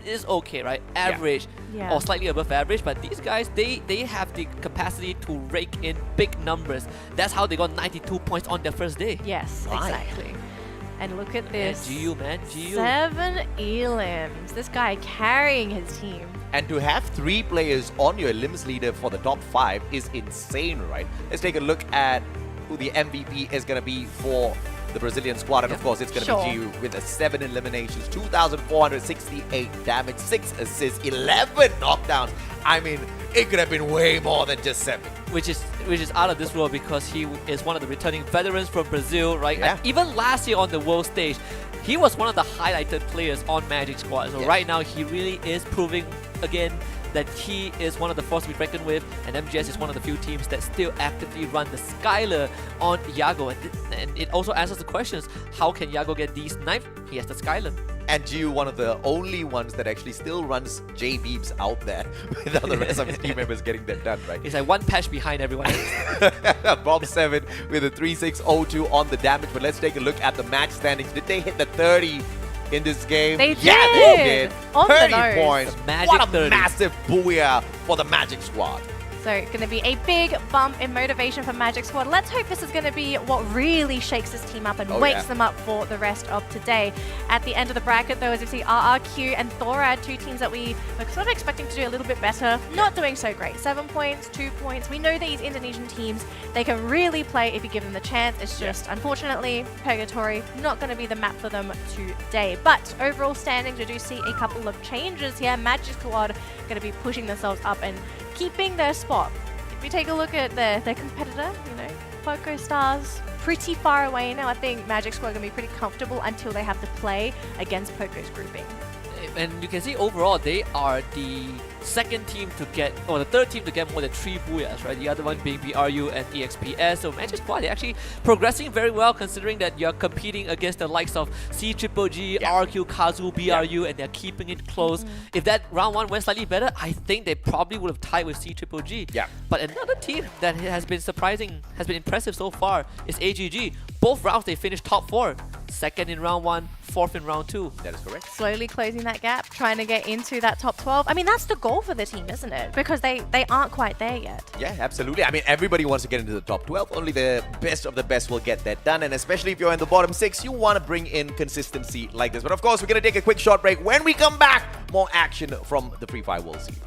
it's okay, right? Average Yeah. or slightly above average. But these guys, they have the capacity to rake in big numbers. That's how they got 92 points on their first day. Yes, Right. exactly. And look at And this. GU, man, GU. 7 elims. This guy carrying his team. And to have 3 players on your elims leader for the top 5 is insane, right? Let's take a look at who the MVP is going to be for the Brazilian squad. And of course, it's going to be GU with 7 eliminations, 2,468 damage, 6 assists, 11 knockdowns. I mean, it could have been way more than just 7. Which is out of this world because he is one of the returning veterans from Brazil, right? Yeah. And even last year on the world stage, he was one of the highlighted players on Magic Squad. So right now, he really is proving again that he is one of the forces to be reckoned with, and MGS is one of the few teams that still actively run the Skylar on Yago. And it also answers the questions, how can Yago get these knife? He has the Skylar. And GU, one of the only ones that actually still runs J-Beams out there without the rest of his team members getting that done, right? He's like one patch behind everyone else. Bob 7 with a 3602 on the damage, but let's take a look at the match standings. Did they hit the 30 in this game? They Yeah, did. they did. On the 30 nose. points. Magic What a 30. massive booyah for the Magic Squad. So going to be a big bump in motivation for Magic Squad. Let's hope this is going to be what really shakes this team up and wakes them up for the rest of today. At the end of the bracket, though, as you see, RRQ and Thorad, 2 teams that we were sort of expecting to do a little bit better, not doing so great. 7 points, 2 points. We know these Indonesian teams, they can really play if you give them the chance. It's just, unfortunately, Purgatory, not going to be the map for them today. But overall standings, we do see a couple of changes here. Magic Squad going to be pushing themselves up and keeping their spot. If you take a look at their competitor, you know, Poco Stars, pretty far away now. I think Magic Squad are going to be pretty comfortable until they have to play against Poco's grouping. And you can see overall they are the second team to get, or the third team to get more than 3 booyahs, right? The other one being BRU and EXPS. So Magic Squad, they're actually progressing very well considering that you're competing against the likes of CGGG, RQ, Kazu, BRU, and they're keeping it close. If that round 1 went slightly better, I think they probably would have tied with CGGG. Yeah. But another team that has been surprising, has been impressive so far is AGG. Both rounds they finished top 4. Second in round 1, 4th in round 2. That is correct. Slowly closing that gap, trying to get into that top 12. I mean, that's the goal for the team, isn't it? Because they aren't quite there yet. Yeah, absolutely. I mean, everybody wants to get into the top 12. Only the best of the best will get that done. And especially if you're in the bottom 6, you want to bring in consistency like this. But of course, we're going to take a quick short break. When we come back, more action from the Free Fire World Series.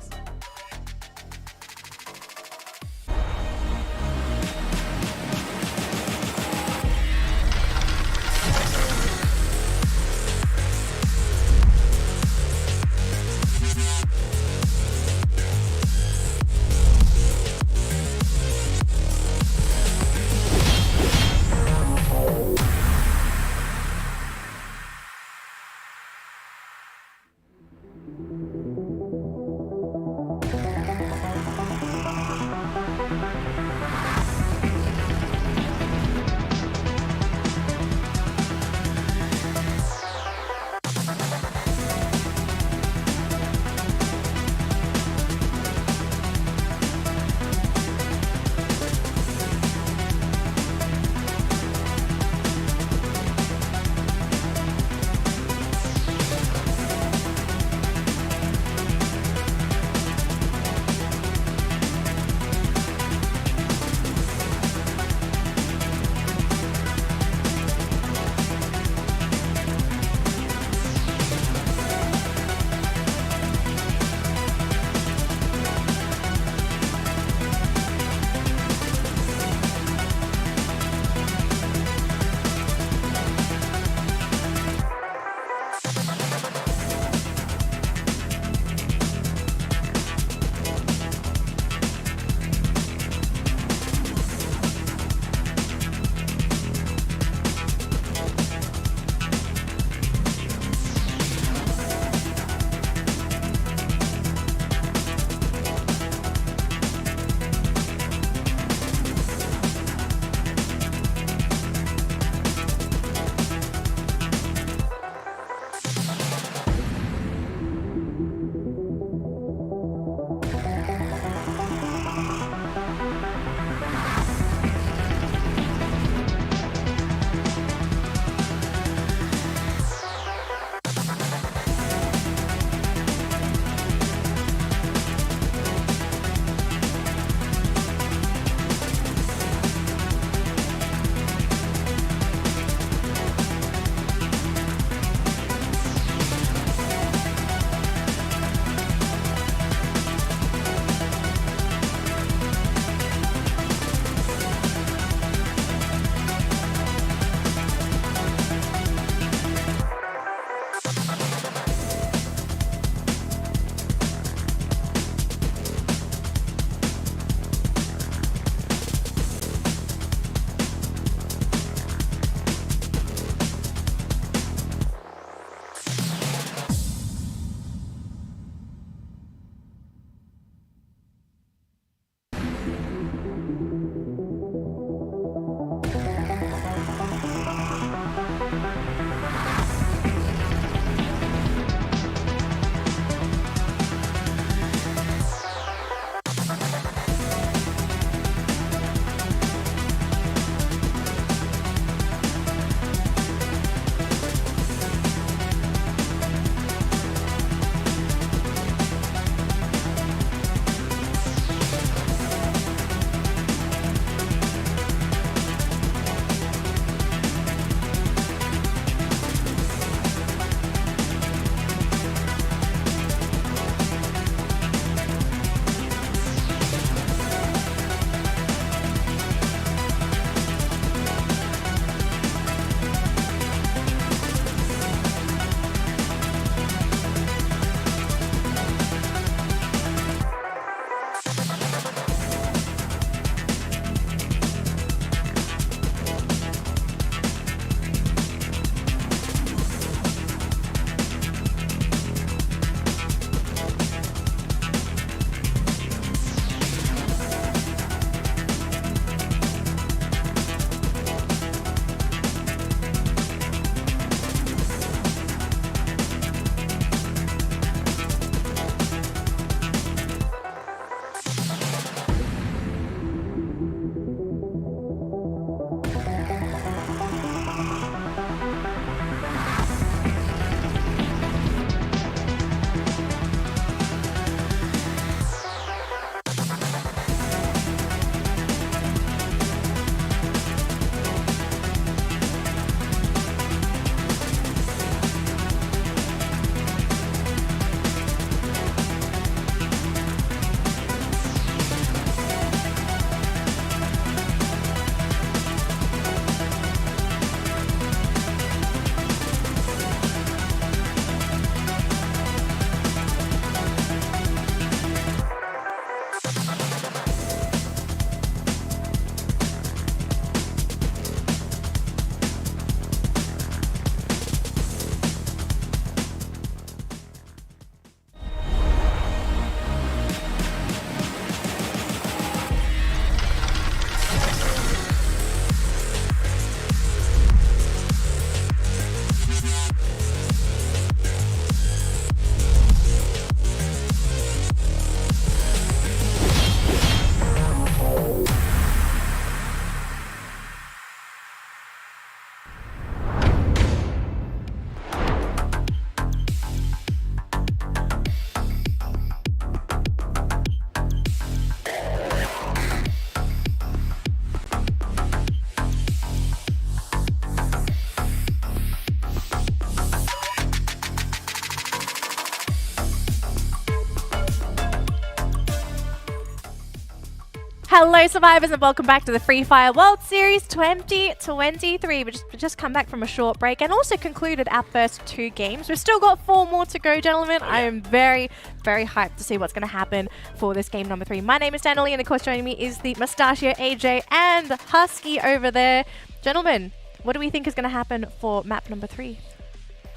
Hello, survivors, and welcome back to the Free Fire World Series 2023. We just come back from a short break and also concluded our first 2 games. We've still got 4 more to go, gentlemen. I am very, very hyped to see what's going to happen for this game number 3. My name is Danielle, and of course joining me is the Mustachio AJ and Husky over there. Gentlemen, what do we think is going to happen for map number 3?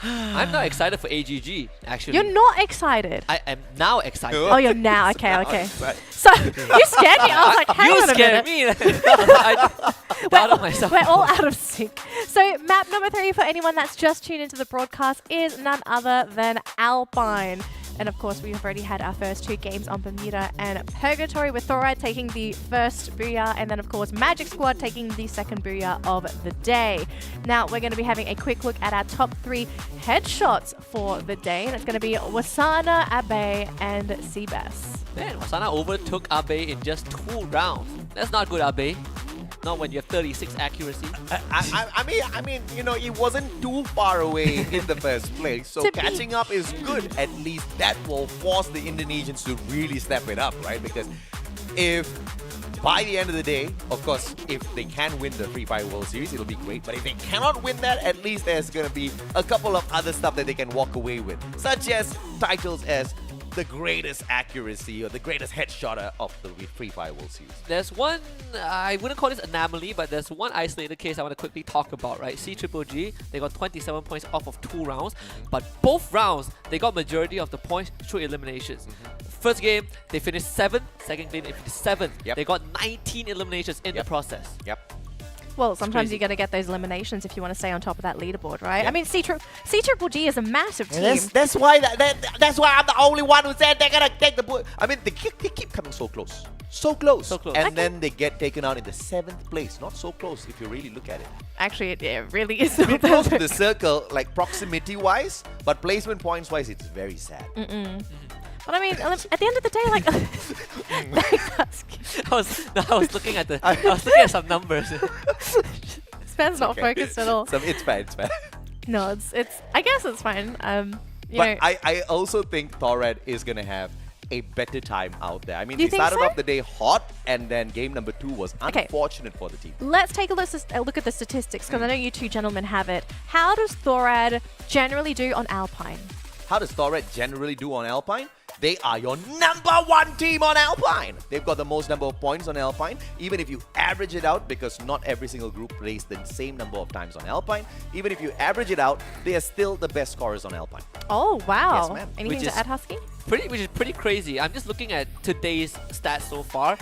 I'm not excited for AGG, actually. You're not excited? I am now excited. Oh, you're now. Okay. So, you scared me. I was like, hang on a minute. You scared me. I doubted myself. We're all out of sync. So, map number 3 for anyone that's just tuned into the broadcast is none other than Alpine. And of course, we've already had our first 2 games on Bermuda and Purgatory, with Thorad taking the first Booyah, and then of course Magic Squad taking the second Booyah of the day. Now we're going to be having a quick look at our top 3 headshots for the day, and it's going to be Wasana, Abe, and Seabass. Man, Wasana overtook Abe in just 2 rounds. That's not good, Abe. Not when you have 36 accuracy. I mean, you know, it wasn't too far away in the first place, so catching up is good. At least that will force the Indonesians to really step it up, right? Because if by the end of the day, of course, if they can win the Free Fire World Series, it'll be great. But if they cannot win that, at least there's going to be a couple of other stuff that they can walk away with, such as titles as the greatest accuracy or the greatest headshotter of the Free Fire World Series. There's one, I wouldn't call this anomaly, but there's one isolated case I want to quickly talk about, right? CGG, they got 27 points off of 2 rounds, but both rounds, they got majority of the points through eliminations. First game, they finished 7th. Second game, they finished 7th. They got 19 eliminations in the process. Well, sometimes you got to get those eliminations if you want to stay on top of that leaderboard, right? I mean, CGG is a massive team. That's why I'm the only one who said they're gonna take the. I mean, they keep coming so close, and then they get taken out in the 7th place. Not so close if you really look at it. Actually, it really is. It's close to the circle, like proximity-wise, but placement points-wise, it's very sad. But I mean, at the end of the day, like, I was looking at some numbers. Spen's not focused at all. It's fine. No, it's. I guess it's fine. You know. I also think Thorad is gonna have a better time out there. I mean, they started off the day hot, and then game number 2 was unfortunate for the team. Let's take a look at the statistics, because I know you 2 gentlemen have it. How does Thorad generally do on Alpine? How does Thorad generally do on Alpine? They are your #1 team on Alpine. They've got the most number of points on Alpine. Even if you average it out, because not every single group plays the same number of times on Alpine, even if you average it out, they are still the best scorers on Alpine. Oh, wow. Yes, ma'am. Anything to add, Husky? Which is pretty crazy. I'm just looking at today's stats so far.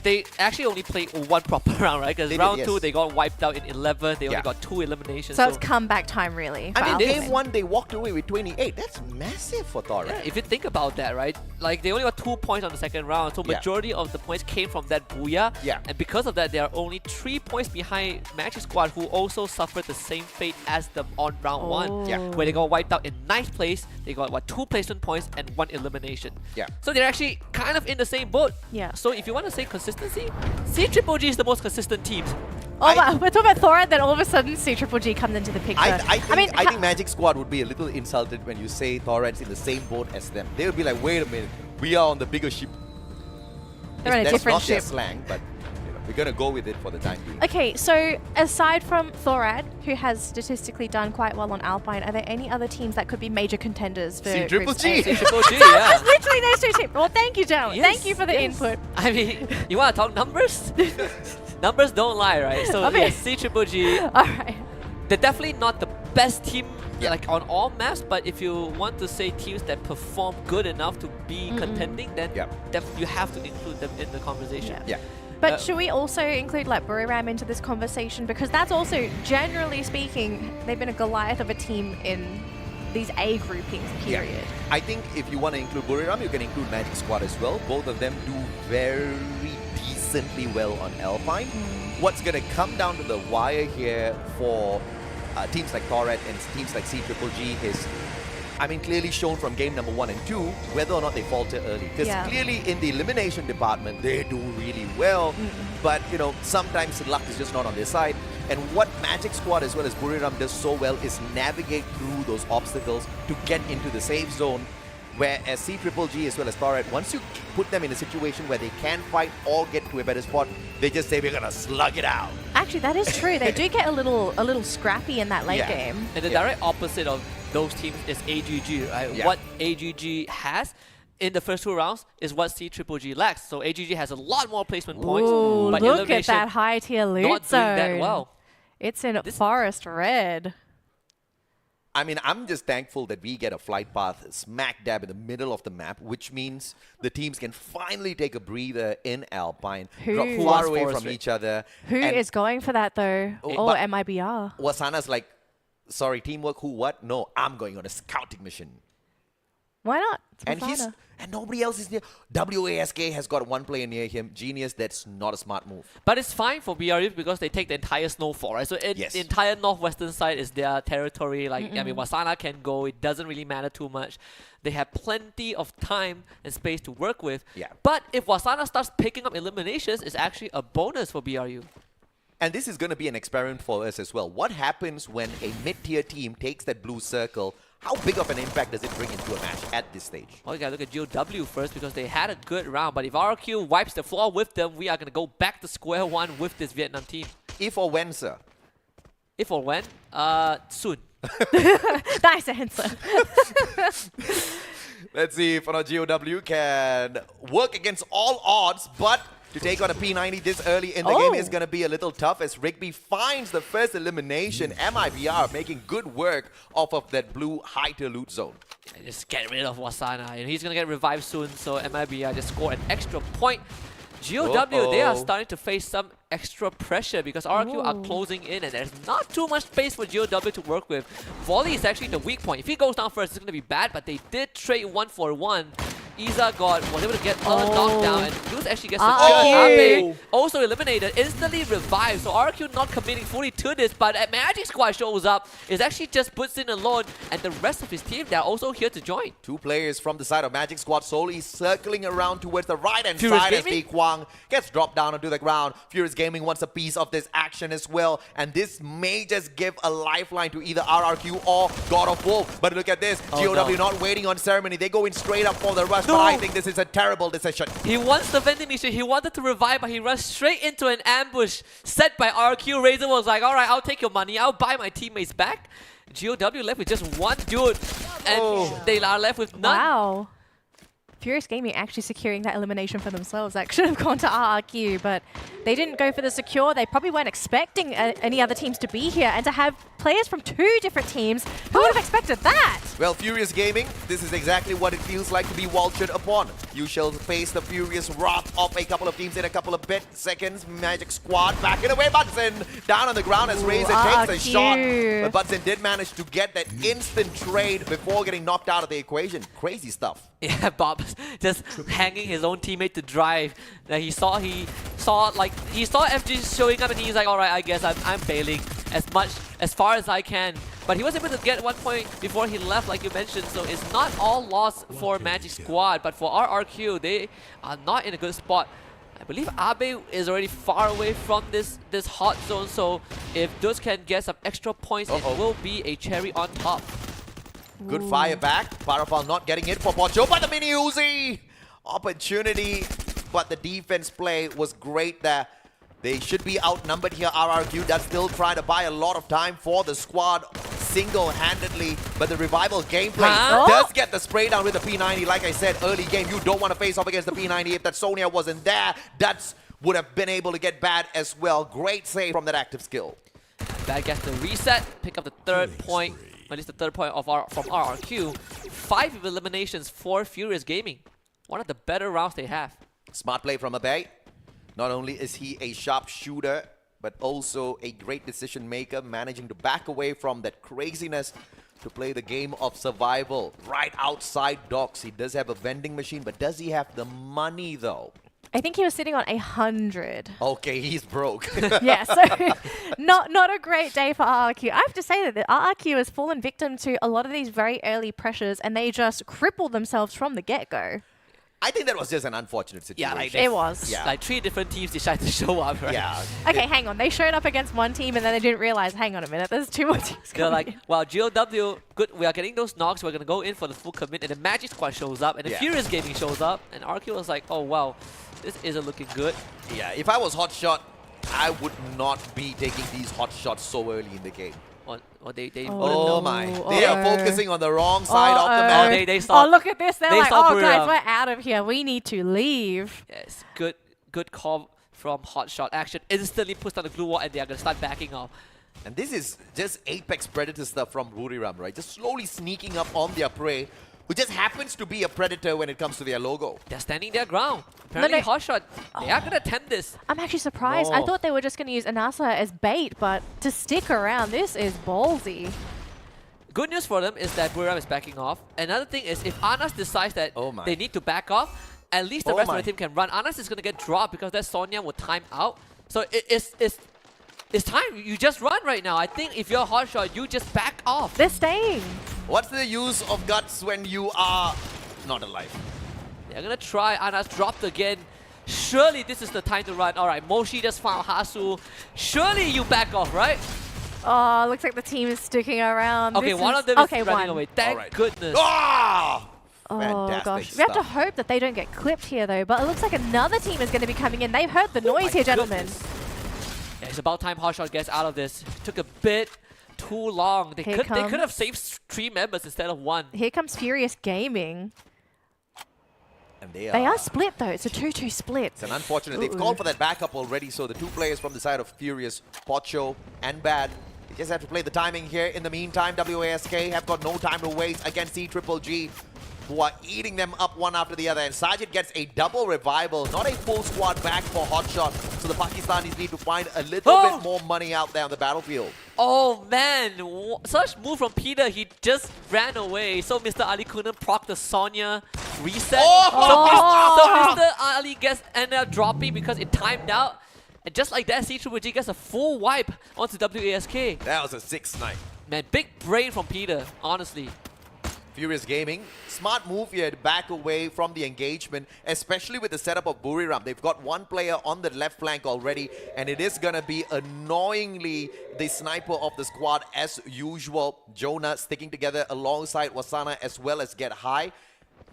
They actually only played 1 proper round, right? Because round 2, they got wiped out in 11. They only got 2 eliminations. So it's comeback time, really. I mean, game 1, they walked away with 28. That's massive for Thorad. Yeah, if you think about that, right? Like, they only got 2 points on the second round. So majority of the points came from that Booyah. And because of that, they are only 3 points behind Magic Squad, who also suffered the same fate as them on round 1. Where they got wiped out in 9th place. They got, 2 placement points and 1 elimination. So they're actually kind of in the same boat. So if you want to say consistency, CGG is the most consistent team. Oh, wow. We're talking about Thorad, then all of a sudden CGG comes into the picture. I think Magic Squad would be a little insulted when you say Thorad's in the same boat as them. They would be like, wait a minute, we are on the bigger ship. They're on a different ship. That's not their slang, but we're going to go with it for the time being. Okay, so aside from Thorad, who has statistically done quite well on Alpine, are there any other teams that could be major contenders for CGG. Yeah. It's literally those 2 teams. Well, thank you, gentlemen. Thank you for the input. I mean, you want to talk numbers? Numbers don't lie, right? So yes, CGG. All right. They're definitely not the best team like on all maps, but if you want to say teams that perform good enough to be contending, then you have to include them in the conversation. But should we also include like Buriram into this conversation? Because that's also, generally speaking, they've been a Goliath of a team in these A groupings, period. I think if you want to include Buriram, you can include Magic Squad as well. Both of them do very decently well on Alpine. What's going to come down to the wire here for teams like Thorad and teams like CGG is, I mean, clearly shown from game number 1 and 2, whether or not they falter early. Because clearly in the elimination department, they do really well. But, you know, sometimes luck is just not on their side. And what Magic Squad as well as Buriram does so well is navigate through those obstacles to get into the safe zone. Whereas C Triple G as well as Torret, once you put them in a situation where they can fight or get to a better spot, they just say we're gonna slug it out. Actually, that is true. They do get a little scrappy in that late game. And the direct opposite of those teams is AGG, right? Yeah. What AGG has in the first 2 rounds is what C Triple G lacks. So AGG has a lot more placement points. Ooh, but look at elimination that high tier loot not zone. doing that well. It's in forest red. I mean, I'm just thankful that we get a flight path smack dab in the middle of the map, which means the teams can finally take a breather in Alpine, drop far away from each other. Who is going for that though? Oh, but MIBR. Wasana's like, sorry, teamwork, who, what? No, I'm going on a scouting mission. Why not? It's And Wasana. and nobody else is near. WASK has got one player near him. Genius, that's not a smart move. But it's fine for BRU because they take the entire snowfall, right? So the entire northwestern side is their territory. Like, I mean, Wasana can go. It doesn't really matter too much. They have plenty of time and space to work with. Yeah. But if Wasana starts picking up eliminations, it's actually a bonus for BRU. And this is going to be an experiment for us as well. What happens when a mid-tier team takes that blue circle? How big of an impact does it bring into a match at this stage? Well, you gotta look at GOW first because they had a good round. But if RQ wipes the floor with them, we are gonna go back to square one with this Vietnam team. If or when, sir? If or when? Soon. Nice answer. Let's see if GOW can work against all odds, but to take on a P90 this early in the game is going to be a little tough as Rigby finds the first elimination. MIBR making good work off of that blue high-tier loot zone. Just get rid of Wasana. And he's going to get revived soon, so MIBR just scored an extra point. GOW, they are starting to face some extra pressure because RQ are closing in and there's not too much space for GOW to work with. Volley is actually the weak point. If he goes down first, it's going to be bad, but they did trade 1-for-1. Iza was able to get a knockdown and Luz actually gets the kill. Abe also eliminated, instantly revived. So RQ not committing fully to this, but at Magic Squad shows up. It actually just puts in alone and the rest of his team, they're also here to join. 2 players from the side of Magic Squad slowly circling around towards the right-hand Furious side as Gaming? Lee Kwang gets dropped down onto the ground. Furious Gaming wants a piece of this action as well, and this may just give a lifeline to either RRQ or God of War. But look at this, GOW not waiting on ceremony. They go in straight up for the rush, but I think this is a terrible decision. He wants the vending machine. He wanted to revive, but he rushed straight into an ambush set by RQ. Razor was like, all right, I'll take your money. I'll buy my teammates back. GOW left with just one dude, and they are left with none. Wow. Furious Gaming actually securing that elimination for themselves. That should have gone to RRQ, but they didn't go for the secure. They probably weren't expecting any other teams to be here, and to have players from 2 different teams, who would have expected that? Well, Furious Gaming, this is exactly what it feels like to be vultured upon. You shall face the furious wrath of a couple of teams in a couple of seconds. Magic Squad backing away. Butson down on the ground as Razor takes a shot. But Butson did manage to get that instant trade before getting knocked out of the equation. Crazy stuff. Yeah, Bob just hanging his own teammate to drive. He saw FG showing up and he's like, all right, I guess I'm bailing as far as I can. But he was able to get 1 point before he left, like you mentioned. So it's not all lost for Magic Squad, but for RRQ, they are not in a good spot. I believe Abe is already far away from this hot zone. So if those can get some extra points, it will be a cherry on top. Good fire back. Parafal not getting it for Poncho, but the mini Uzi opportunity. But the defense play was great there. They should be outnumbered here. RRQ does still try to buy a lot of time for the squad single-handedly, but the revival gameplay does get the spray down with the P90. Like I said, early game, you don't want to face off against the P90. If that Sonia wasn't there, that would have been able to get bad as well. Great save from that active skill. That gets the reset, pick up the 3rd point. At least the 3rd point from RRQ. 5 eliminations for Furious Gaming. One of the better rounds they have. Smart play from Abe. Not only is he a sharp shooter, but also a great decision maker, managing to back away from that craziness to play the game of survival. Right outside docks. He does have a vending machine, but does he have the money though? I think he was sitting on 100. Okay, he's broke. Yeah, so not a great day for RRQ. I have to say that the RRQ has fallen victim to a lot of these very early pressures, and they just cripple themselves from the get-go. I think that was just an unfortunate situation. Yeah, like It was. Yeah. like 3 different teams decided to show up, right? Yeah. Okay, hang on. They showed up against one team and then they didn't realize, hang on a minute, there's 2 more teams They're coming like, in. wow, GOW, good, we are getting those knocks, we're gonna go in for the full commit, and the Magic Squad shows up, and the Yeah. Furious Gaming shows up, and RQ was like, oh wow, this isn't looking good. Yeah, if I was Hotshot, I would not be taking these hot shots so early in the game. Or they Oh my, they are focusing on the wrong side of the map. they saw, Oh, look at this. They're they like, saw oh, guys, Buriram. we're out of here. We need to leave. Yes, good call from Hotshot. Action instantly puts down the glue wall, and they are gonna start backing off. And this is just Apex Predator stuff from Buriram, right? Just slowly sneaking up on their prey, who just happens to be a Predator when it comes to their logo. They're standing their ground. Apparently, no. Hotshot, they are gonna attempt this. I'm actually surprised. I No. thought they were just going to use Anasa as bait, but to stick around, this is ballsy. Good news for them is that Buriram is backing off. Another thing is, if Anas decides that Oh my. they need to back off, at least the Oh rest my. of the team can run. Anas is gonna get dropped because that Sonya will time out. So it's time. You just run right now. I think if you're Hotshot, you just back off. They're staying. What's the use of guts when you are not alive? They're gonna try. Anas dropped again. Surely this is the time to run. All right, Moshi just found Hasu. Surely you back off, right? Oh, looks like the team is sticking around. Okay, This one is- of them okay, is running one. away. Thank Alright. goodness. Ah! Oh Fantastic gosh, we have to stuff. hope that they don't get clipped here though, but it looks like another team is going to be coming in. They've heard the noise My here, gentlemen. goodness. Yeah, it's about time Hotshot gets out of this. Took a bit too long. They Here could have comes- saved 3 members instead of 1. Here comes Furious Gaming. And they They are split though, it's a 2-2 split. It's an unfortunate. They've Ooh. called for that backup already, so the 2 players from the side of Furious, Pocho and Bad, they just have to play the timing here. In the meantime, WASK have got no time to waste against CGGG, who are eating them up one after the other. And Sajid gets a double revival, not a full squad back for Hotshot. So the Pakistanis need to find a little bit more money out there on the battlefield. Oh man, such move from Peter, he just ran away. So Mr. Ali couldn't proc the Sonya reset. So Mr. Ali ended up dropping because it timed out. And just like that, CGGG gets a full wipe onto WASK. That was a 6 snipe. Man, big brain from Peter, honestly. Furious Gaming, smart move here to back away from the engagement, especially with the setup of Buriram. They've got 1 player on the left flank already, and it is going to be annoyingly the sniper of the squad as usual. Jonah sticking together alongside Wasana as well as Get High.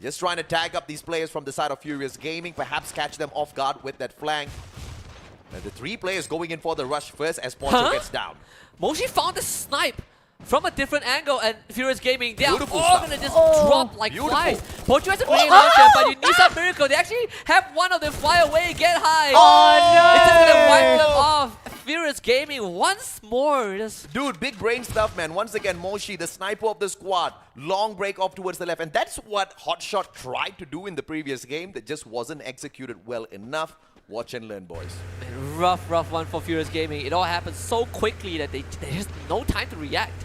Just trying to tag up these players from the side of Furious Gaming, perhaps catch them off guard with that flank. And the 3 players going in for the rush first as Poncho gets down. Moshi found the snipe from a different angle, and Furious Gaming, they Beautiful are all stuff. gonna just drop like Beautiful. flies. Poncho has a grenade launcher, but you need some miracle. They actually have one of them fly away, Get High. It's just gonna wipe them off. Furious Gaming once more. Just Dude, big brain stuff, man. Once again, Moshi, the sniper of the squad, long break off towards the left. And that's what Hotshot tried to do in the previous game that just wasn't executed well enough. Watch and learn, boys. rough one for Furious Gaming. It all happens so quickly that there's just no time to react.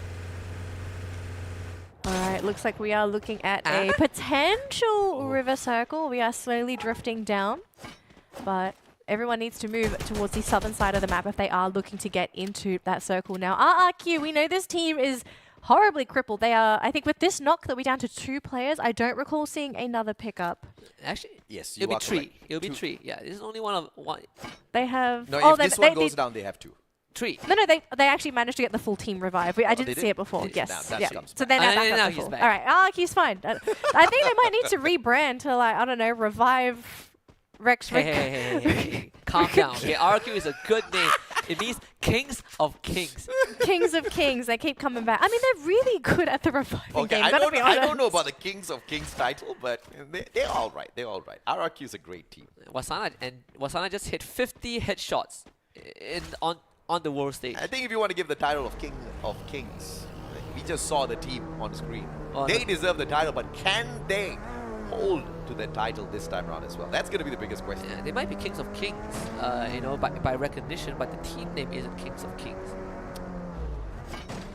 Alright, looks like we are looking at a potential river circle. We are slowly drifting down, but everyone needs to move towards the southern side of the map if they are looking to get into that circle now. RRQ, we know this team is horribly crippled. They are, I think with this knock that we're down to 2 players, I don't recall seeing another pickup. Actually, yes, it'll be 3. It'll be 3. Yeah, this is only one. They have... No, oh, if this one goes down, they have 2. 3. No, they actually managed to get the full team revive. I didn't they see did? it before. Yes. Now Yeah. comes So back. they're now And back now up to he's full. back. All right, RRQ's fine. I think they might need to rebrand to like, I don't know, Revive Rex Rick. Hey. Calm down. Okay, RQ is a good name. It means Kings of Kings. Kings of Kings. They keep coming back. I mean, they're really good at the reviving Okay, game. I Gotta be don't honest. know about the Kings of Kings title, but they're all right. They're all right. RRQ is a great team. Wasana just hit 50 headshots on the world stage. I think if you want to give the title of King of Kings, we just saw the team on screen. Oh, They no. deserve the title, but can they hold to their title this time around as well? That's going to be the biggest question. Yeah, they might be Kings of Kings, by recognition, but the team name isn't Kings of Kings.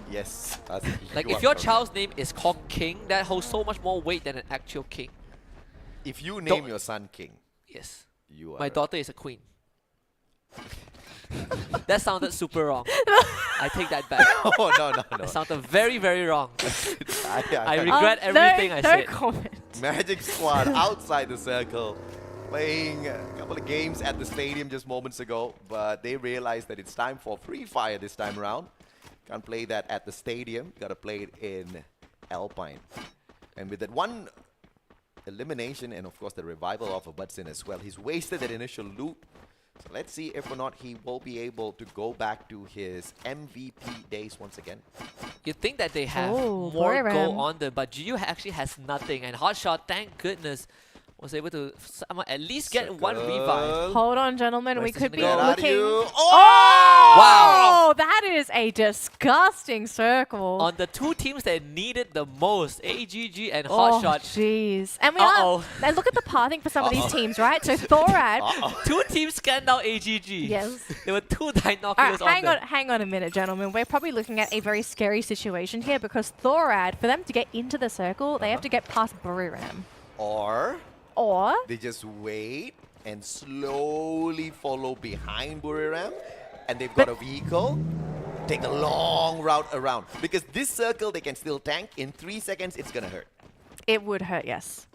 Yes. Like you if are your correct. child's name is called King, that holds so much more weight than an actual king. If you name Don't- your son King, Yes. you are. My daughter is a queen. That sounded super wrong. I take that back. Oh, no. That sounded very, very wrong. I I regret everything I said. No comment. Magic Squad outside the circle, playing a couple of games at the stadium just moments ago, but they realized that it's time for Free Fire this time around. Can't play that at the stadium, gotta play it in Alpine. And with that one elimination and of course the revival of a Butson as well, he's wasted that initial loot. So let's see if or not he will be able to go back to his MVP days once again. You'd think that they have Oh, more Buriram. go on them, but GU actually has nothing. And Hotshot, thank goodness, was able to somehow at least get one revive. Hold on, gentlemen. We could be Get out of looking. you. Oh! Wow. That is a disgusting circle. On the two teams that needed the most, AGG and Oh, Hotshot. jeez. And we Uh-oh. are. And look at the pathing for some of these teams, right? So Thorad. Two teams scanned out AGG. Yes. There were two dinoculars All right, on them. hang on a minute, gentlemen. We're probably looking at a very scary situation here because Thorad, for them to get into the circle, they have to get past Buriram. Or they just wait and slowly follow behind Buriram, and they've got a vehicle, take a long route around. Because this circle they can still tank. In 3 seconds, it's gonna hurt. It would hurt, yes.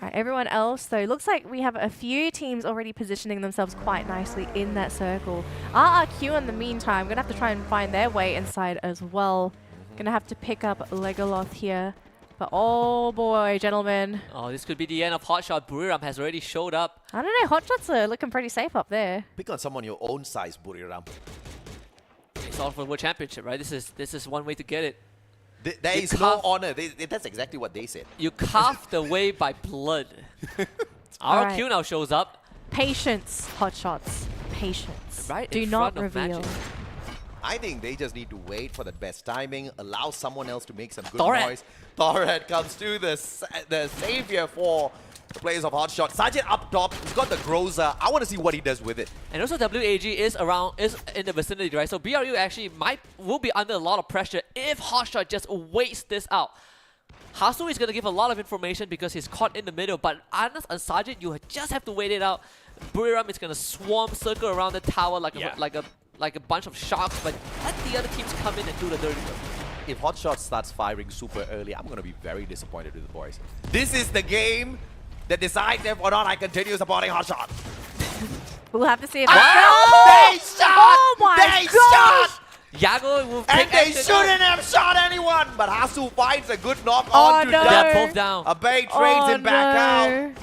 All right, everyone else, though, looks like we have a few teams already positioning themselves quite nicely in that circle. RRQ, in the meantime, going to have to try and find their way inside as well. Going to have to pick up Legoloth here. But oh boy, gentlemen. Oh, this could be the end of Hotshot. Buriram has already showed up. I don't know, Hotshots are looking pretty safe up there. Pick on someone your own size, Buriram. It's all for World Championship, right? This is one way to get it. There is no honor. That's exactly what they said. You carved the way by blood. All RQ right. now shows up. Patience, Hotshots. Patience. Right Do in not front of reveal. Magic. I think they just need to wait for the best timing, allow someone else to make some good Thorad. noise. Thorad comes to the savior for the players of Hotshot. Sajid up top, he's got the Groza. I want to see what he does with it. And also WAG is in the vicinity, right? So BRU actually will be under a lot of pressure if Hotshot just waits this out. Hasu is going to give a lot of information because he's caught in the middle, but Anas and Sajid, you just have to wait it out. Buriram is going to swarm, circle around the tower like a bunch of sharks, but let the other teams come in and do the dirty work. If Hotshot starts firing super early, I'm going to be very disappointed with the boys. This is the game that decides if or not I continue supporting Hotshot. We'll have to see if They shot! Oh my They gosh! shot! Yago will And take they action. shouldn't have shot anyone! But Hasu finds a good knock Oh, on to no. that. They're both down. Abay trades him back no. out.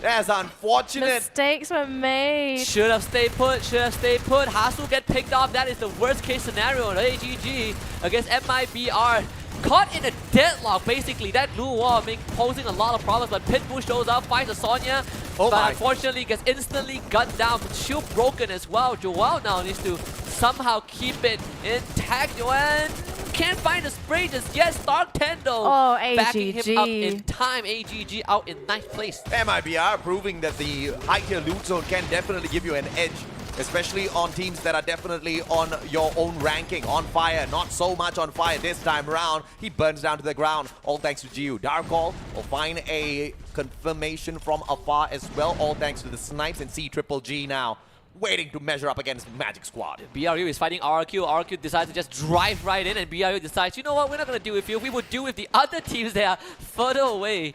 That's unfortunate. Mistakes were made. Should have stayed put, should have stayed put. Hasu get picked off. That is the worst case scenario. AGG against MIBR. Caught in a deadlock, basically. That blue wall posing a lot of problems, but Pitbull shows up, finds a Sonya, Oh but my. unfortunately gets instantly gunned down. Shield broken as well. Joel now needs to somehow keep it intact. Joel can't find the spray just yet. Stark Tendo Oh, backing him up AGG. in time. AGG out in ninth place. MIBR proving that the high tier loot zone can definitely give you an edge, especially on teams that are definitely on your own ranking, on fire. Not so much on fire this time around. He burns down to the ground, all thanks to GU. Darkall will find a confirmation from afar as well, all thanks to the snipes, and C-Triple-G now waiting to measure up against Magic Squad. BRU is fighting RQ. RQ decides to just drive right in, and BRU decides, you know what, we're not going to deal with you. We will deal with the other teams that are further away.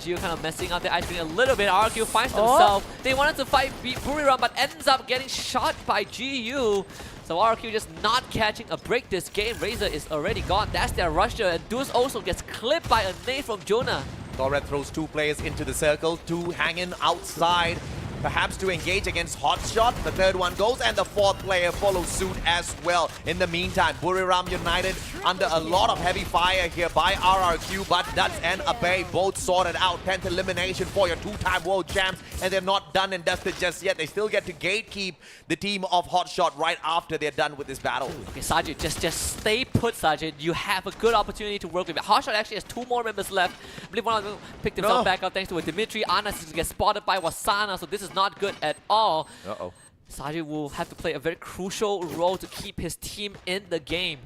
GU kind of messing up the ice cream a little bit. RQ finds themselves. They wanted to fight Buriram, but ends up getting shot by GU. So RQ just not catching a break this game. Razor is already gone. That's their rusher, and Deuce also gets clipped by a nade from Jonah. Thorad throws two players into the circle, two hanging outside. Perhaps to engage against Hotshot. The third one goes, and the fourth player follows suit as well. In the meantime, Buriram United under a lot of heavy fire here by RRQ, but Duds and Abay both sorted out. 10th elimination for your two-time world champs, and they're not done and dusted just yet. They still get to gatekeep the team of Hotshot right after they're done with this battle. Okay, Sajid, just stay put, Sajid. You have a good opportunity to work with it. Hotshot actually has two more members left. I believe one of them picked himself back up thanks to a Dimitri. Anas is gets spotted by Wasana, so this is not good at all. Uh-oh. Sajid will have to play a very crucial role to keep his team in the game.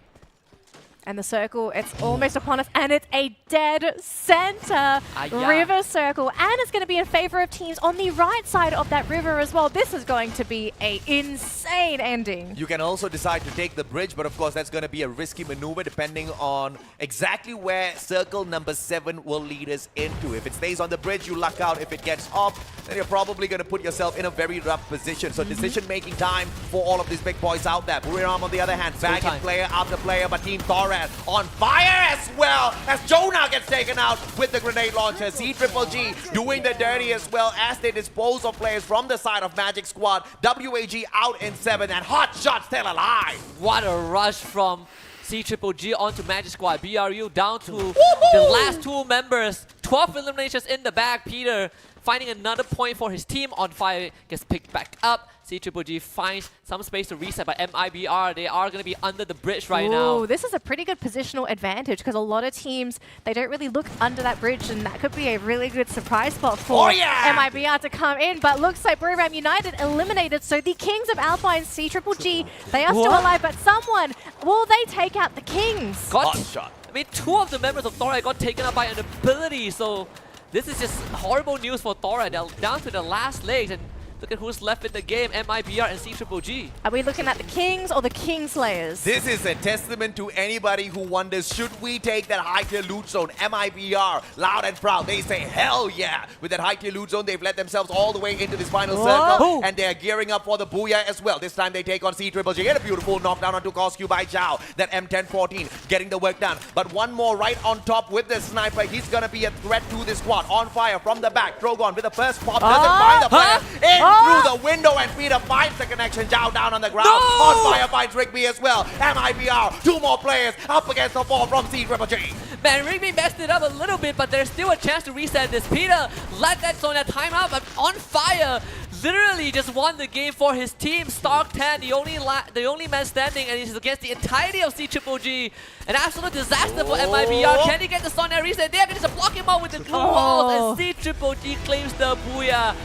And the circle, it's almost upon us, and it's a dead center river circle. And it's going to be in favor of teams on the right side of that river as well. This is going to be an insane ending. You can also decide to take the bridge, but of course that's going to be a risky maneuver depending on exactly where circle number 7 will lead us into. If it stays on the bridge, you luck out. If it gets off, then you're probably going to put yourself in a very rough position. So decision-making time for all of these big boys out there. Buriram, on the other hand, bagging player after player, but Team Torres on fire as well as Jonah gets taken out with the grenade launcher. C-Triple-G doing the dirty as well as they dispose of players from the side of Magic Squad. WAG out in 7 and Hot Shot still alive. What a rush from C-Triple-G onto Magic Squad. BRU down to the last 2 members. 12 eliminations in the bag. Peter finding another point for his team. On fire gets picked back up. C-Triple-G finds some space to reset, but MIBR, they are going to be under the bridge right now. This is a pretty good positional advantage because a lot of teams, they don't really look under that bridge, and that could be a really good surprise spot for MIBR to come in. But looks like Buriram United eliminated, so the Kings of Alpine, C-Triple-G, they are still alive, but someone, will they take out the Kings? Hot Shot. I mean, 2 of the members of Thora got taken out by an ability, so this is just horrible news for Thora. They're down to the last legs, and look at who's left in the game, MIBR and C-Triple-G. Are we looking at the Kings or the Kingslayers? This is a testament to anybody who wonders, should we take that high-tier loot zone? MIBR, loud and proud, they say hell yeah. With that high-tier loot zone, they've let themselves all the way into this final circle, and they're gearing up for the Booyah as well. This time they take on C-Triple-G. Get a beautiful knockdown onto Cosq by Zhao. That M1014 getting the work done. But one more right on top with the sniper. He's gonna be a threat to this squad. On fire from the back. Drogon with the first pop, doesn't find the player. Through the window, and Peter finds the connection. Zhao down on the ground. On fire finds Rigby as well. MIBR, 2 more players up against the 4 from C-Triple-G. Man, Rigby messed it up a little bit, but there's still a chance to reset this. Peter let that zone at timeout, but On Fire literally just won the game for his team. Stark 10, the only man standing, and he's against the entirety of C-Triple-G. An absolute disaster for MIBR. Can he get the Sonya reset? They're going to block him out with the glue walls, and C-Triple-G claims the Booyah.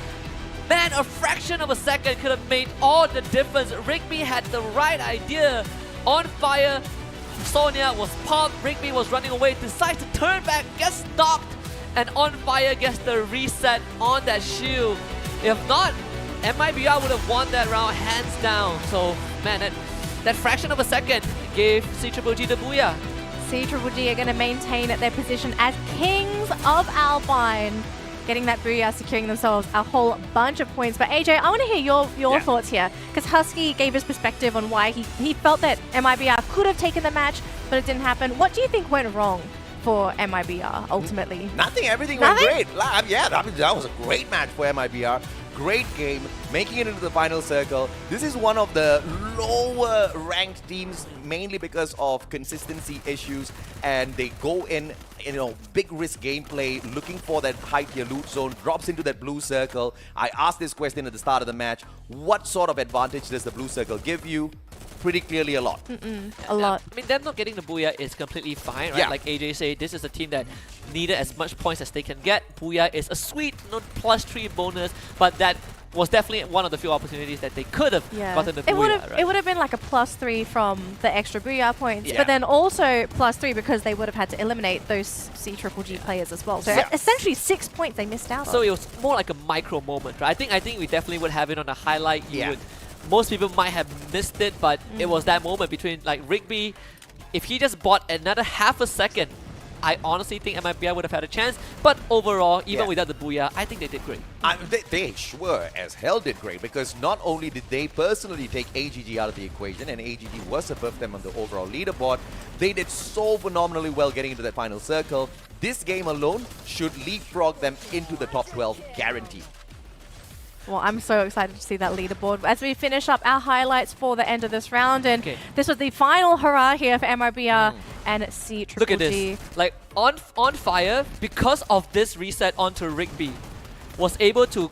Man, a fraction of a second could have made all the difference. Rigby had the right idea. On Fire, Sonya was popped. Rigby was running away, decides to turn back, gets stopped, and On Fire gets the reset on that shield. If not, MIBR would have won that round hands down. So, man, that fraction of a second gave C-Triple-G the Booyah. C-Triple-G are going to maintain their position as Kings of Alpine, getting that Booyah, securing themselves a whole bunch of points. But AJ, I want to hear your thoughts here, because Husky gave his perspective on why he felt that MIBR could have taken the match, but it didn't happen. What do you think went wrong for MIBR ultimately? Nothing, everything went great. Yeah, that was a great match for MIBR. Great game, making it into the final circle. This is one of the lower ranked teams, mainly because of consistency issues, and they go in, big risk gameplay, looking for that high tier loot zone, drops into that blue circle. I asked this question at the start of the match. What sort of advantage does the blue circle give you? Pretty clearly a lot. A lot. I mean, them not getting the Booyah is completely fine, right? Yeah. Like AJ said, this is a team that needed as much points as they can get. Booyah is a sweet +3 bonus, but that was definitely one of the few opportunities that they could have gotten the Booyah, right? It would have been like a +3 from the extra Booyah points, but then also +3 because they would have had to eliminate those C-Triple-G players as well. So essentially 6 points they missed out on. So it was more like a micro moment, right? I think we definitely would have it on a highlight. Most people might have missed it, but it was that moment between like Rigby. If he just bought another half a second, I honestly think MIBR would have had a chance. But overall, even without the Booyah, I think they did great. They sure as hell did great, because not only did they personally take AGG out of the equation, and AGG was above them on the overall leaderboard, they did so phenomenally well getting into that final circle. This game alone should leapfrog them into the top 12, guaranteed. Well, I'm so excited to see that leaderboard as we finish up our highlights for the end of this round. And this was the final hurrah here for MIBR and C-Triple-G. Look at this. Like, on Fire, because of this reset onto Rigby, was able to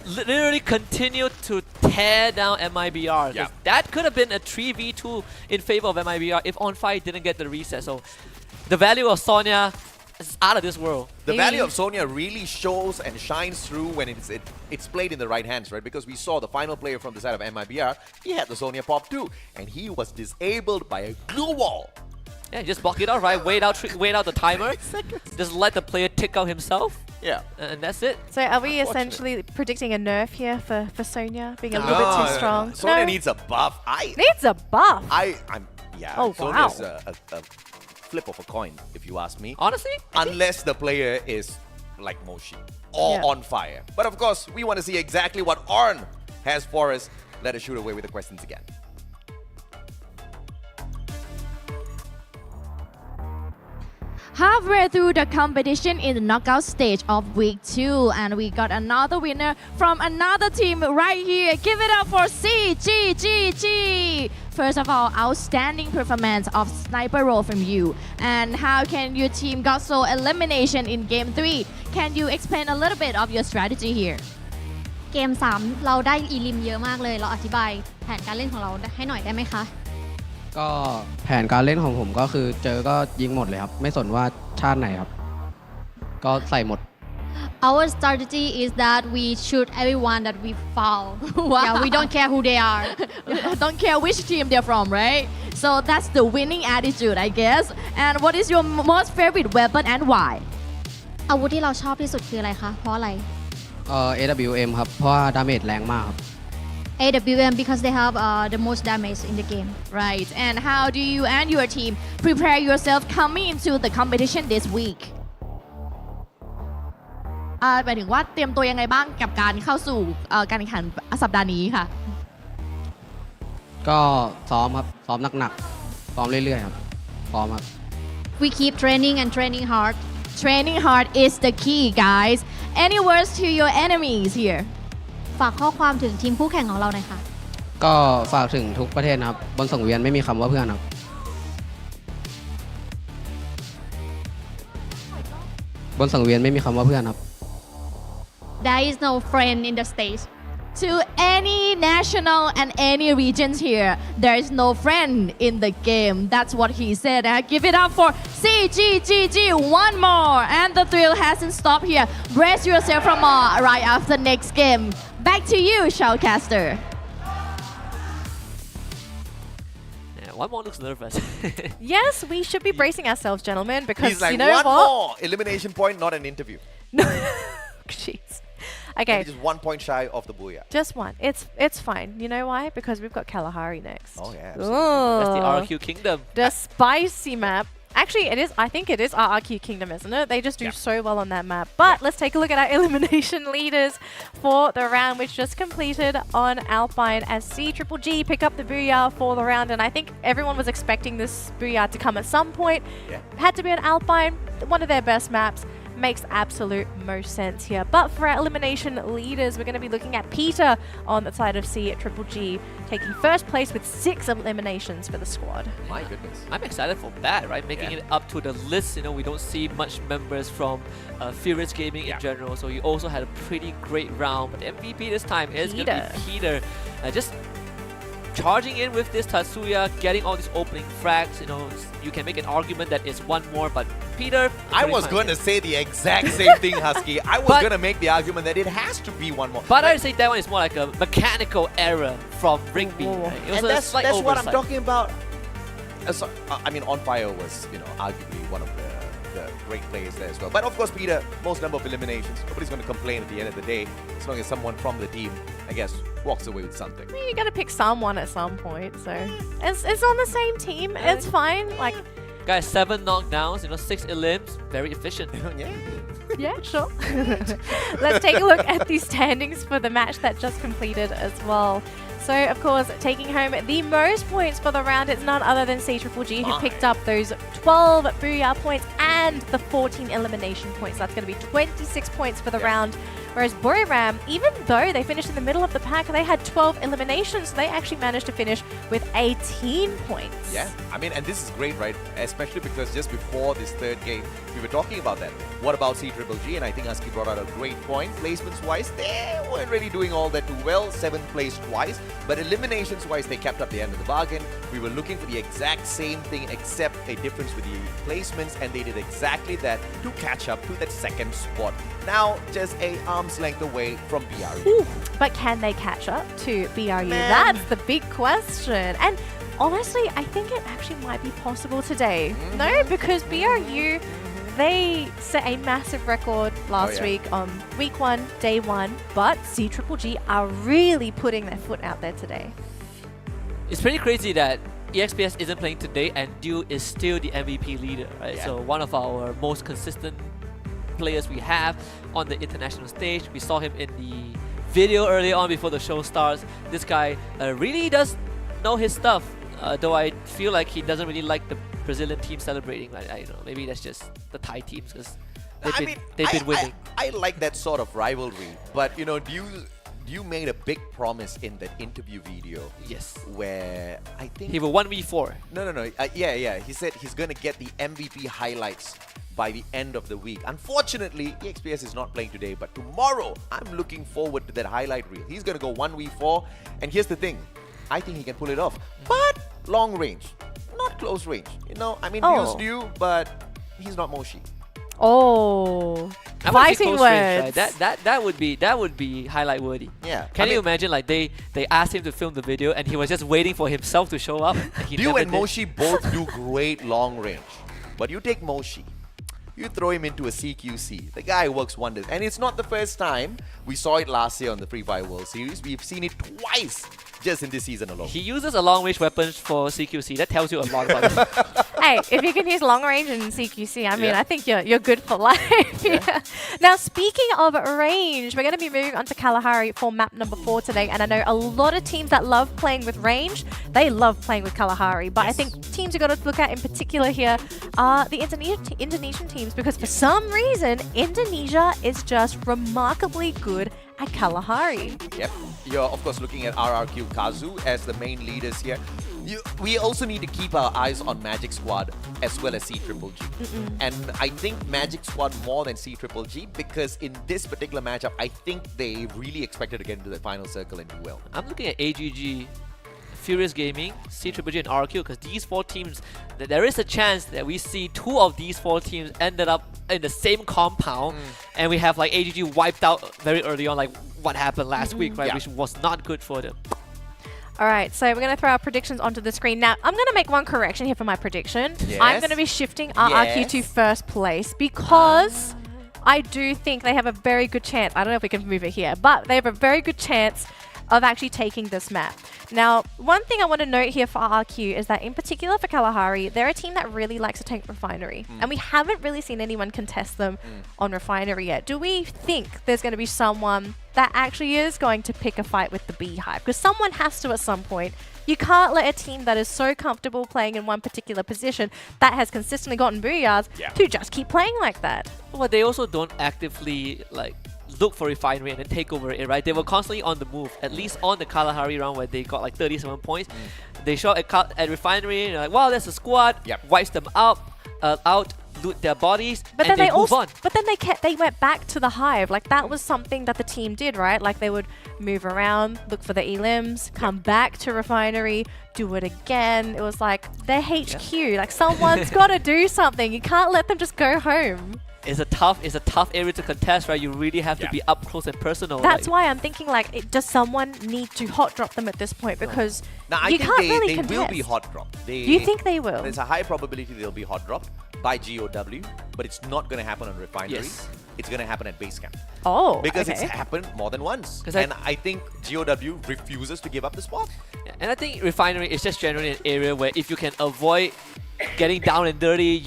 literally continue to tear down MIBR. That could have been a 3v2 in favor of MIBR if On Fire didn't get the reset. So the value of Sonya is out of this world. The value of Sonya really shows and shines through when it's played in the right hands, right? Because we saw the final player from the side of MIBR, he had the Sonya pop too, and he was disabled by a glue wall. Yeah, just block it out, right? Wait out the timer. Just let the player tick out himself. Yeah. And that's it. So are we essentially predicting a nerf here for Sonia being a little bit too strong? Sonia needs a buff. Needs a buff? Yeah. Oh, Sonia's wow. a flip of a coin, if you ask me. Honestly? Unless the player is like Moshi or on fire. But of course, we want to see exactly what Arn has for us. Let us shoot away with the questions again. Halfway through the competition in the knockout stage of week 2, and we got another winner from another team right here. Give it up for CGGG. First of all, outstanding performance of sniper role from you. And how can your team got so elimination in game 3? Can you explain a little bit of your strategy here? เกม 3 เราได้อีลิมเยอะมากเลย เราอธิบายแผนการเล่นของเราให้หน่อยได้ไหมคะ ก็แผนการเล่นของผมก็คือเจอก็ยิงหมดเลยครับไม่สนว่าชาติไหนครับก็ใส่หมด Our strategy is that we shoot everyone that we foul. Wow. Yeah, we don't care who they are. Don't care which team they're from, right? So that's the winning attitude, I guess. And what is your most favorite weapon and why? อาวุธที่เราชอบที่สุดคืออะไรคะ เพราะอะไร AWM ครับเพราะว่าดาเมจแรงมากครับ AWM because they have the most damage in the game. Right. And how do you and your team prepare yourself coming into the competition this week? หมายถึงว่าเตรียมตัวยังไงบ้างกับการเข้าสู่การแข่งขันสัปดาห์นี้ค่ะ ก็ซ้อมครับซ้อมหนักๆซ้อมเรื่อยๆครับซ้อมครับ We keep training and training hard. Training hard is the key, guys. Any words to your enemies here? ฝากข้อความถึงทีมคู่แข่งของเราหน่อยค่ะ ก็ฝากถึงทุกประเทศนะครับบนสังเวียนไม่มีคำว่าเพื่อนครับบนสังเวียนไม่มีคำว่าเพื่อนครับ There is no friend in the stage. To any national and any regions here, there is no friend in the game. That's what he said. Give it up for CGGG. One more. And the thrill hasn't stopped here. Brace yourself for more right after next game. Back to you, Shoutcaster. One more looks nervous. Yes, we should be bracing ourselves, gentlemen, because He's like, you know one what? more elimination point, not an interview. Jeez. Okay. Maybe just 1 point shy of the booyah. Just one. It's fine. You know why? Because we've got Kalahari next. Oh yeah. Ooh. That's the RQ Kingdom. The spicy map. Actually, it is. I think it is RRQ Kingdom, isn't it? They just do so well on that map. But let's take a look at our elimination leaders for the round, which just completed on Alpine as CGGG pick up the Booyah for the round. And I think everyone was expecting this Booyah to come at some point. Yeah. Had to be an Alpine, one of their best maps. Makes absolute most sense here. But for our elimination leaders, we're going to be looking at Peter on the side of CGGG, taking first place with 6 eliminations for the squad. My goodness. I'm excited for that, right? Making it up to the list. You know, we don't see much members from Furious Gaming in general, so he also had a pretty great round. But the MVP this time is going to be Peter. Just charging in with this Tatsuya, getting all these opening frags. You know, you can make an argument that it's one more, but Peter... I was going to say the exact same thing, Husky. I was going to make the argument that it has to be one more. But I'd say that one is more like a mechanical error from Rigby. Right? And that's what I'm talking about. I mean, On Fire was, you know, arguably one of the great players there as well. But of course, Peter, most number of eliminations. Nobody's going to complain at the end of the day, as long as someone from the team, I guess, walks away with something. You got to pick someone at some point, so it's on the same team. It's fine. Like, guys, 7 knockdowns, you know, 6 elims, very efficient. Yeah, sure. Let's take a look at the standings for the match that just completed as well. So, of course, taking home the most points for the round, it's none other than CGGG, who picked up those 12 Booyah points and the 14 elimination points. That's going to be 26 points for the round. Whereas Buriram, even though they finished in the middle of the pack, they had 12 eliminations. So they actually managed to finish with 18 points. Yeah, I mean, and this is great, right? Especially because just before this third game, we were talking about that. What about CGGG? And I think Husky brought out a great point. Placements-wise, they weren't really doing all that too well. 7th place twice. But eliminations-wise, they kept up the end of the bargain. We were looking for the exact same thing, except a difference with the placements, and they did exactly that to catch up to that 2nd spot. Now, just a arm's length away from BRU. Ooh, but can they catch up to BRU? That's the big question. And honestly, I think it actually might be possible today. No, because BRU, they set a massive record last week on week 1, day 1, but CGGG are really putting their foot out there today. It's pretty crazy that EXPS isn't playing today and Dew is still the MVP leader, right? So one of our most consistent players we have on the international stage. We saw him in the video early on before the show starts. This guy really does know his stuff, though I feel like he doesn't really like the Brazilian team celebrating. I don't know, maybe that's just the Thai teams because they've been winning. I like that sort of rivalry, but you know, you made a big promise in that interview video. Yes. Where I think he will 1v4. No. Yeah. He said he's gonna get the MVP highlights by the end of the week. Unfortunately, EXPS is not playing today, but tomorrow I'm looking forward to that highlight reel. He's gonna go 1v4, and here's the thing, I think he can pull it off, but long range, not close range. You know, I mean, Dew's Dew, but he's not Moshi. Oh, fighting words. Range, right? That would be highlight worthy. Yeah. Can you imagine like they asked him to film the video and he was just waiting for himself to show up? Dew and Moshi both do great long range, but you take Moshi, you throw him into a CQC. The guy works wonders, and it's not the first time. We saw it last year on the Free Fire World Series. We've seen it twice just in this season alone. He uses a long-range weapon for CQC. That tells you a lot about him. Hey, if you can use long range in CQC, I mean, I think you're good for life. Now, speaking of range, we're going to be moving on to Kalahari for map number 4 today. And I know a lot of teams that love playing with range, they love playing with Kalahari. But I think teams you've got to look at in particular here are the Indonesian teams, because for some reason, Indonesia is just remarkably good at Kalahari. Yep. You're, of course, looking at RRQ Kazu as the main leaders here. We also need to keep our eyes on Magic Squad as well as CGGG. And I think Magic Squad more than CGGG, because in this particular matchup, I think they really expected to get into the final circle and do well. I'm looking at AGG, Furious Gaming, CGGG and RRQ, because these 4 teams, there is a chance that we see 2 of these 4 teams ended up in the same compound, and we have like AGG wiped out very early on, like what happened last week, right? Which was not good for them. All right, so we're going to throw our predictions onto the screen. Now, I'm going to make one correction here for my prediction. Yes. I'm going to be shifting RRQ to first place because I do think they have a very good chance. I don't know if we can move it here, but they have a very good chance of actually taking this map. Now, one thing I want to note here for RRQ is that in particular for Kalahari, they're a team that really likes to take Refinery. And we haven't really seen anyone contest them on Refinery yet. Do we think there's going to be someone that actually is going to pick a fight with the Beehive? Because someone has to at some point. You can't let a team that is so comfortable playing in one particular position that has consistently gotten booyahs to just keep playing like that. Well, they also don't actively like look for Refinery and then take over it, right? They were constantly on the move, at least on the Kalahari round where they got like 37 points. They shot at Refinery and you're like, wow, there's a squad, wipes them out, loot their bodies, but and then they move on. But then they went back to the Hive. Like that was something that the team did, right? Like they would move around, look for the elims, come back to Refinery, do it again. It was like their HQ. Like someone's got to do something. You can't let them just go home. It's a tough area to contest, right? You really have to be up close and personal. That's why I'm thinking like, does someone need to hot drop them at this point? Because I you think can't really they contest. will be hot dropped. You think they will? There's a high probability they'll be hot dropped by GOW, but it's not going to happen on Refinery. Yes. It's going to happen at base camp. Oh, because it's happened more than once. And I think GOW refuses to give up the spot. And I think Refinery is just generally an area where if you can avoid getting down and dirty,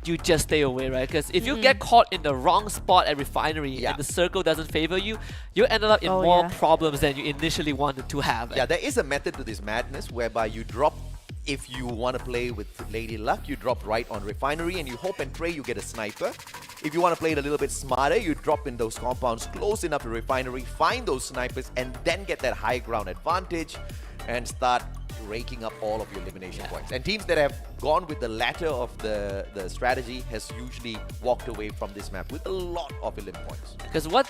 you just stay away, right? Because if you get caught in the wrong spot at Refinery and the circle doesn't favor you, you end up in more problems than you initially wanted to have. Yeah, there is a method to this madness whereby you drop, if you want to play with Lady Luck, you drop right on Refinery and you hope and pray you get a sniper. If you want to play it a little bit smarter, you drop in those compounds close enough to Refinery, find those snipers, and then get that high ground advantage and start raking up all of your elimination points. And teams that have gone with the latter of the strategy has usually walked away from this map with a lot of elim points. Because what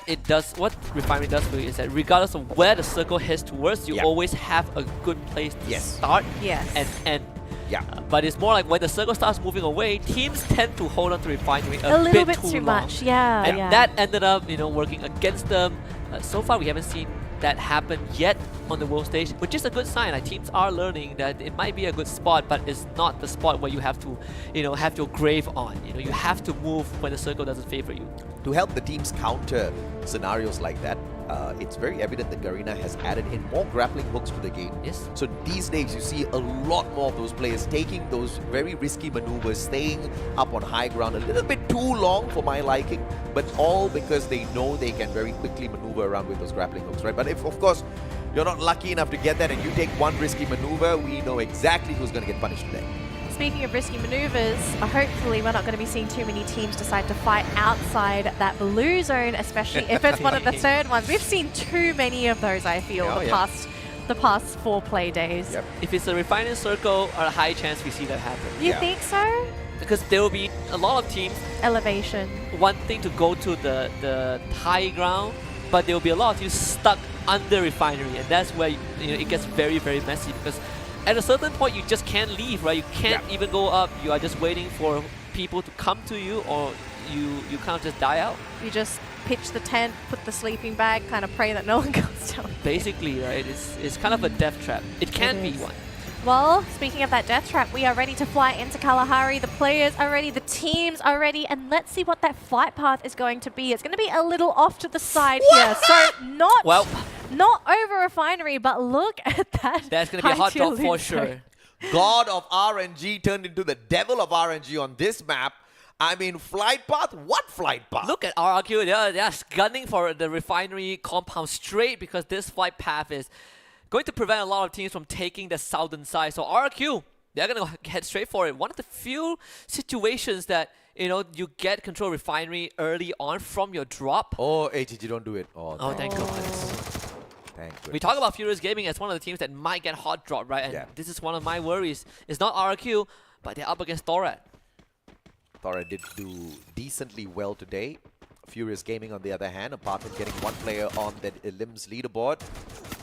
Refinery does for you is that regardless of where the circle heads towards, you always have a good place to start. And but it's more like when the circle starts moving away, teams tend to hold on to Refinery a little bit too too long. much. And that ended up, working against them. So far, we haven't seen that happen yet on the world stage, which is a good sign. Like teams are learning that it might be a good spot, but it's not the spot where you have to, have your grave on. You have to move when the circle doesn't favor you. To help the teams counter scenarios like that, it's very evident that Garena has added in more grappling hooks to the game. Yes. So these days you see a lot more of those players taking those very risky maneuvers, staying up on high ground a little bit too long for my liking, but all because they know they can very quickly maneuver around with those grappling hooks, right? But if, of course, you're not lucky enough to get that and you take one risky maneuver, we know exactly who's going to get punished today. Speaking of risky maneuvers, hopefully we're not going to be seeing too many teams decide to fight outside that blue zone, especially if it's one of the third ones. We've seen too many of those, I feel, the past 4 play days. Yep. If it's a refining circle, a high chance we see that happen. You think so? Because there will be a lot of teams elevation wanting to go to the high ground, but there will be a lot of teams stuck under refinery, and that's where it gets very, very messy, because at a certain point you just can't leave, right? You can't even go up. You are just waiting for people to come to you, or you kind of just die out. You just pitch the tent, put the sleeping bag, kind of pray that no one comes down. Basically, right? It's kind of a death trap. It can be one. Well, speaking of that death trap, we are ready to fly into Kalahari. The players are ready, the teams are ready, and let's see what that flight path is going to be. It's going to be a little off to the side here, so not over refinery, but look at that. That's going to be a hot drop for sure. God of RNG turned into the devil of RNG on this map. I mean, flight path? What flight path? Look at RRQ. They're gunning for the refinery compound straight, because this flight path is going to prevent a lot of teams from taking the southern side. So RRQ, they're going to head straight for it. One of the few situations that, you get control refinery early on from your drop. Oh, AGG, don't do it. Oh, thank God. Thank goodness. We talk about Furious Gaming as one of the teams that might get hot drop, right? And this is one of my worries. It's not RRQ, but they're up against Thorad. Thorad did do decently well today. Furious Gaming, on the other hand, apart from getting one player on that Elim's leaderboard,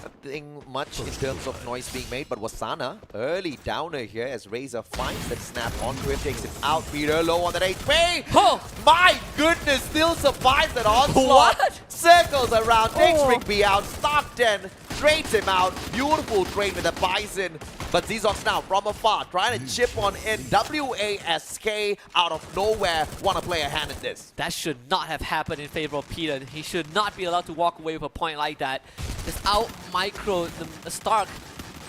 nothing much in terms of noise being made, but Wasana, early downer here as Razor finds that snap onto him, takes it out. Peter low on that HP. Oh my goodness, still survives that onslaught. What? Circles around, takes Rigby out, Stockton trades him out. Beautiful trade with the Bison. But Zizox now from afar, trying to chip on in. WASK out of nowhere, want to play a hand in this. That should not have happened in favor of Peter. He should not be allowed to walk away with a point like that. Just out micro the Stark.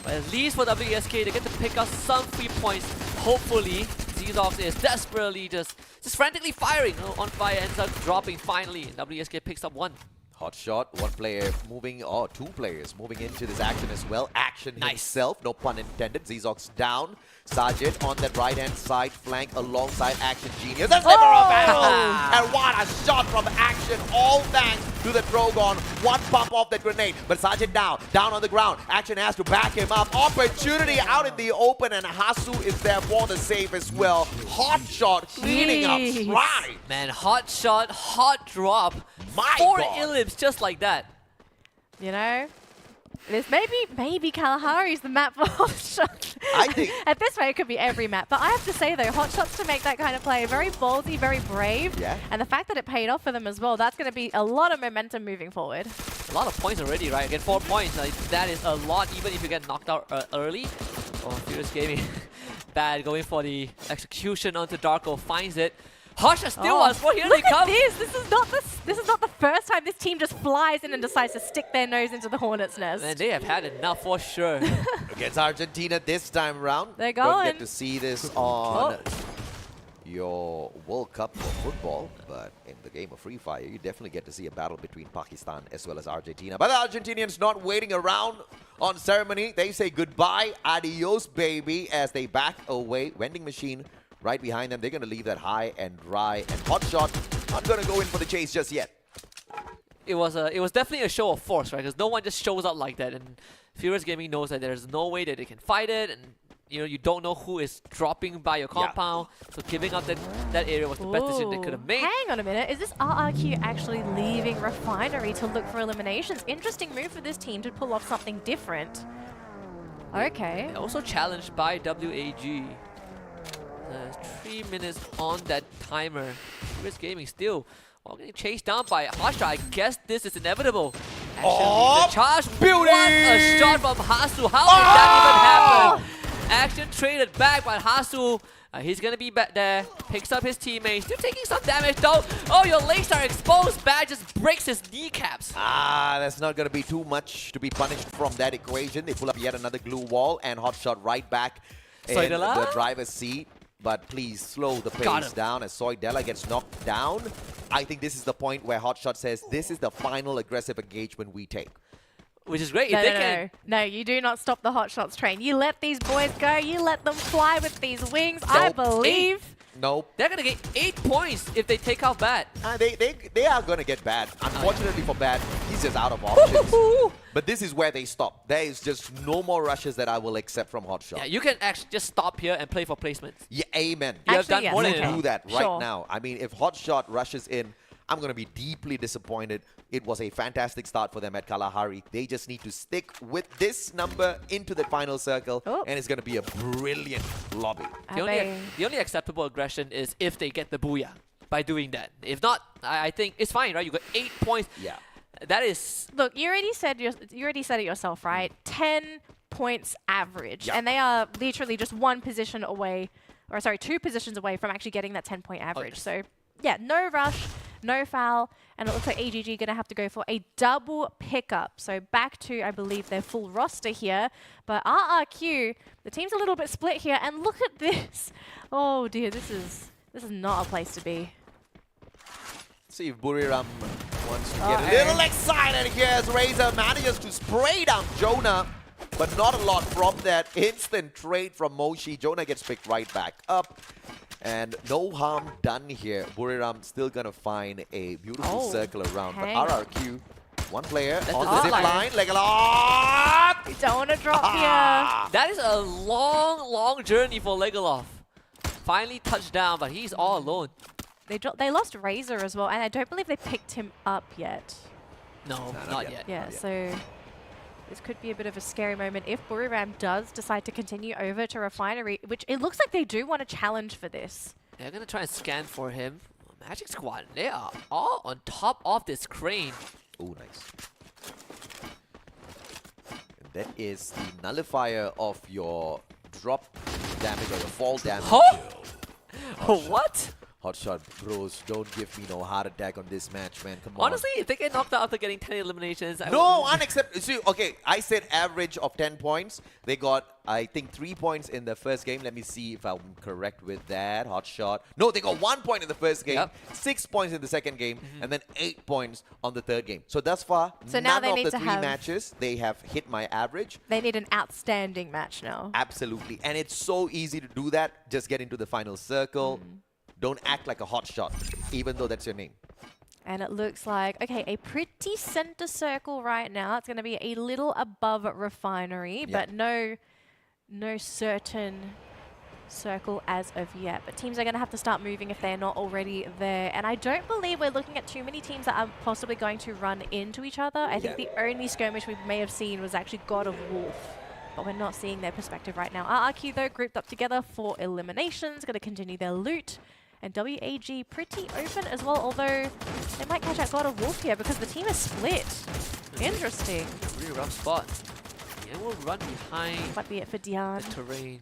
But at least for WASK, they get to pick up some free points. Hopefully, Zizox is desperately just frantically firing. On fire ends up dropping finally. And WASK picks up 1. Hot shot, one player moving, or 2 players moving into this action as well. Action himself, no pun intended. Zizox down. Sergeant on that right-hand side flank alongside Action Genius. That's never a battle! And what a shot from Action, all thanks to the Drogon. One pump off that grenade, but Sergeant down on the ground. Action has to back him up. Opportunity out in the open, and Hasu is there for the save as well. Hot shot, cleaning up stride. Man, hot shot, hot drop. My 4 God. Ilims just like that. This maybe Kalahari's the map for hot shots. I think at this rate it could be every map. But I have to say though, hot shots to make that kind of play, very ballsy, very brave. Yeah. And the fact that it paid off for them as well, that's going to be a lot of momentum moving forward. A lot of points already, right? Again, 4 points. Like, that is a lot, even if you get knocked out early. Oh, Furious Gaming, bad, going for the execution onto Darko, finds it. Hush, still once more, here they come. Look at this. This is not the first time this team just flies in and decides to stick their nose into the Hornet's nest. Man, they have had enough for sure. Against Argentina this time around. They're Don't going. get to see this on your World Cup for football, but in the game of Free Fire, you definitely get to see a battle between Pakistan as well as Argentina. But the Argentinians not waiting around on ceremony. They say goodbye, adios, baby, as they back away. Vending machine right behind them. They're going to leave that high and dry. And hot shot, not going to go in for the chase just yet. It was definitely a show of force, right? Because no one just shows up like that. And Furious Gaming knows that there's no way that they can fight it. And you don't know who is dropping by your compound. So giving up that area was the best decision they could have made. Hang on a minute. Is this RRQ actually leaving Refinery to look for eliminations? Interesting move for this team to pull off something different. Okay. Also challenged by WAG. 3 minutes on that timer. Furious Gaming still getting chased down by Hasha. I guess this is inevitable. The charge. What a shot from Hasu. How did that even happen? Action traded back by Hasu. He's gonna be back there. Picks up his teammates. Still taking some damage though. Oh, your legs are exposed. Bad just breaks his kneecaps. That's not gonna be too much to be punished from that equation. They pull up yet another glue wall and hotshot right back in the driver's seat. But please slow the pace down as Soydela gets knocked down. I think this is the point where Hotshot says this is the final aggressive engagement we take. Which is great. No, you do not stop the Hot Shots train. You let these boys go. You let them fly with these wings. I believe. Nope. They're going to get 8 points if they take out Bad. They are going to get Bad. Unfortunately for Bad, he's just out of options. But this is where they stop. There is just no more rushes that I will accept from Hotshot. Yeah, you can actually just stop here and play for placements. Yeah, amen. You have done more than enough. Do that right now. I mean, if Hotshot rushes in, I'm going to be deeply disappointed. It was a fantastic start for them at Kalahari. They just need to stick with this number into the final circle, and it's going to be a brilliant lobby. The only acceptable aggression is if they get the booyah by doing that. If not, I think it's fine, right? You got 8 points. Yeah. That is... Look, you already said it yourself, right? 10 points average. Yep. And they are literally just 1 position away, or sorry, 2 positions away from actually getting that 10-point average. So, yeah, no rush. No foul, and it looks like AGG going to have to go for a double pickup. So back to, I believe, their full roster here. But RRQ, the team's a little bit split here, and look at this. Oh dear, this is not a place to be. See if Buriram wants to get a little excited here as Razor manages to spray down Jonah, but not a lot from that instant trade from Moshi. Jonah gets picked right back up. And no harm done here. Buriram still gonna find a beautiful circle around. But RRQ, one player on the zip line. Legalov! You don't want to drop here. That is a long, long journey for Legalov. Finally touched down, but he's all alone. They lost Razor as well, and I don't believe they picked him up yet. No, not yet. Yeah, so this could be a bit of a scary moment if Buriram does decide to continue over to Refinery, which it looks like they do want to challenge for this. They're going to try and scan for him. Magic Squad, they are all on top of this crane. Oh, nice. And that is the nullifier of your drop damage or your fall damage. What? Hotshot bros, don't give me no heart attack on this match, man. Come on. Honestly, if they get knocked out after getting 10 eliminations... No, unacceptable. See, okay, I said average of 10 points. They got, I think, 3 points in the first game. Let me see if I'm correct with that. Hotshot. No, they got 1 point in the first game, 6 points in the second game, and then 8 points on the third game. So thus far, so now none of the 3 matches, they have hit my average. They need an outstanding match now. Absolutely. And it's so easy to do that. Just get into the final circle. Don't act like a hotshot, even though that's your name. And it looks like, okay, a pretty center circle right now. It's going to be a little above Refinery, but no certain circle as of yet. But teams are going to have to start moving if they're not already there. And I don't believe we're looking at too many teams that are possibly going to run into each other. I think the only skirmish we may have seen was actually God of Wolf. But we're not seeing their perspective right now. RRQ, though, grouped up together for eliminations. Going to continue their loot. And WAG pretty open as well, although they might catch out God of Wolf here because the team is split. Interesting. Really rough spot. Yeah, we'll run behind. Might be it for Dian. The terrain.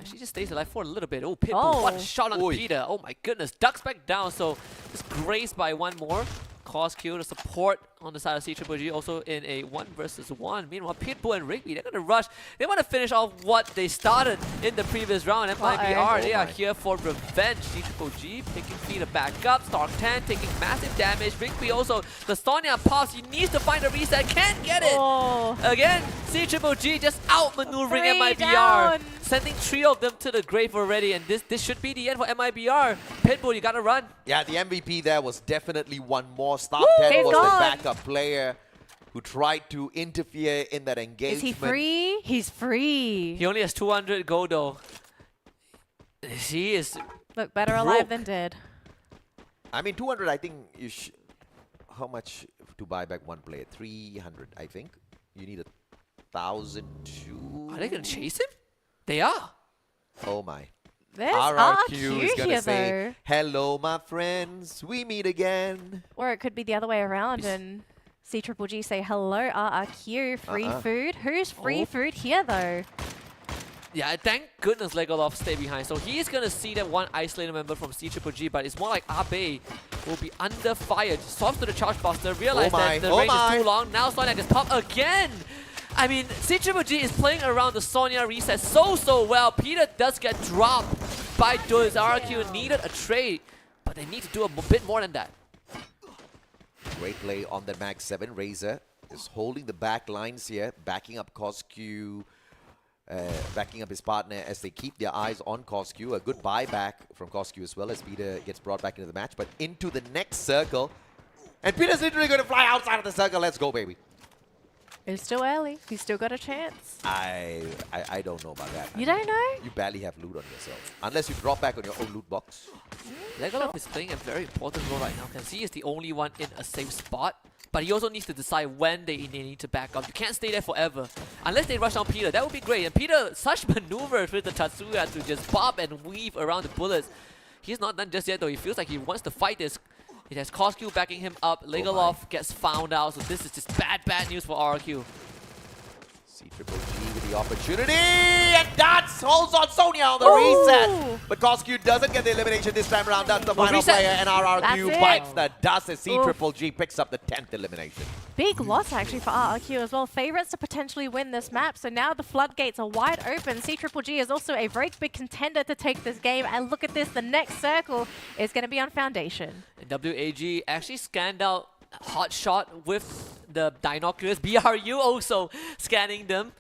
She just stays alive for a little bit. Oh, Pitbull, what a shot on Peter. Oh my goodness, ducks back down. So just grazed by one more. Cause kill to support on the side of CGG, also in a 1 versus 1. Meanwhile, Pitbull and Rigby, they're going to rush. They want to finish off what they started in the previous round. MIBR, they are here for revenge. CGG picking Peter back up. Stark 10 taking massive damage. Rigby also, the Sonya pops. He needs to find a reset. Can't get it. Again, CGG just outmaneuvering MIBR. Sending 3 of them to the grave already. And this should be the end for MIBR. Pitbull, you got to run. Yeah, the MVP there was definitely one more. Stark 10 was the backup player who tried to interfere in that engagement. Is he free? He's free. He only has 200 gold though. He is Look, better alive than dead. I mean, 200, I think you how much to buy back one player? 300, I think. You need 1,002. Are they going to chase him? They are. Oh my. There's RRQ is going here, to say, though. hello, my friends, we meet again. Or it could be the other way around and C Triple G say hello, RRQ. Free food. Who's free food here though? Yeah, thank goodness Legolov stayed behind. So he's gonna see that one isolated member from C Triple G, but it's more like Abe will be under fire. Swaps to the charge buster, realize that the range is too long. Now Sonya gets popped again. I mean, C Triple G is playing around the Sonya reset so well. Peter does get dropped by Duz. RRQ needed a trade, but they need to do a bit more than that. Great play on the Mag 7. Razor is holding the back lines here, backing up Cosq, backing up his partner as they keep their eyes on Cosq. A good buyback from Cosq as well as Peter gets brought back into the match, but into the next circle. And Peter's literally going to fly outside of the circle. Let's go, baby. It's still early. He's still got a chance. I don't know about that. You don't know? You barely have loot on yourself. Unless you drop back on your own loot box. Legolov is playing a very important role right now. Can see he's the only one in a safe spot. But he also needs to decide when they need to back up. You can't stay there forever. Unless they rush on Peter. That would be great. And Peter, such maneuvers with the Tatsuya to just bob and weave around the bullets. He's not done just yet though. He feels like he wants to fight this. It has Cosq backing him up. Legolov gets found out. So this is just bad news for RRQ. C Triple G with the opportunity, and Dats holds on Sonya on the reset. But Cosq doesn't get the elimination this time around. That's the final player, and RRQ bites the dust as C Triple G picks up the 10th elimination. Big loss actually for RRQ as well. Favorites to potentially win this map. So now the floodgates are wide open. C Triple G is also a very big contender to take this game. And look at this, the next circle is going to be on Foundation. And WAG actually scanned out Hot Shot with the binoculars. BRU also scanning them.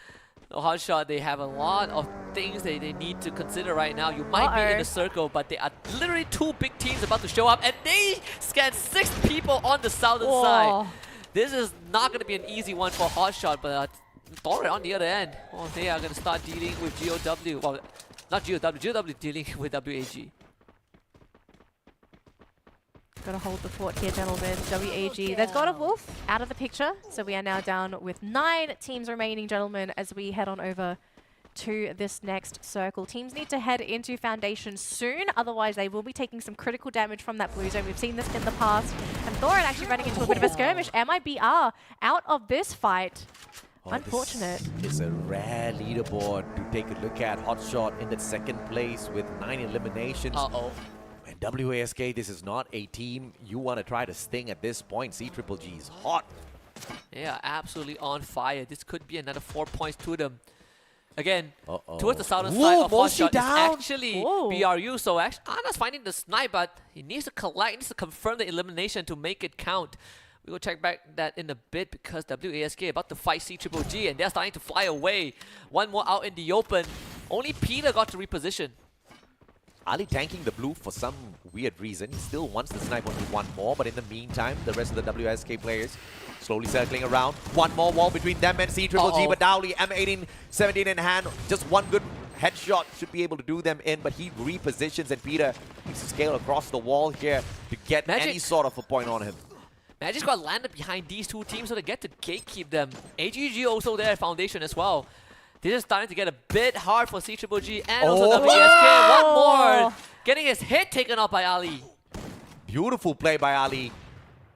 The Hot Shot, they have a lot of things they need to consider right now. You might be in the circle, but they are literally two big teams about to show up, and they scan 6 people on the southern side. This is not going to be an easy one for Hot Shot, but Torre on the other end, they are going to start dealing with GOW. Well, not GOW, GOW dealing with WAG. Gotta hold the fort here, gentlemen. WAG. They've got a Wolf out of the picture. So we are now down with 9 teams remaining, gentlemen, as we head on over to this next circle. Teams need to head into Foundation soon. Otherwise, they will be taking some critical damage from that blue zone. We've seen this in the past. And Thorin actually running into a bit of a skirmish. MIBR out of this fight. Unfortunate. It's a rare leaderboard to take a look at. Hot Shot in the 2nd place with 9 eliminations. And WASK, this is not a team you want to try to sting at this point. C Triple G is hot. Yeah, absolutely on fire. This could be another 4 points to them. Again, towards the southern side of Hot Shot is actually BRU. So actually, Anna's finding the snipe, but he needs to collect, he needs to confirm the elimination to make it count. We will check back that in a bit because WASK about to fight C Triple G and they're starting to fly away. One more out in the open. Only Peter got to reposition. Ali tanking the blue for some weird reason. He still wants to snipe only one more, but in the meantime, the rest of the WSK players slowly circling around. One more wall between them and C Triple G, but Dowley, M18, 17 in hand. Just one good headshot should be able to do them in, but he repositions and Peter needs to scale across the wall here to get any sort of a point on him. Magic's got landed behind these two teams so they get to gatekeep them. AGG also there at Foundation as well. This is starting to get a bit hard for C Triple G and also WSK. One more. Getting his head taken off by Ali. Beautiful play by Ali.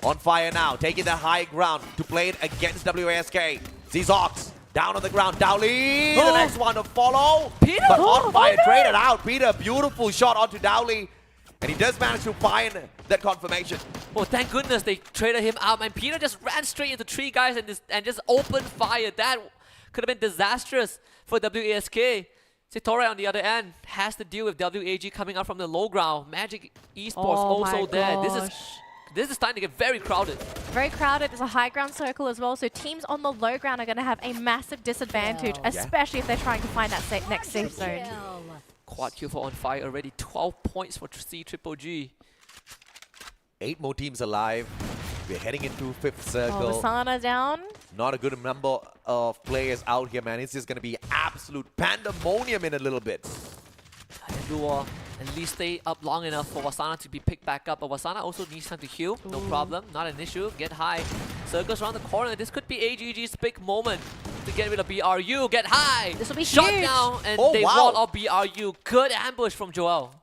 On fire now, taking the high ground to play it against WSK. Zizox down on the ground. Dowley, the next one to follow. Peter, but on fire, traded out. Peter, beautiful shot onto Dowley. And he does manage to find that confirmation. Oh, thank goodness they traded him out. And Peter just ran straight into 3 guys and just opened fire. That could have been disastrous for WASK. Sitore on the other end has to deal with WAG coming out from the low ground. Magic Esports also there. This is starting to get very crowded. Very crowded. It's a high ground circle as well. So teams on the low ground are going to have a massive disadvantage, especially if they're trying to find that next safe zone. Quad kill for On Fire already. 12 points for C Triple G. 8 more teams alive. We're heading into 5th circle. Vasana down. Not a good number of players out here, man. It's just going to be absolute pandemonium in a little bit. Duo at least stay up long enough for Wasana to be picked back up. But Wasana also needs time to heal. No problem. Not an issue. Get high. Circles around the corner. This could be AGG's big moment to get rid of BRU. Get high. This will be Shot huge. down and they wall off BRU. Good ambush from Joel.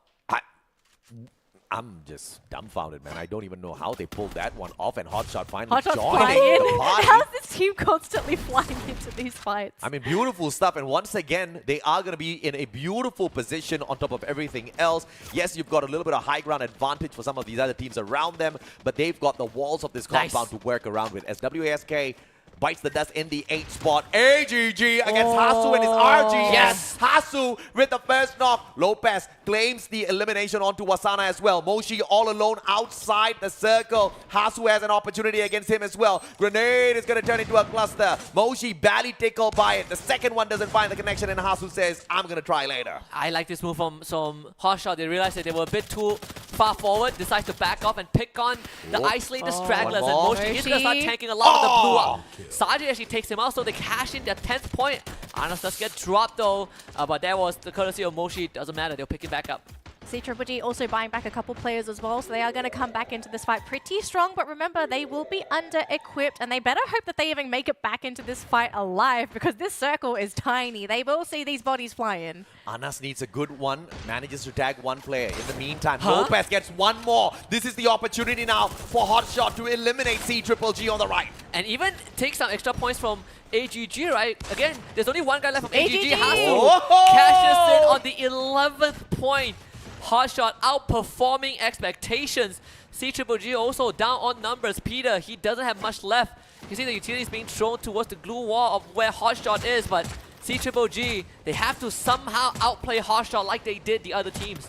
I'm just dumbfounded, man. I don't even know how they pulled that one off, and Hotshot finally Hotshot's joining flying the in. party. How's this team constantly flying into these fights? I mean, beautiful stuff. And once again, they are going to be in a beautiful position on top of everything else. Yes, you've got a little bit of high ground advantage for some of these other teams around them, but they've got the walls of this compound to work around with. As WASK bites the dust in the 8th spot. AGG against Hasu and his RG. Yes, Hasu with the first knock. Lopez claims the elimination onto Wasana as well. Moshi all alone outside the circle. Hasu has an opportunity against him as well. Grenade is going to turn into a cluster. Moshi barely tickled by it. The second one doesn't find the connection, and Hasu says, I'm going to try later. I like this move from Hotshot. They realized that they were a bit too far forward, decide to back off and pick on the isolated stragglers, and Moshi is going to start tanking a lot of the blue up. Sajid actually takes him out, so they cash in their 10th point. Anas does get dropped though, but that was the courtesy of Moshi. Doesn't matter, they'll pick it back up. C-Triple-G also buying back a couple players as well, so they are going to come back into this fight pretty strong, but remember, they will be under-equipped, and they better hope that they even make it back into this fight alive, because this circle is tiny. They will see these bodies flying. Anas needs a good one, manages to tag one player. In the meantime, Lopez gets one more. This is the opportunity now for Hotshot to eliminate C-Triple-G on the right. And even take some extra points from AGG, right? Again, there's only one guy left from AGG. Hasu cashes in on the 11th point. Hotshot outperforming expectations. C-Triple-G also down on numbers. Peter, he doesn't have much left. You see the utilities being thrown towards the glue wall of where Hotshot is, but C-Triple-G, they have to somehow outplay Hotshot like they did the other teams.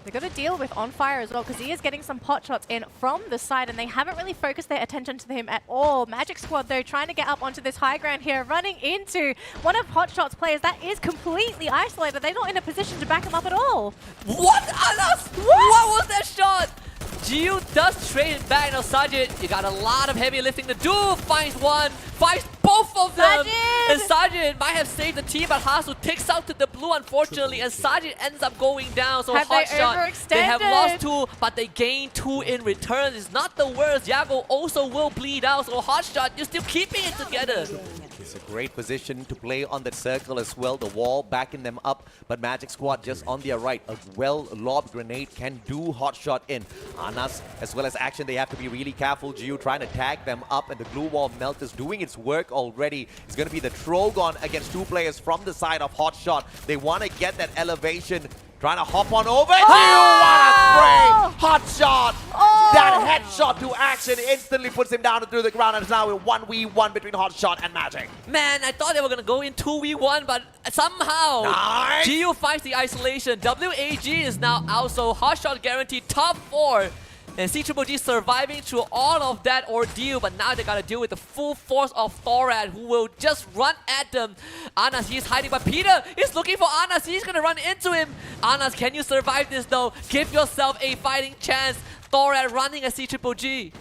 They're going to deal with On Fire as well, because he is getting some pot shots in from the side, and they haven't really focused their attention to him at all. Magic Squad, though, trying to get up onto this high ground here, running into one of Hotshot's players that is completely isolated. They're not in a position to back him up at all. What, Anas? What was that shot? Gio does trade it back. Now, Sajid, you got a lot of heavy lifting to do. Finds one, finds both of them. Sajid! And Sajid might have saved the team, but Hasu takes out to the blue, unfortunately, and Sajid ends up going down. So Hotshot, they have lost 2, but they gain 2 in return. It's not the worst. Yago also will bleed out, so Hotshot, you're still keeping it together. It's a great position to play on that circle as well. The wall backing them up, but Magic Squad just on their right. A well-lobbed grenade can do Hotshot in. Anas, as well as Action, they have to be really careful. Gio trying to tag them up, and the glue wall melt is doing its work already. It's going to be the Trogon against 2 players from the side of Hotshot. They want to get that elevation. Trying to hop on over. What a spray! Hotshot! That headshot to Action instantly puts him down through the ground, and it's now a 1v1 between Hotshot and Magic. Man, I thought they were going to go in 2v1, but somehow Gio finds the isolation. WAG is now out, so Hotshot guaranteed top 4. And C-Triple-G surviving through all of that ordeal, but now they gotta deal with the full force of Thorad, who will just run at them. Anas, he's hiding, but Peter is looking for Anas. He's gonna run into him. Anas, can you survive this though? Give yourself a fighting chance. Thorad running at C-Triple-G.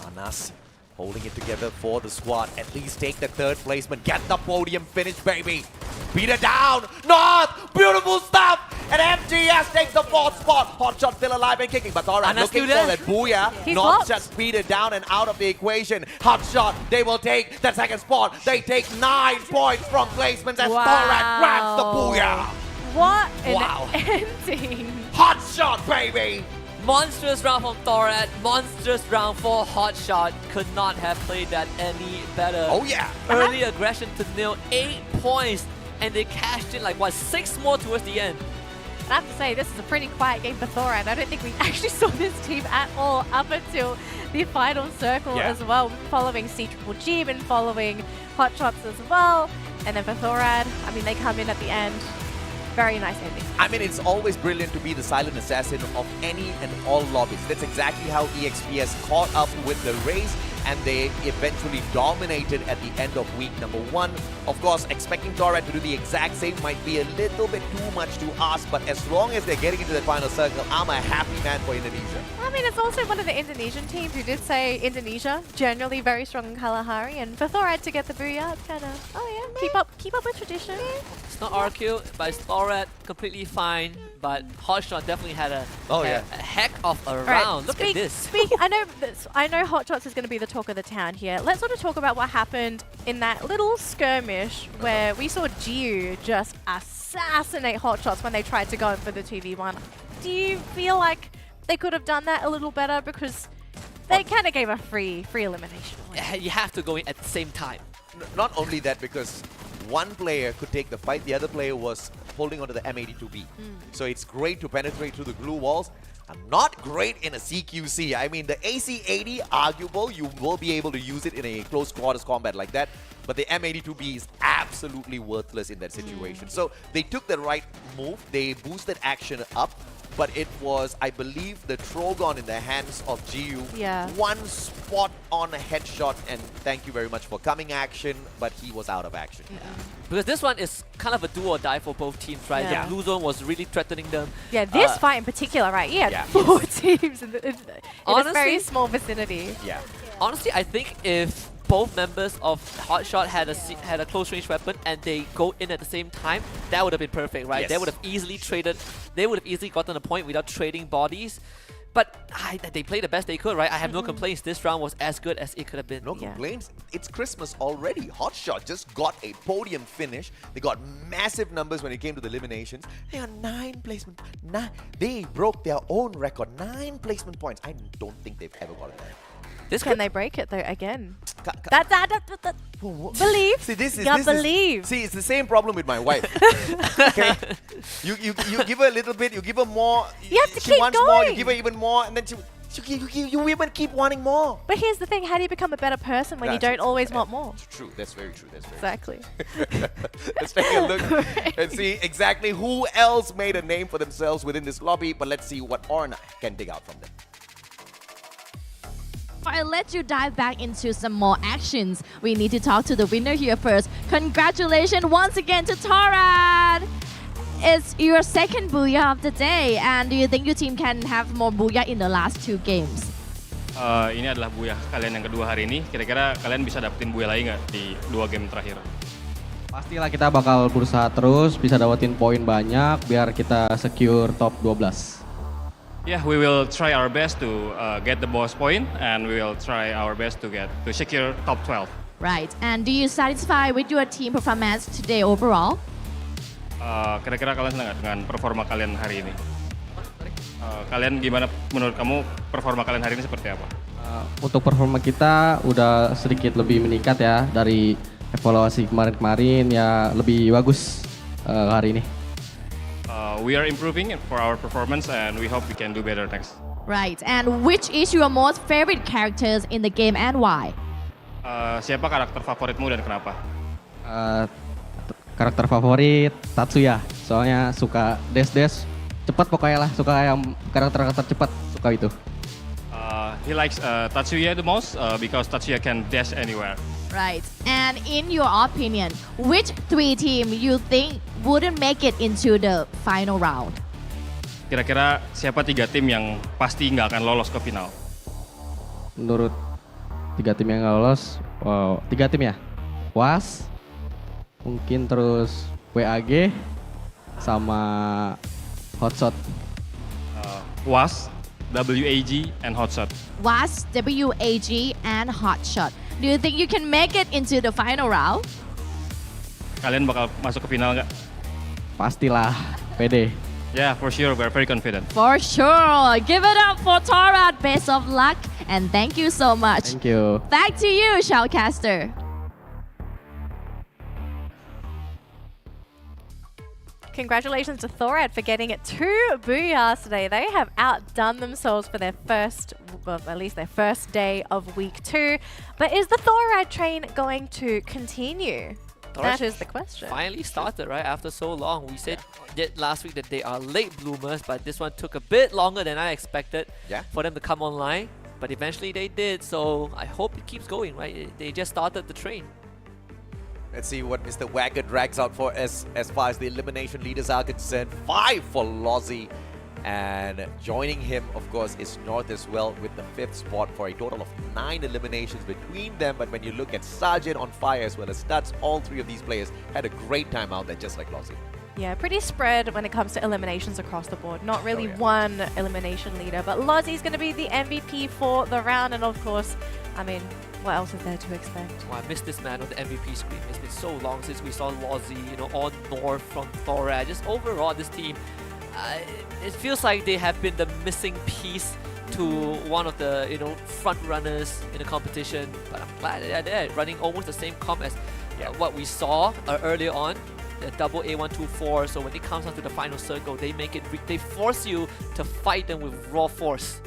Anas holding it together for the squad. At least take the 3rd placement. Get the podium finish, baby. Peter down. North. Beautiful stuff. And FGS takes the 4th spot. Hotshot still alive and kicking, but Thorad looking for that booyah. Not just Peter down and out of the equation. Hotshot, they will take that 2nd spot. They take 9 points from placements as Thorad grabs the booyah. What an ending. Hotshot, baby. Monstrous round from Thorad, monstrous round for Hotshot. Could not have played that any better. Oh yeah. Early aggression to nil, 8 points, and they cashed in like, what, 6 more towards the end. I have to say, this is a pretty quiet game for Thorad. I don't think we actually saw this team at all up until the final circle as well. We've been following C-Triple-G, been following Hotshots as well. And then for Thorad, I mean, they come in at the end. Very nice ending. I mean, it's always brilliant to be the silent assassin of any and all lobbies. That's exactly how EXPS caught up with the race, and they eventually dominated at the end of week number 1. Of course, expecting Thorad to do the exact same might be a little bit too much to ask, but as long as they're getting into the final circle, I'm a happy man for Indonesia. I mean, it's also one of the Indonesian teams who did say Indonesia, generally very strong in Kalahari, and for Thorad to get the booyah, it's kind of, oh yeah, keep up with tradition. It's not RQ, but it's Thorad completely fine. But Hotshot definitely had a heck of a round. Look at this. I know Hotshots is going to be the talk of the town here. Let's sort of talk about what happened in that little skirmish where we saw Gio just assassinate Hotshots when they tried to go in for the 2v1. Do you feel like they could have done that a little better because they kind of gave a free elimination. You have to go in at the same time. Not only that, because one player could take the fight, the other player was holding onto the M82B. So it's great to penetrate through the glue walls. Not great in a CQC. I mean, the AC-80, arguable, you will be able to use it in a close quarters combat like that. But the M82B is absolutely worthless in that situation. So they took the right move. They boosted action up. But it was, I believe, the Trogon in the hands of GU. Yeah. One spot on a headshot, and thank you very much for coming action, but he was out of action. Because this one is kind of a do or die for both teams, right? Yeah. The blue zone was really threatening them. Yeah, this fight in particular, right? Yeah, 4 teams in a very small vicinity. Yeah. Honestly, I think if both members of Hotshot had a close range weapon and they go in at the same time, that would have been perfect, right? Yes. They would have easily traded. They would have easily gotten a point without trading bodies. But they played the best they could, right? I have no complaints. This round was as good as it could have been. No complaints. It's Christmas already. Hotshot just got a podium finish. They got massive numbers when it came to the eliminations. They got 9 placement. They broke their own record. 9 placement points. I don't think they've ever gotten that. Can they break it though again? Believe. See, this is believe. See, it's the same problem with my wife. Okay, you give her a little bit, you give her more. You have to she keep wants more. You going. give her even more, and then you even keep wanting more. But here's the thing: how do you become a better person when you don't always want more? True. That's very true. That's very exactly. True. Let's take a look and see exactly who else made a name for themselves within this lobby. But let's see what Orn can dig out from them. Before I let you dive back into some more actions, we need to talk to the winner here first. Congratulations once again to Torad! It's your second booyah of the day, and do you think your team can have more booyah in the last 2 games? Ini adalah booyah kalian yang kedua hari ini. Kira-kira kalian bisa dapetin booyah lagi nggak di 2 game terakhir? Pastilah kita bakal berusaha terus, bisa dapetin poin banyak biar kita secure top 12. Yeah, we will try our best to get the bonus point, and we will try our best to secure top 12. Right, and do you satisfied with your team performance today overall? Kira-kira kalian senang nggak dengan performa kalian hari ini? Kalian gimana menurut kamu performa kalian hari ini seperti apa? Untuk performa kita udah sedikit lebih meningkat ya dari evaluasi kemarin-kemarin, ya lebih bagus hari ini. We are improving for our performance, and we hope we can do better next. Right, and which is your most favorite characters in the game and why? Siapa karakter favoritmu dan kenapa? Karakter favorit Tatsuya, soalnya suka dash cepat pokoknya lah, suka yang karakter cepat, suka itu. He likes Tatsuya the most because Tatsuya can dash anywhere. Right, and in your opinion, which 3 team you think wouldn't make it into the final round? Kira-kira siapa 3 tim yang pasti nggak akan lolos ke final? Menurut 3 tim yang nggak lolos, 3 tim ya? Was, mungkin terus WAG, sama Hotshot. Was, WAG, and Hotshot. Was, WAG, and Hotshot. Do you think you can make it into the final round? Kalian bakal masuk ke final nggak? Pastilah, pede. Yeah, for sure. We're very confident. For sure. Give it up for Torad. Best of luck, and thank you so much. Thank you. Back to you, Shoutcaster. Congratulations to Thorad for getting 2 booyahs today. They have outdone themselves for their first, well, at least their first day of week 2. But is the Thorad train going to continue? That is the question. Finally started, right? After so long. We said last week that they are late bloomers, but this one took a bit longer than I expected for them to come online. But eventually they did, so I hope it keeps going, right? They just started the train. Let's see what Mr. Wagger drags out for as far as the elimination leaders are concerned. 5 for Lozzie. And joining him, of course, is North as well with the 5th spot for a total of 9 eliminations between them. But when you look at Sergeant on fire as well as Studs, all 3 of these players had a great time out there, just like Lozzie. Yeah, pretty spread when it comes to eliminations across the board. Not really one elimination leader, but Lozzie's going to be the MVP for the round. And of course, I mean, what else is there to expect? Well, I missed this man on the MVP screen. It's been so long since we saw Lozzie, on North from Thorad. Just overall, this team it feels like they have been the missing piece to one of the front runners in the competition. But I'm glad they're there, running almost the same comp as what we saw earlier on, the double A124. So when it comes down to the final circle, they make it. They force you to fight them with raw force.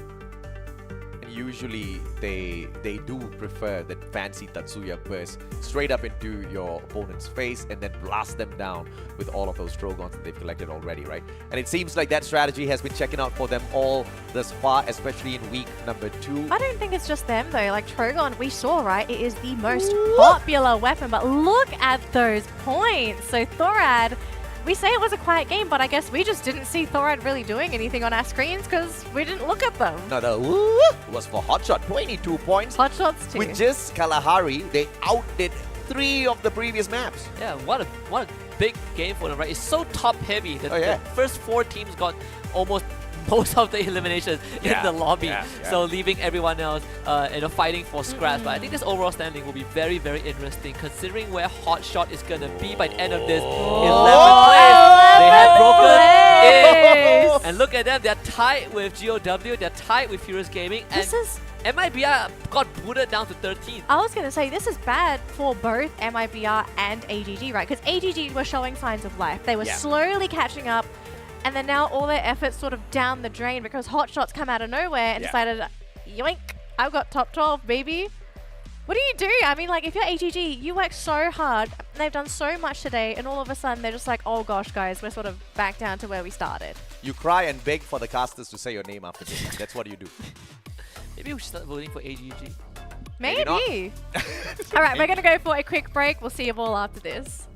Usually they do prefer that fancy Tatsuya burst straight up into your opponent's face and then blast them down with all of those Strogons that they've collected already, right? And it seems like that strategy has been checking out for them all thus far, especially in week number 2. I don't think it's just them though. Like Trogon, we saw, right? It is the most popular weapon, but look at those points. So Thorad, we say it was a quiet game, but I guess we just didn't see Thorad really doing anything on our screens because we didn't look at them. No, the was for Hotshot, 22 points. Hotshots too. With just Kalahari, they outdid 3 of the previous maps. Yeah, what a big game for them, right? It's so top heavy that the first 4 teams got almost most of the eliminations in the lobby. So leaving everyone else fighting for scraps. But I think this overall standing will be very, very interesting considering where Hotshot is going to be by the end of this 11th place. They have broken in. And look at them, they're tied with GOW, they're tied with Furious Gaming. And MIBR got booted down to 13th. I was going to say, this is bad for both MIBR and AGG, right? Because AGG were showing signs of life. They were slowly catching up. And then now all their efforts sort of down the drain because Hotshots come out of nowhere and decided, yoink, I've got top 12, baby. What do you do? I mean, like, if you're AGG, you work so hard. They've done so much today, and all of a sudden they're just like, oh gosh, guys, we're sort of back down to where we started. You cry and beg for the casters to say your name after this. That's what you do. Maybe we should start voting for AGG. Maybe. All right, we're going to go for a quick break. We'll see you all after this.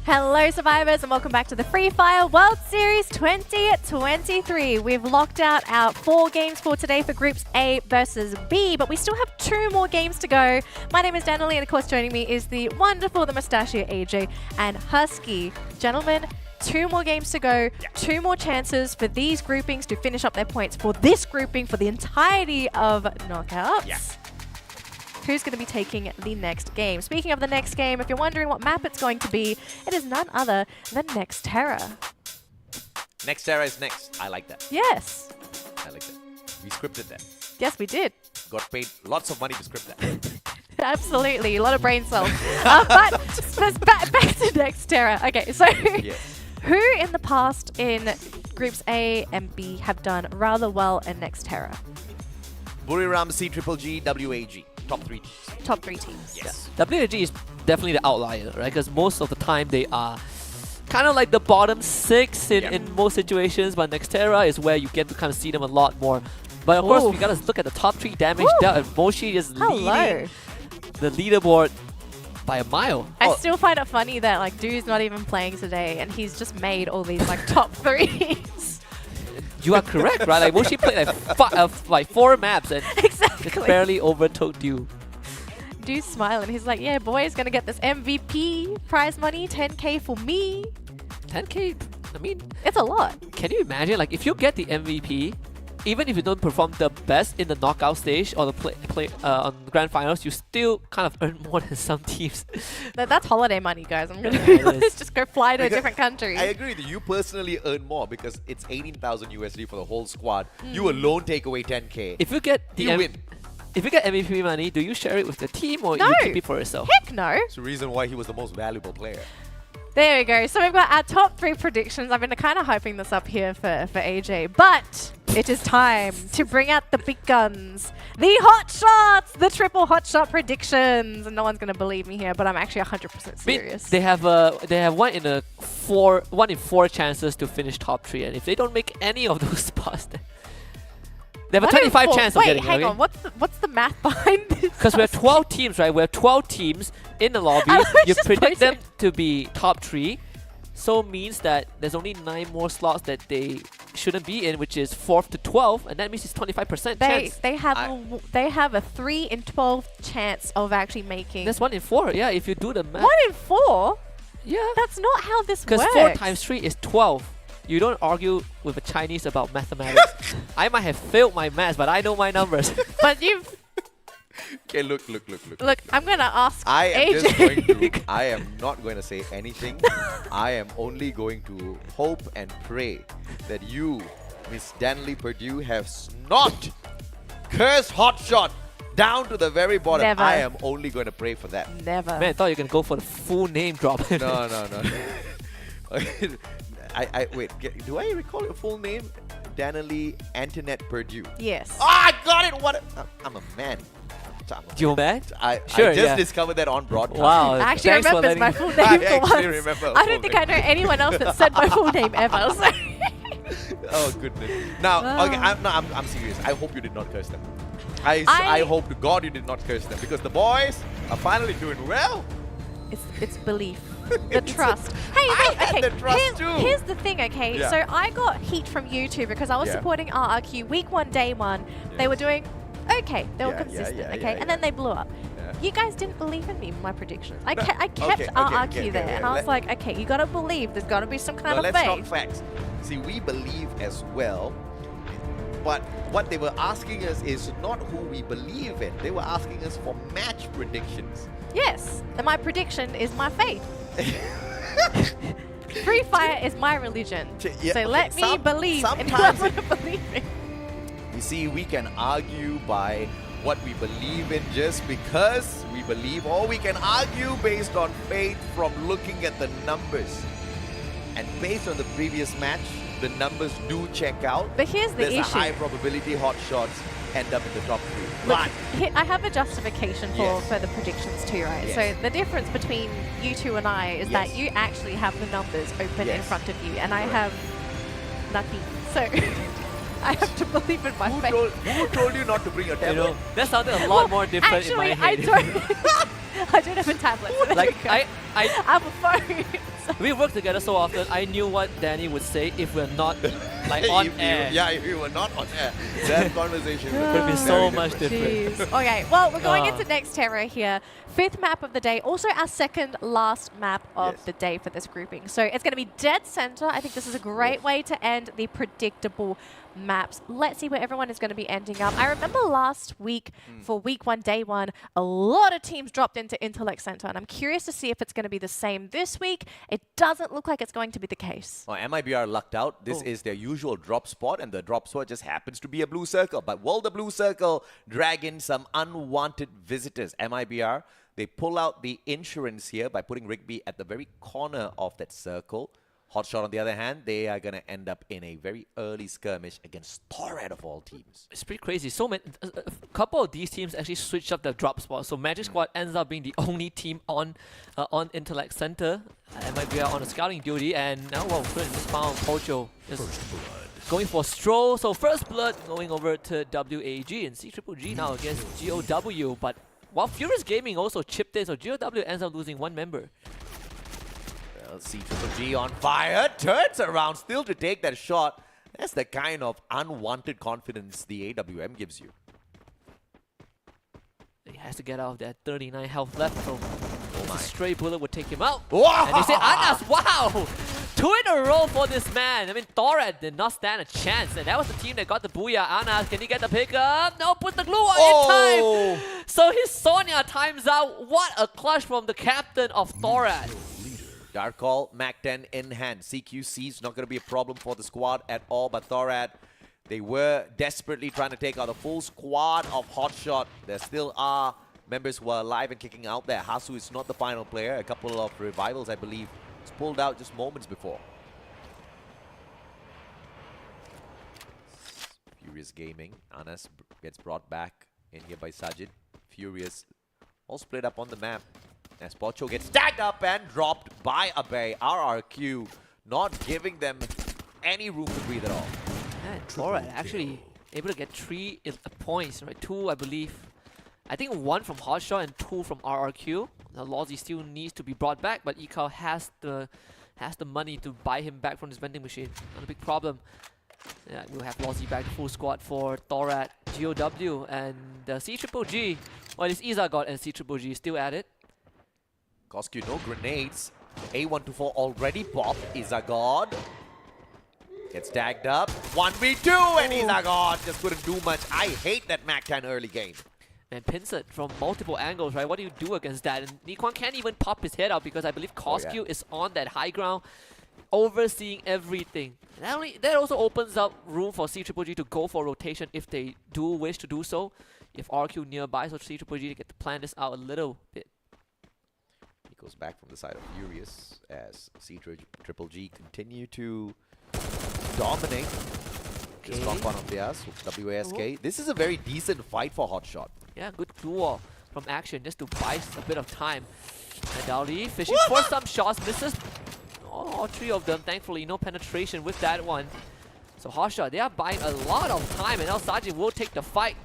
Hello survivors and welcome back to the Free Fire World Series 2023. We've locked out our 4 games for today for groups A versus B, but we still have 2 more games to go. My name is Danielle and of course joining me is the wonderful, the mustachio AJ and Husky. Gentlemen, 2 more games to go, 2 more chances for these groupings to finish up their points for this grouping for the entirety of knockouts. Yeah. Who's going to be taking the next game? Speaking of the next game, if you're wondering what map it's going to be, it is none other than Nexterra. Nexterra is next. I like that. Yes. I like that. We scripted that. Yes, we did. Got paid lots of money to script that. Absolutely, a lot of brain cells. But back to Nexterra. Okay, so who in the past in groups A and B have done rather well in Nexterra? Buriram, C-Triple-G, WAG. Top 3 teams. Top 3 teams. Yes. WAG is definitely the outlier, right? Because most of the time they are kind of like the bottom 6 in most situations, but Nexterra is where you get to kind of see them a lot more. But of course, we gotta look at the top 3 damage dealt, and Moshi is leading the leaderboard by a mile. I still find it funny that like Dude's not even playing today, and he's just made all these like top 3s. You are correct, right? Like Moshi played like 4 maps and exactly. just barely overtook you. Dude's smiling. He's like, yeah, boy's gonna get this MVP prize money, 10k for me. 10k? I mean, it's a lot. Can you imagine, like, if you get the MVP, even if you don't perform the best in the knockout stage or the on the grand finals, you still kind of earn more than some teams. That's holiday money, guys. I'm gonna be honest. Just go fly to a different country. I agree that you personally earn more because it's 18,000 USD for the whole squad. You alone take away 10k. If you get the win. If you get MVP money, do you share it with the team or No. you keep it for yourself? Heck no. It's the reason why he was the most valuable player. There we go. So we've got our top 3 predictions. I've been kind of hyping this up here for AJ, but it is time to bring out the big guns, the hot shots, the triple hot shot predictions. And no one's gonna believe me here, but I'm actually 100% serious. They have one in 4 chances to finish top 3, and if they don't make any of those spots, they have a 25 chance of getting it. Wait, hang on. What's the math behind this? Because we have 12 teams, right? We have 12 teams in the lobby. You predict them to be top 3. So means that there's only 9 more slots that they shouldn't be in, which is 4th to 12th, and that means it's 25% chance. They have a 3 in 12 chance of actually making. That's 1 in 4. Yeah, if you do the math. 1 in 4? Yeah. That's not how this works. Because 4 times 3 is 12. You don't argue with a Chinese about mathematics. I might have failed my maths, but I know my numbers. But you've... Okay, look. Look, I'm going to ask I am AJ. just going to... I am not going to say anything. I am only going to hope and pray that you, Miss Danley Purdue, have not cursed hotshot down to the very bottom. Never. I am only going to pray for that. Never. Man, I thought you were going to go for the full name drop. No. Wait, do I recall your full name? Danielle Antoinette Purdue. Yes. Oh, I got it! I'm a man. You're mad? I Sure, just discovered that on broadcast. Wow. I actually remember my full name for once. Remember I don't think I know anyone else that said my full name ever. So. Oh goodness. Now, okay, I'm serious. I hope you did not curse them. I hope to God you did not curse them because the boys are finally doing well. It's belief. The trust. Hey, okay. The trust too. Here's the thing, okay? Yeah. So I got heat from you two because I was supporting RRQ week 1, day 1. They were doing okay. They were consistent, okay? And then they blew up. You guys didn't believe in me, my predictions. I kept RRQ there, and I was like, okay, you gotta believe. There's gotta be some kind of let's faith. talk facts. See, we believe as well, but what they were asking us is not who we believe in. They were asking us for match predictions. Yes, and my prediction is my faith. Free Fire is my religion. So let me believe in what I want to believe in. You see, we can argue by what we believe in just because we believe, or we can argue based on faith from looking at the numbers. And based on the previous match, the numbers do check out. But here's the There's issue. a high probability hot shots end up in the top 3. Look, But I have a justification for the predictions too, right? Yes. So the difference between you two and I is that you actually have the numbers open in front of you, and I have nothing. So I have to believe in my faith. who told you not to bring a tablet? You know, that sounded a lot more different in my head. I don't have a tablet. So Like our phones. We work together so often. I knew what Danny would say if we're not like on air. If we were not on air, that conversation Could be so much different. Jeez. Okay, well, we're going into next Terra here. 5th map of the day, also our second last map of the day for this grouping. So it's going to be dead center. I think this is a great way to end the predictable maps. Let's see where everyone is going to be ending up. I remember last week for week 1, day 1, a lot of teams dropped into Intellect Center, and I'm curious to see if it's going to be the same this week. It doesn't look like it's going to be the case. Well, MIBR lucked out. This is their usual drop spot, and the drop spot just happens to be a blue circle. But will the blue circle drag in some unwanted visitors? MIBR, they pull out the insurance here by putting Rigby at the very corner of that circle. Hotshot, on the other hand, they are going to end up in a very early skirmish against Torad of all teams. It's pretty crazy. So many, a couple of these teams actually switched up their drop spot. So Magic Squad ends up being the only team on Intellect Center. Might be on a scouting duty, and now just found Pocho just going for Stroll. So first blood going over to WAG and CGG now against GOW. But while Furious Gaming also chipped in, so GOW ends up losing one member. CGG on fire, turns around still to take that shot. That's the kind of unwanted confidence the AWM gives you. He has to get out of that 39 health left, so a stray bullet would take him out. Wow. And they say, Anas, wow! 2 in a row for this man. I mean, Torad did not stand a chance, and that was the team that got the booyah. Anas, can he get the pickup? No, put the glue on in time. So his Sonya times out. What a clutch from the captain of Torad. Dark Call, Mac 10 in hand. CQC is not going to be a problem for the squad at all, but Thorad, they were desperately trying to take out the full squad of Hotshot. There still are members who are alive and kicking out there. Hasu is not the final player. A couple of revivals, I believe, was pulled out just moments before. Furious Gaming. Anas gets brought back in here by Sajid. Furious all split up on the map. As Pocho gets tagged up and dropped by Abe. RRQ not giving them any room to breathe at all. Yeah, Torad actually able to get 3 points, right? 2, I believe. I think 1 from Hotshot and 2 from RRQ. Now Lozzy still needs to be brought back, but Ikao has the money to buy him back from his vending machine. Not a big problem. Yeah, we'll have Lozzy back full squad for Torad, GOW, and CGG. Well, it's Izagot and CGG still at it. Koskyu, no grenades. A124 already popped. Izagot gets tagged up. 1v2 and Izagot just couldn't do much. I hate that Mac 10 early game. And Pinsett from multiple angles, right? What do you do against that? And Nikon can't even pop his head out because I believe Koskyu is on that high ground, overseeing everything. That also opens up room for CGG to go for rotation if they do wish to do so. If RQ nearby, so CGG to get to plan this out a little bit. He goes back from the side of Furious as CGG continue to dominate. This compound of theirs, WASK. This is a very decent fight for Hotshot. Yeah, good duel from Action just to buy a bit of time. And Dowdy fishing for some shots, misses all 3 of them. Thankfully, no penetration with that one. So Hotshot, they are buying a lot of time, and now Sajid will take the fight.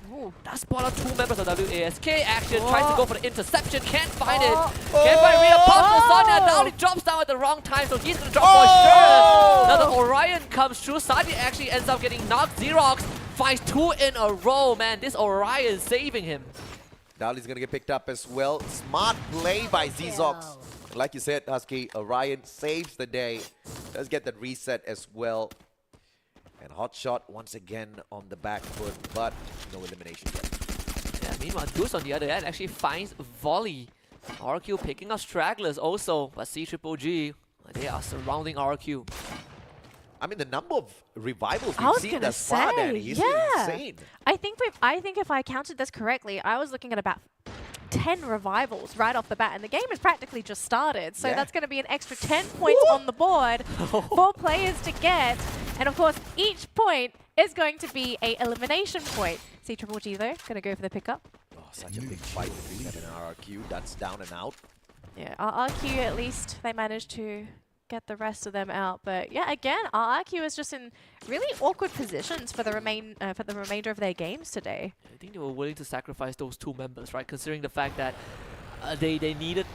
That spot out 2 members of WASK. Action tries to go for the interception, can't find it. Can't find Rhea, pops the Sonya. Dowdy drops down at the wrong time, so he's gonna drop for sure. Now the Orion comes through. Sajid actually ends up getting knocked. Xerox finds 2 in a row, man. This Orion saving him. Dali's gonna get picked up as well. Smart play by Xerox. Like you said, Husky, Orion saves the day. Does get that reset as well. And Hotshot once again on the back foot, but no elimination yet. Yeah, meanwhile, Goose on the other end actually finds Volley. RQ picking up stragglers also, but CGG, they are surrounding RQ. I mean, the number of revivals we've seen thus far, Danny, is insane. I think if I counted this correctly, I was looking at about 10 revivals right off the bat, and the game has practically just started. So that's going to be an extra 10 points on the board for players to get. And of course, each point is going to be an elimination point. CGG though, going to go for the pickup. Oh, such a big fight between them and RRQ. That's down and out. Yeah, RRQ at least they managed to get the rest of them out. But yeah, again, RRQ is just in really awkward positions for the remainder of their games today. I think they were willing to sacrifice those 2 members, right? Considering the fact that they needed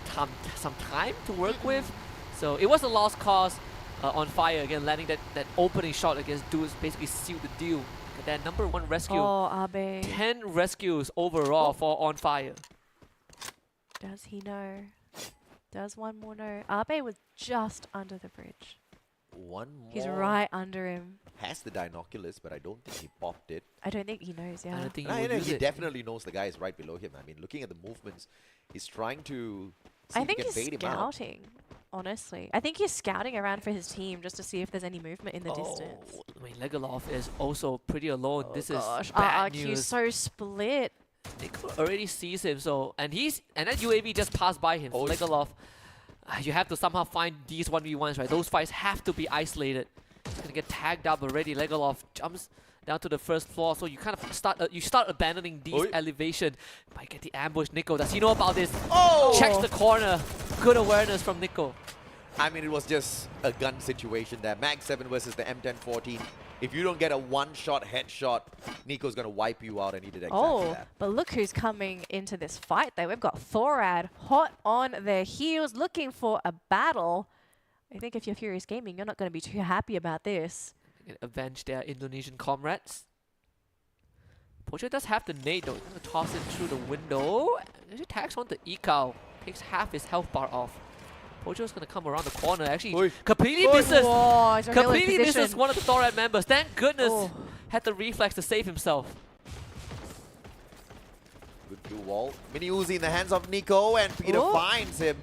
some time to work with. So it was a lost cause on Fire, again, landing that opening shot against Dudes basically sealed the deal. That #1 rescue. Oh, Abe. 10 rescues overall for On Fire. Does he know? Does one more know? Abe was just under the bridge. One more. He's right under him. Has the binoculars, but I don't think he popped it. I don't think he knows, yeah. I don't think He definitely knows the guy is right below him. I mean, looking at the movements, he's trying to see I if think he can he's bait him out. scouting, honestly. I think he's scouting around for his team just to see if there's any movement in the distance. I mean, Legolas is also pretty alone. This Gosh, is bad RRQ's news. so split. Nico already sees him, so and that UAV just passed by him. Legolas, you have to somehow find these 1v1s, right? Those fights have to be isolated. He's gonna get tagged up already. Legolas jumps down to the first floor, so you kind of start abandoning these elevation. Might get the ambush. Nico, does he know about this? Oh! Checks the corner. Good awareness from Nico. I mean, it was just a gun situation there. Mag 7 versus the M1014. If you don't get a one-shot headshot, Nico's going to wipe you out, and he did exactly that. But look who's coming into this fight there. We've got Thorad hot on their heels, looking for a battle. I think if you're Furious Gaming, you're not going to be too happy about this. Avenge their Indonesian comrades. Pocho does have the nade though. He's going to toss it through the window. He tags on the Ikao. Takes half his health bar off. Pocho's going to come around the corner. Actually, completely misses. Whoa, he's really Completely misses positioned. one of the Thorad members. Thank goodness had the reflex to save himself. Good blue wall. Mini Uzi in the hands of Nico, and Peter finds him.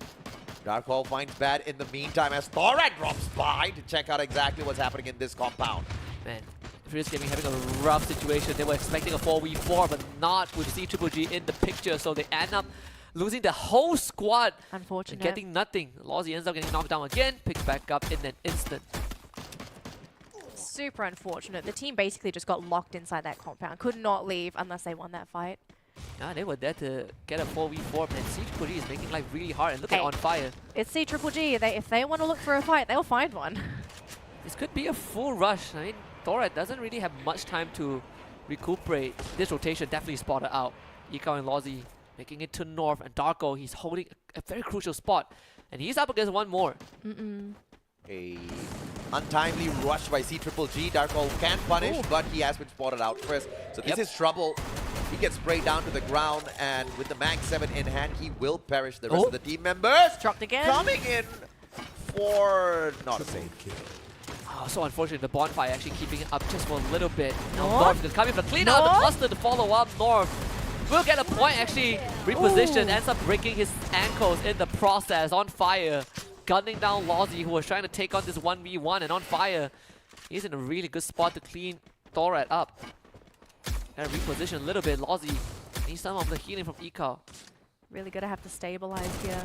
Dark Hole finds Bad in the meantime as Thorad drops by to check out exactly what's happening in this compound. Man, Furious Gaming having a rough situation. They were expecting a 4v4, but not with C-Triple-G in the picture, so they end up losing the whole squad. Unfortunate. And getting nothing. Lozzie ends up getting knocked down again, picks back up in an instant. Super unfortunate. The team basically just got locked inside that compound. Could not leave unless they won that fight. Yeah, they were there to get a 4v4, and C-Triple-G is making life really hard. And look at On Fire. It's C-Triple-G. If they want to look for a fight, they'll find one. This could be a full rush. I mean, Thorad doesn't really have much time to recuperate. This rotation definitely spotted out. Ikao and Lozzie making it to north, and Darko, he's holding a very crucial spot. And he's up against one more. A untimely rush by C-Triple-G. Darko can punish, but he has been spotted out first. So this is trouble. He gets sprayed down to the ground, and with the Mag 7 in hand, he will perish. The rest of the team members dropped again. Coming in for not a save. Oh, so unfortunate. The Bonfire actually keeping it up just for a little bit. Now North? North is coming for clean out the cluster to follow up. North will get a point, actually repositioned, ends up breaking his ankles in the process. On Fire, gunning down Lozzie, who was trying to take on this 1v1, and On Fire, he's in a really good spot to clean Thorad up. And reposition a little bit. Lozzie needs some of the healing from Ikao. Really gonna have to stabilize here.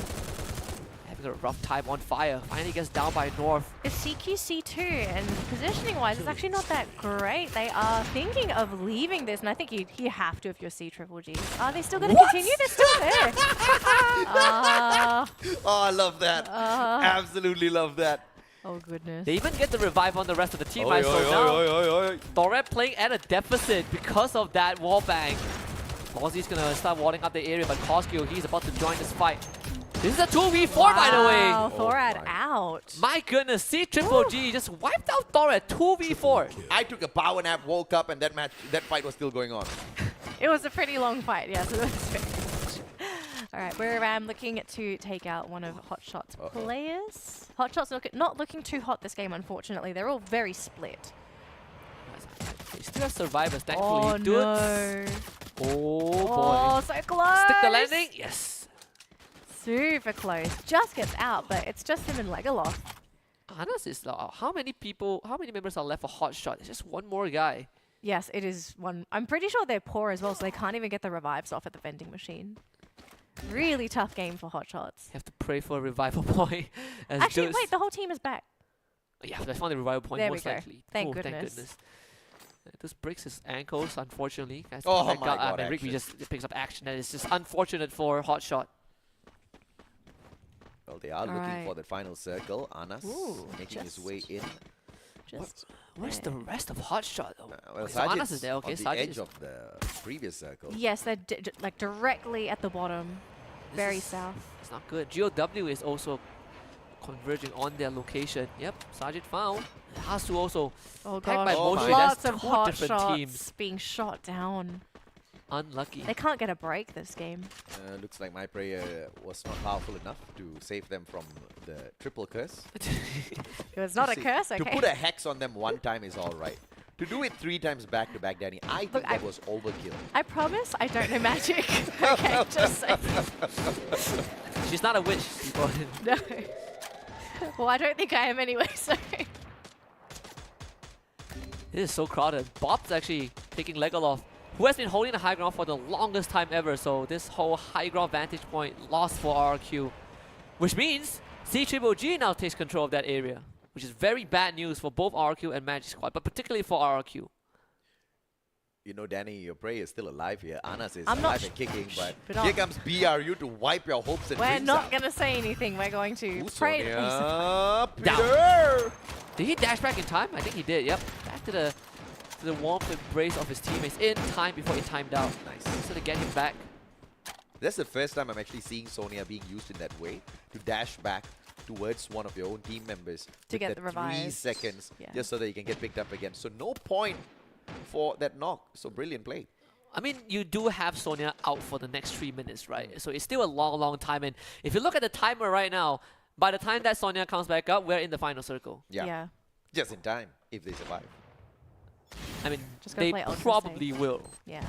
Having a rough time. On Fire finally gets down by North. It's CQC2, and positioning-wise, it's actually not that great. They are thinking of leaving this, and I think you have to if you're C-Triple-G. Are they still going to continue? They're still there. Oh, I love that. Absolutely love that. Oh, goodness. They even get the revive on the rest of the team. Right? So now, Thorad playing at a deficit because of that wallbang. Lozzie's going to start walling up the area, but Koskio, he's about to join this fight. This is a 2v4, by the way. Wow, Thorad out. My goodness, C-Triple-G just wiped out Thorad 2v4. I took a power nap, woke up, and that fight was still going on. It was a pretty long fight, yes. Yeah, so all right, Buriram looking to take out one of Hotshot's players. Hotshot's not looking too hot this game, unfortunately. They're all very split. They still have survivors, thankfully. Oh, no. Oh, boy. Oh, so close. Stick the landing? Yes. Super close. Just gets out, but it's just him and Legolas. Anas is how many members are left for Hotshot? It's just one more guy. Yes, it is one. I'm pretty sure they're poor as well, so they can't even get the revives off at the vending machine. Really tough game for Hotshots. You have to pray for a revival point. Actually, wait, the whole team is back. Yeah, they found the revival point there most we go. likely. Thank goodness. This breaks his ankles, unfortunately. Oh my god, and Rigby just picks up action, and it's just unfortunate for Hotshot. Well, they are looking for the final circle. Anas making his way in. Where's the rest of Hotshot? Well, so Anas is there. Okay, on the edge of the previous circle. Yes, they're like directly at the bottom. Very south. It's not good. GOW is also converging on their location. Yep, Sajid found. Has to also Oh tagged by gosh, Moshi. lots That's of two hot different shots teams. being shot down. Unlucky. They can't get a break this game. Looks like my prayer was not powerful enough to save them from the triple curse. It was not a curse, okay. To put a hex on them one time is alright. To do it 3 times back to back, Danny, I think that was overkill. I promise I don't know magic. Okay, just saying. She's not a witch. No. Well, I don't think I am anyway, so. It is so crowded. Bob's actually taking Legolas, who has been holding the high ground for the longest time ever. So this whole high ground vantage point lost for RRQ, which means CGG now takes control of that area, which is very bad news for both RRQ and Magic Squad, but particularly for RRQ. You know, Danny, your prey is still alive here. Anas is I'm not alive and kicking, but but here comes BRU to wipe your hopes and We're dreams not out. going to say anything. We're going to pray. Sonia, Down. Did he dash back in time? I think he did, yep. Back to the warmth embrace of his teammates in time before he timed out. Nice. So to get him back. That's the first time I'm actually seeing Sonia being used in that way, to dash back towards one of your own team members To with get that the revive. 3 seconds, Yeah. just so that you can get picked up again. So no point for that knock. So brilliant play. I mean, you do have Sonia out for the next 3 minutes, right? So it's still a long, long time. And if you look at the timer right now, by the time that Sonia comes back up, we're in the final circle. Yeah. Just in time, if they survive. I mean, Just gotta they play ultra probably safe. will. Yeah.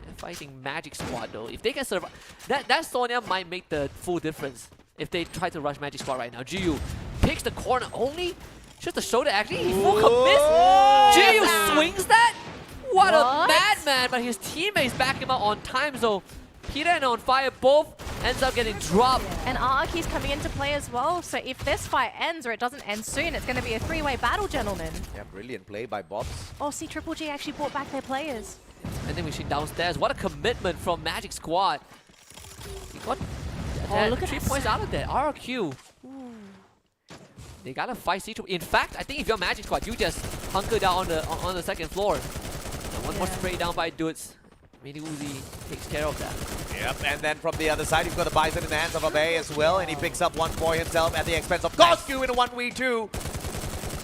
They're fighting Magic Squad though. If they can survive, that Sonia might make the full difference if they try to rush Magic Squad right now. GU picks the corner only, just to show that actually he full commits. GU swings that? What a madman, but his teammates back him up on time, so Peter and On Fire both ends up getting dropped. And RRQ's coming into play as well, so if this fight ends or it doesn't end soon, it's going to be a 3-way battle, gentlemen. Yeah, brilliant play by Bobs. Oh, see, Triple G actually brought back their players. And then we see downstairs. What a commitment from Magic Squad. He got look at 3 that points out of that. RRQ. They gotta fight C2. In fact, I think if you're Magic Squad, you just hunker down on the second floor. And one more spray down by Dudes. Mini Uzi takes care of that. Yep, and then from the other side, you've got the Bison in the hands of Abe as well, and he picks up one for himself at the expense of Gosku in a 1v2.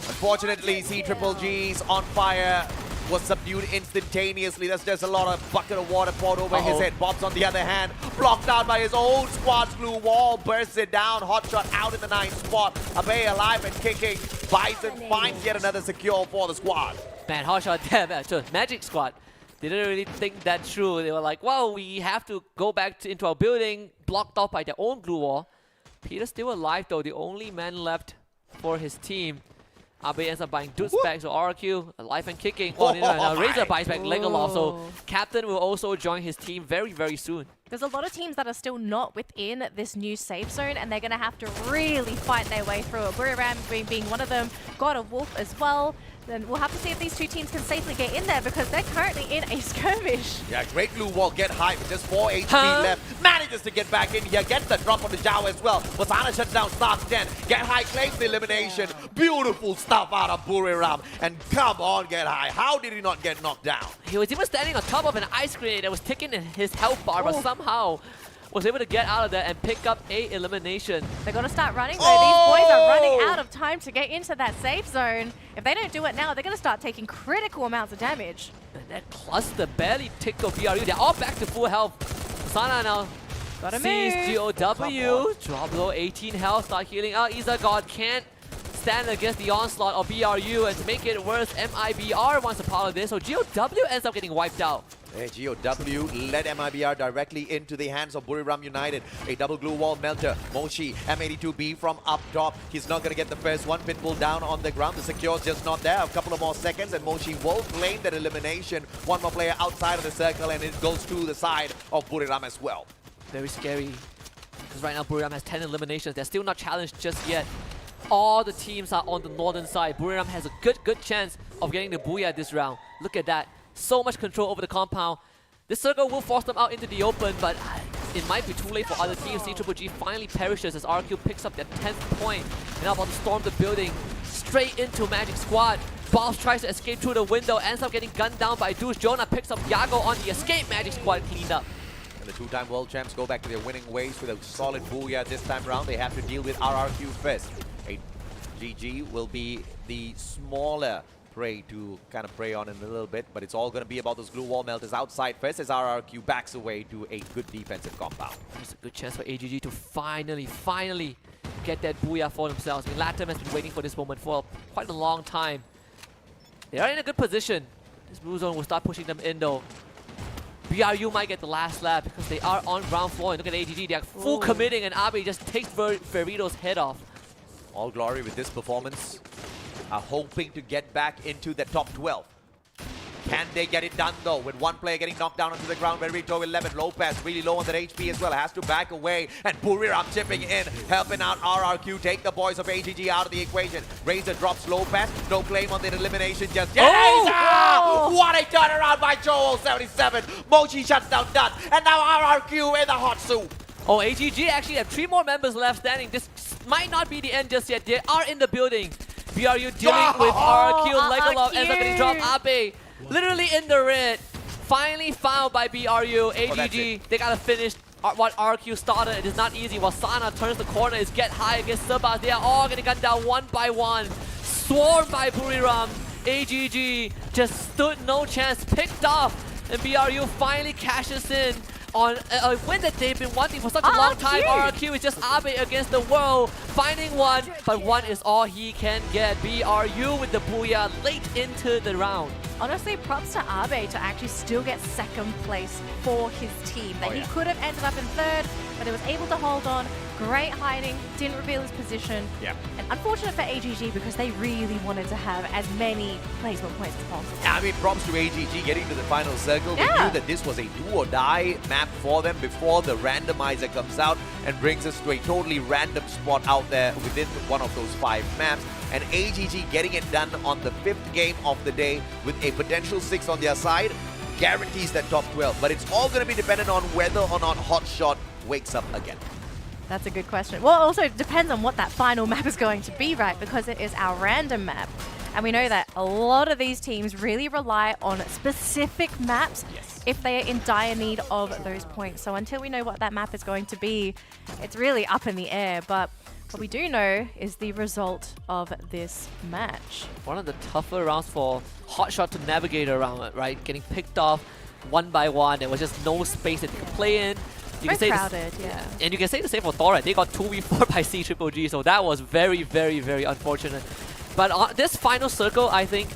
Unfortunately, C-Triple-G's On Fire was subdued instantaneously. There's just a lot of bucket of water poured over his head. Bob's on the other hand, blocked out by his own squad's glue wall, bursts it down, hot shot out in the 9th spot. Abe alive and kicking. Bison finds yet another secure for the squad. Man, hot shot there, man. So Magic Squad didn't really think that through. They were like, well, we have to go back into our building, blocked off by their own glue wall. Peter's still alive though, the only man left for his team. Abe ends up buying Dudes back, so RQ alive and kicking. Oh, no, Razor buys back Legolas, so Captain will also join his team very, very soon. There's a lot of teams that are still not within this new safe zone, and they're going to have to really fight their way through it. Buriram being one of them, God of Wolf as well. Then we'll have to see if these two teams can safely get in there because they're currently in a skirmish. Yeah, great glue wall, get high with just 4 HP left. Manages to get back in here, gets the drop on the Zhao as well. Wasana shuts down Stars 10. Get high claims the elimination. Beautiful stuff out of Buriram. And come on, get high. How did he not get knocked down? He was even standing on top of an ice grenade that was ticking in his health bar, but somehow was able to get out of that and pick up a elimination. They're going to start running though. These boys are running out of time to get into that safe zone. If they don't do it now, they're going to start taking critical amounts of damage. And that cluster barely ticked off BRU. They're all back to full health. Sana now Gotta sees move. GOW. Drop below 18 health, start healing out. Izagod can't stand against the onslaught of BRU, and to make it worse, MIBR wants a part of this, so GOW ends up getting wiped out. Hey, GOW led MIBR directly into the hands of Buriram United. A double glue wall melter. Moshi, M82B from up top. He's not going to get the first one. Pitbull down on the ground. The secure's just not there. A couple of more seconds and Moshi will claim that elimination. One more player outside of the circle and it goes to the side of Buriram as well. Very scary, because right now Buriram has 10 eliminations. They're still not challenged just yet. All the teams are on the northern side. Buriram has a good chance of getting the Booyah this round. Look at that. So much control over the compound. This circle will force them out into the open, but it might be too late for other teams. CGG finally perishes as RQ picks up their 10th point. And now about to storm the building straight into Magic Squad. Boss tries to escape through the window, ends up getting gunned down by Deuce. Jonah picks up Yago on the escape. Magic Squad cleaned up. And the two-time world champs go back to their winning ways with a solid booyah this time round. They have to deal with RRQ first. GG will be the smaller prey to kind of prey on in a little bit, but it's all going to be about those glue wall melters outside first as RRQ backs away to a good defensive compound. There's a good chance for AGG to finally get that booyah for themselves. I mean, Latam has been waiting for this moment for quite a long time. They are in a good position. This blue zone will start pushing them in though. BRU might get the last lap because they are on ground floor. And look at AGG, they are full committing, and Abe just takes Verito's head off. All glory with this performance. Are hoping to get back into the top 12. Can they get it done though? With one player getting knocked down onto the ground, Verito 11. Lopez really low on that HP as well. Has to back away. And Buriram chipping in, helping out RRQ. Take the boys of AGG out of the equation. Razor drops Lopez. No claim on the elimination just yet. What a turnaround by Joel 77. Mochi shuts down done. And now RRQ in the hot soup. Oh, AGG actually have 3 more members left standing. This might not be the end just yet. They are in the building. BRU dealing with RRQ. Legalov ends up getting dropped. Abe literally in the red. Finally found by BRU. AGG, they gotta finish what RRQ started. It is not easy. While Sana turns the corner, is get high against Sabas. They are all getting gunned down one by one. Swarmed by Buriram. AGG just stood no chance. Picked off. And BRU finally cashes in on a win that they've been wanting for such a long time. RRQ is just Abe against the world, finding one, but one is all he can get. BRU with the booyah late into the round. Honestly, props to Abe to actually still get second place for his team. That he could have ended up in third, but he was able to hold on. Great hiding, didn't reveal his position. Yeah. And unfortunate for AGG because they really wanted to have as many placement points as possible. I mean, props to AGG getting to the final circle. They knew that this was a do or die map for them before the randomizer comes out and brings us to a totally random spot out there within one of those 5 maps. And AGG getting it done on the 5th game of the day with a potential 6 on their side guarantees that top 12. But it's all going to be dependent on whether or not Hotshot wakes up again. That's a good question. Well, also it depends on what that final map is going to be, right? Because it is our random map. And we know that a lot of these teams really rely on specific maps if they are in dire need of those points. So until we know what that map is going to be, it's really up in the air. But what we do know is the result of this match. One of the tougher rounds for Hotshot to navigate around it, right? Getting picked off one by one. There was just no space that they could play in. Very crowded, yeah. And you can say the same for Thor. They got 2v4 by CGG, so that was very, very, very unfortunate. But on this final circle, I think,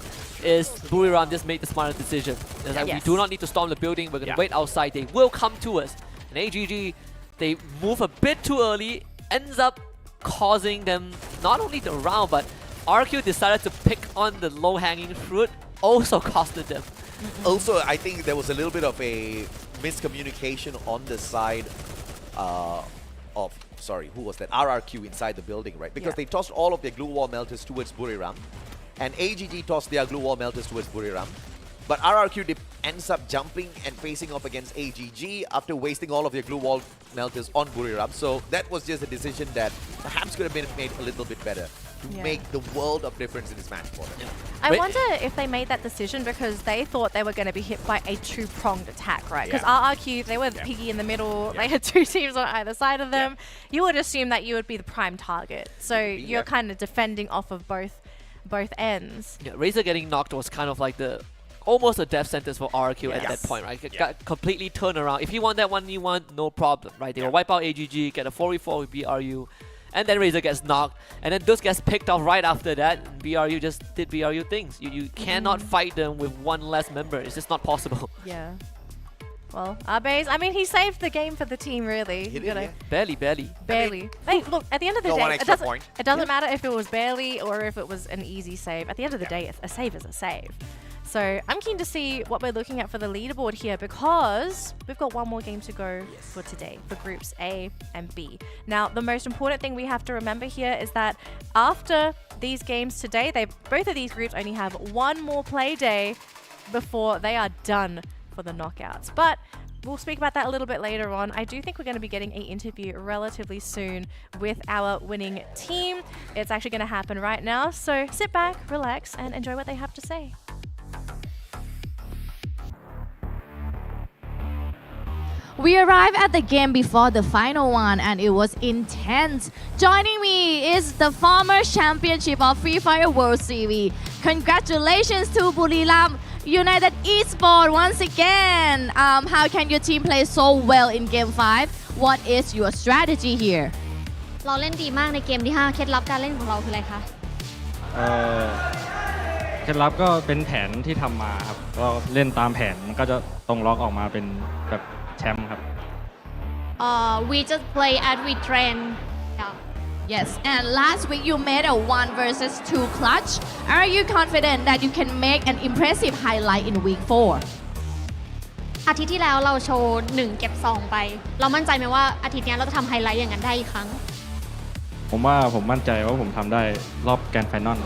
is Buriram just made the smarter decision. It's like, we do not need to storm the building. We're going to wait outside. They will come to us. And AGG, they move a bit too early, ends up causing them not only the round, but RQ decided to pick on the low-hanging fruit, also costed them. Also, I think there was a little bit of a miscommunication on the side of, sorry, who was that? RRQ inside the building, right? Because they tossed all of their glue wall melters towards Buriram, and AGG tossed their glue wall melters towards Buriram. But RRQ ends up jumping and facing off against AGG after wasting all of their glue wall melters on Buriram. So that was just a decision that perhaps could have been made a little bit better to make the world of difference in this match for them. I wonder if they made that decision because they thought they were going to be hit by a 2-pronged attack, right? Because RRQ, they were piggy in the middle. They had 2 teams on either side of them. You would assume that you would be the prime target. So you're kind of defending off of both ends. Yeah, Razor getting knocked was kind of like almost a death sentence for RRQ at that point, right? Got completely turned around. If you want that 1v1, no problem, right? They will wipe out AGG, get a 4v4 with BRU, and then Razor gets knocked, and then Dust gets picked off right after that, and BRU just did BRU things. You cannot fight them with one less member. It's just not possible. Yeah. Well, Arbe's, I mean, he saved the game for the team, really. He did, Barely. Barely. Hey, look, at the end of the day, it doesn't matter if it was barely or if it was an easy save. At the end of the day, a save is a save. So I'm keen to see what we're looking at for the leaderboard here because we've got one more game to go for today for groups A and B. Now, the most important thing we have to remember here is that after these games today, both of these groups only have one more play day before they are done for the knockouts. But we'll speak about that a little bit later on. I do think we're going to be getting an interview relatively soon with our winning team. It's actually going to happen right now. So sit back, relax, and enjoy what they have to say. We arrived at the game before the final one and it was intense. Joining me is the former championship of Free Fire World Series. Congratulations to Buriram United Esports once again. How can your team play so well in Game 5? What is your strategy here? เราเล่นดีมากในเกมที่ 5 เคล็ดลับการเล่นของเราคืออะไรคะ เคล็ดลับก็เป็นแผนที่ทำมาครับก็เล่นตามแผนมันก็จะตรงล็อกออกมาเป็นแบบแชมป์ครับ we just play as we train yeah. Yes, and last week you made a 1 versus 2 clutch. Are you confident that you can make an impressive highlight in week 4? อาทิตย์ที่แล้วเราโชว์ 1 เก็บ 2 ไป เรามั่นใจไหมว่าอาทิตย์นี้เราจะทำไฮไลท์อย่างนั้นได้อีกครั้ง ผมมั่นใจว่าผมทำได้รอบแกรนด์ไฟนอล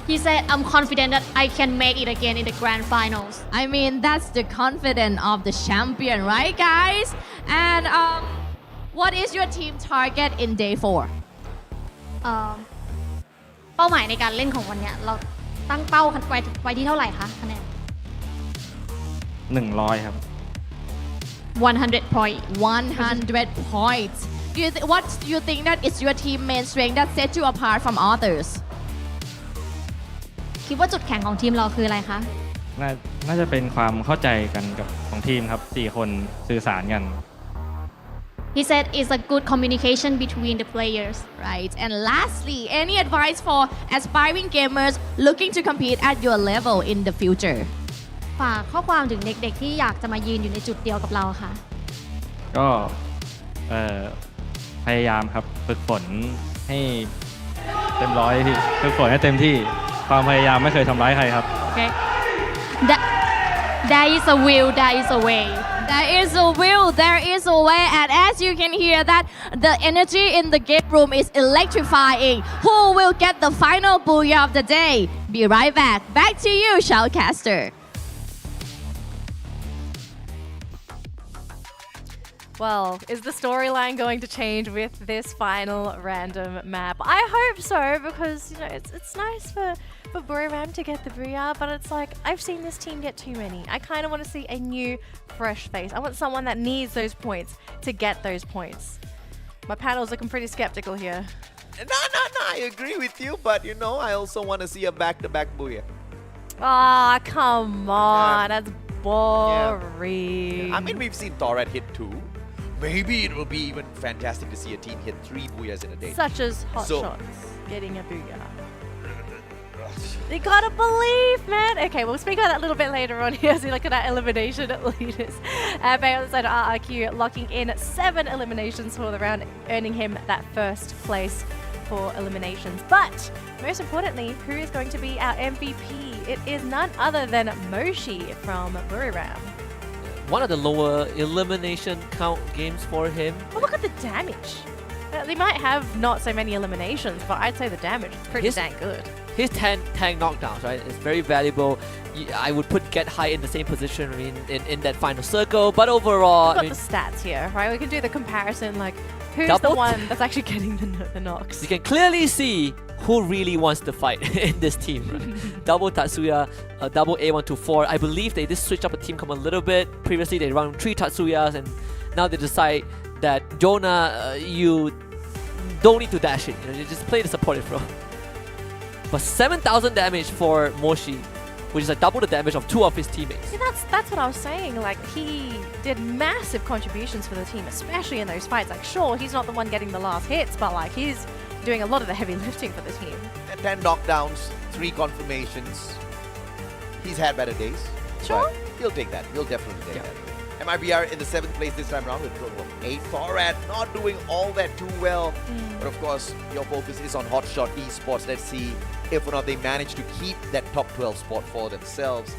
He said I'm confident that I can make it again in the grand finals. I mean, that's the confidence of the champion, right, guys? And what is your team target in day 4? เป้าหมายในการเล่นของวันนี้เราตั้งเป้าไว้ที่เท่าไหร่คะคะแนน 100 ครับ 100 point 100 points. What do you think that is your team main strength that sets you apart from others? คิดว่าจุดแข็งของทีมเราคืออะไรคะ น่าจะเป็นความเข้าใจกันกับของทีมครับ4 คนสื่อสารกัน He said it's a good communication between the players. Right. And lastly, any advice for aspiring gamers looking to compete at your level in the future? ฝากข้อความถึงเด็กๆที่อยากจะมายืนอยู่ในจุดเดียวกับเราค่ะ ก็พยายามครับฝึกฝนให้เต็มร้อยพี่ฝึกฝนให้เต็มที่ความพยายามไม่เคยทำร้ายใครครับ Okay. There is a will, there is a way. There is a will, there is a way, and as you can hear that the energy in the game room is electrifying. Who will get the final booyah of the day? Be right back. Back to you, Shoutcaster. Well, is the storyline going to change with this final random map? I hope so, because you know it's nice for Buriram to get the booyah, but it's like I've seen this team get too many. I kind of want to see a new, fresh face. I want someone that needs those points to get those points. My panel's looking pretty skeptical here. No, I agree with you, but you know, I also want to see a back-to-back booyah. Ah, come on, that's boring. I mean, we've seen Torat hit 2. Maybe it will be even fantastic to see a team hit 3 booyahs in a day. Such as Hot Shots getting a booyah. You gotta believe, man. Okay, we'll speak about that a little bit later on here as we look at our elimination leaders. Back on the side of RRQ, locking in 7 eliminations for the round, earning him that first place for eliminations. But most importantly, who is going to be our MVP? It is none other than Moshi from Buriram. One of the lower elimination count games for him. Oh, look at the damage. They might have not so many eliminations, but I'd say the damage is pretty dang good. His 10 tank knockdowns, right, is very valuable. I would put Get High in the same position, I mean, in that final circle. But overall, We've got the stats here, right? We can do the comparison, like who's the one that's actually getting the knocks. You can clearly see who really wants to fight in this team, right? Double Tatsuya, double A124. I believe they did switch up the team come a little bit. Previously, they run 3 Tatsuyas, and now they decide that Jonah, you don't need to dash it. You know, you just play the supportive role. But 7,000 damage for Moshi, which is like double the damage of 2 of his teammates. See, that's what I was saying. Like, he did massive contributions for the team, especially in those fights. Like, sure, he's not the one getting the last hits, but like he's doing a lot of the heavy lifting for the team. And 10 knockdowns, 3 confirmations. He's had better days. Sure. He'll take that. He'll definitely take that. MIBR in the 7th place this time around with a total of 8. Torat not doing all that too well. But of course, your focus is on Hotshot Esports. Let's see if or not they manage to keep that top 12 spot for themselves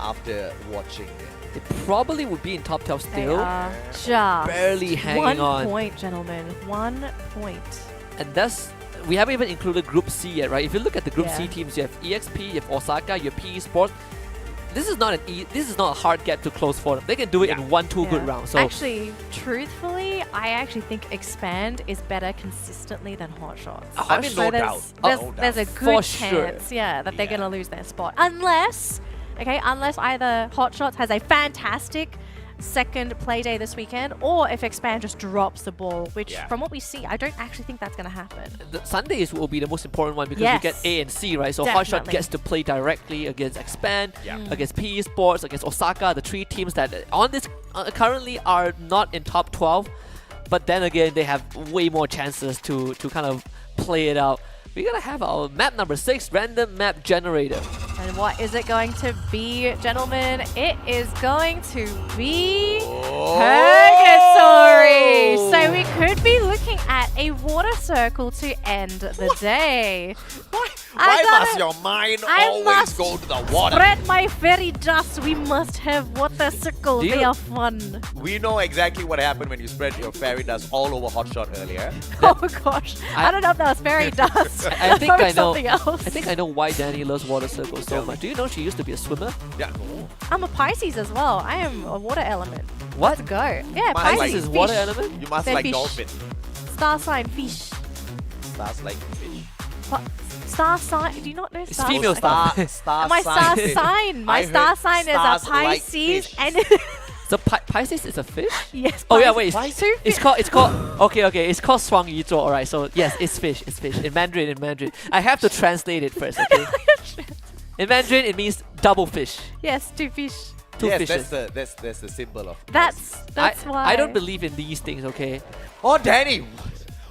after watching it. They probably would be in top 12 still. They are just barely hanging on. 1 point, gentlemen. 1 point. And that's, we haven't even included Group C yet, right? If you look at the Group C teams, you have EXP, you have Osaka, you have PE Sports. This is not a hard gap to close for them. They can do it in 1-2 good rounds. So actually, truthfully, I actually think Expand is better consistently than Hot Shots. I mean, no doubt. There's a good chance, that they're going to lose their spot. Unless okay? Unless either Hotshots has a fantastic second play day this weekend, or if Expand just drops the ball, which from what we see, I don't actually think that's going to happen. The Sundays will be the most important one because Yes. we get A and C, right? So Definitely. Hotshot gets to play directly against Expand, against PE Sports, against Osaka, the three teams that on this currently are not in top 12, but then again they have way more chances to kind of play it out. We're gonna have our map number 6, random map generator. And what is it going to be, gentlemen? It is going to be Purgatory. So we could be looking at a water circle to end the day. Why must your mind always go to the water? Spread my fairy dust. We must have water circles. Do you- They are fun. We know exactly what happened when you spread your fairy dust all over Hotshot earlier. Oh gosh, I don't know if that was fairy dust. I think Or I know. something else. I think I know why Danny loves water circles so much. Do you know she used to be a swimmer? Yeah. I'm a Pisces as well. I am a water element. What? Let's go. Yeah, Must Pisces like is water fish. element? You must They're like fish. dolphin. Star sign fish. Stars like fish. What? Star sign? Do you not know star? female sign? Star My star sign. sign. My I star heard sign is a stars like Pisces, fish. and So Pisces is a fish? yes. Oh yeah, Pisces. wait. Two It's called. Okay. It's called 双鱼座. Alright, so yes, it's fish. It's fish in Mandarin. I have to translate it first. Okay. In Mandarin, it means double fish. Yes, two fish. Two Yes, fishes. that's the symbol of. That's why. I don't believe in these things. Okay. Oh, Danny,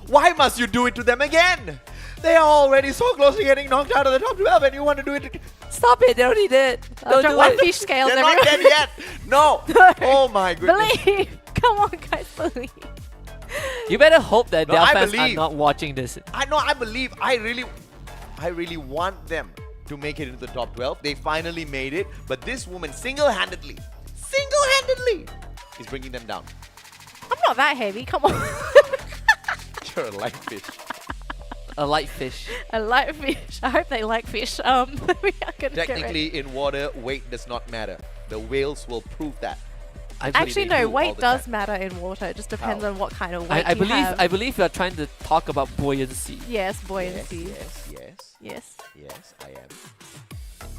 why must you do it to them again? They are already so close to getting knocked out of the top 12, and you want to do it. Stop it! They already did. Don't drop do one it. fish scales. They're not dead yet. No. Oh my goodness. Believe. Come on, guys, believe. You better hope that No, their I fans are believe. not watching this. I know. I believe. I really want them to make it into the top 12. They finally made it, but this woman single-handedly, is bringing them down. I'm not that heavy. Come on. You're a light fish. A light fish. I like fish. I hope they like fish. We are gonna get ready. Technically, in water, weight does not matter. The whales will prove that. Actually, they no. do all Weight the does time. matter in water. It just depends How? on what kind of weight I you believe. have. I believe you are trying to talk about buoyancy. Yes, buoyancy. Yes, I am.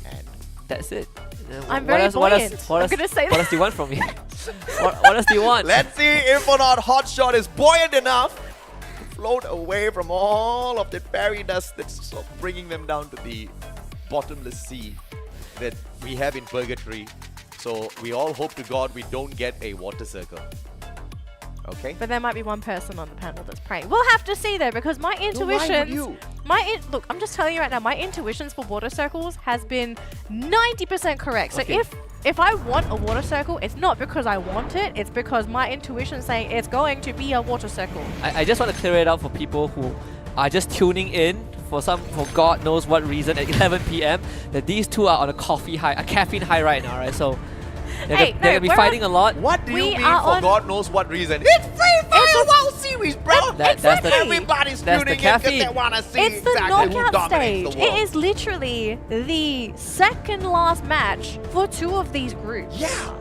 And That's it. I'm very buoyant. I'm gonna say What else do you want from me? what else do you want? let's see if or not Hotshot is buoyant enough to float away from all of the fairy dust that's sort of bringing them down to the bottomless sea that we have in Purgatory. So we all hope to God we don't get a water circle. Okay? But there might be one person on the panel that's praying. We'll have to see though, because my why would intuitions, you? look, I'm just telling you right now, my intuitions for water circles has been 90% correct. So Okay. if I want a water circle, it's not because I want it, it's because my intuition is saying it's going to be a water circle. I just want to clear it out for people who are just tuning in for God knows what reason at 11 p.m. that these two are on a caffeine high right now, right? So they're Hey, gonna be we're fighting a lot. What do you We mean are for on- God knows what reason? It's Free Fire WoW series, bro! That's the Everybody's that's the tuning in because caffeine. they want to see It's the exactly who knockout dominates stage. the world. It is literally the second last match for two of these groups. Yeah.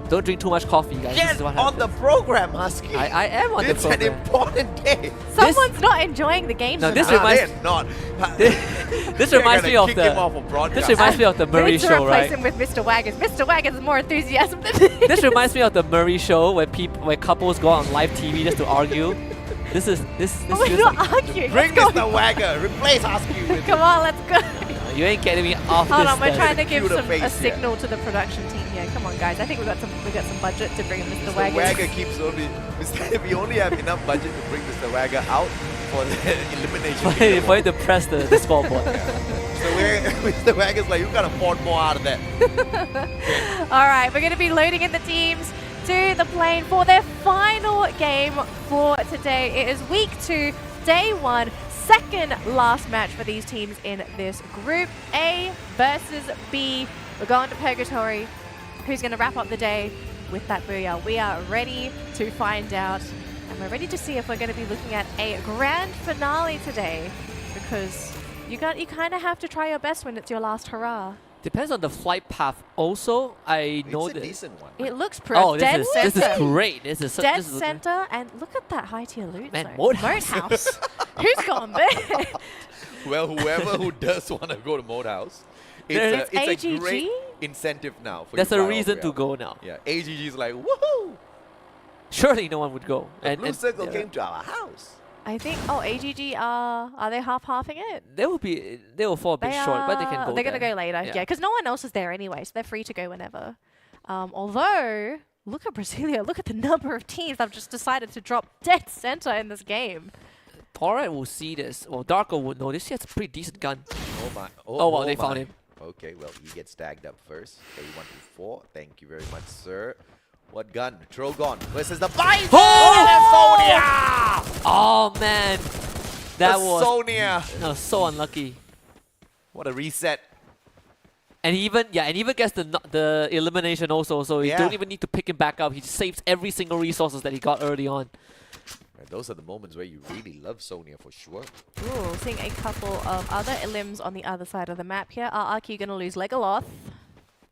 Don't drink too much coffee, guys. This Get is what on the happens. program, Husky. I am on the It's an program. important day. Someone's not enjoying the games. No, this enough. reminds- They're not. This They're reminds gonna me of kick him off the. of broadcast. This reminds me of the We Murray need to show, replace right? him with Mr. Waggers. Mr. Waggers is more enthusiasm than This reminds me of the Murray show where couples go on live TV just to argue. This We're feels not like- arguing. Bring Let's go. Mr. Wagger. Replace Husky with Come on, let's go. You ain't getting me off Hold this. on, we're then. trying to give Computer a face here. signal to the production team here. Come on, guys. I think we got some budget to bring in Mr. Mr. Waggers. Wagger keeps only. We only have enough budget to bring Mr. Wagger out for the elimination. video. For you to press the scoreboard. So Mr. Wagger's like, you gotta afford more out of that. All right, we're going to be loading in the teams to the plane for their final game for today. It is week 2, day 1, second last match for these teams in this group. A versus B. We're going to Purgatory. Who's going to wrap up the day with that booyah? We are ready to find out, and we're ready to see if we're going to be looking at a grand finale today, because you kind of have to try your best when it's your last hurrah. Depends on the flight path. Also, I know It's a that. decent one. It looks pretty dead this center. is great. This is Dead this is- center, and look at that high tier loot Man, zone. Moat Moat House. House. Who's gone there? Well, whoever who does want to go to Mode House, It's it's a AGG? incentive now. For There's you a fly reason off to Royale. go now. Yeah, AGG is like, woohoo! Surely no one would go. The Blue Circle yeah. came to our house. I think. Oh, AGG are they half-halving it? They will fall a bit short, but they can go. They're gonna there. go later. Yeah, because no one else is there anyway, so they're free to go whenever. Although, look at Brasilia. Look at the number of teams that have just decided to drop dead center in this game. Torret will see this. Well, Darko would know this. He has a pretty decent gun. Oh my. Oh, well, they found him. Okay, well, he gets tagged up first. A124. Thank you very much, sir. What gun? Trogon versus the Bison! Oh! Oh, man. That was Sonia. so unlucky. What a reset. And even gets the elimination also, so you don't even need to pick him back up. He just saves every single resources that he got early on. And those are the moments where you really love Sonia for sure. Ooh, seeing a couple of other elims on the other side of the map here. RRQ gonna lose Legoloth.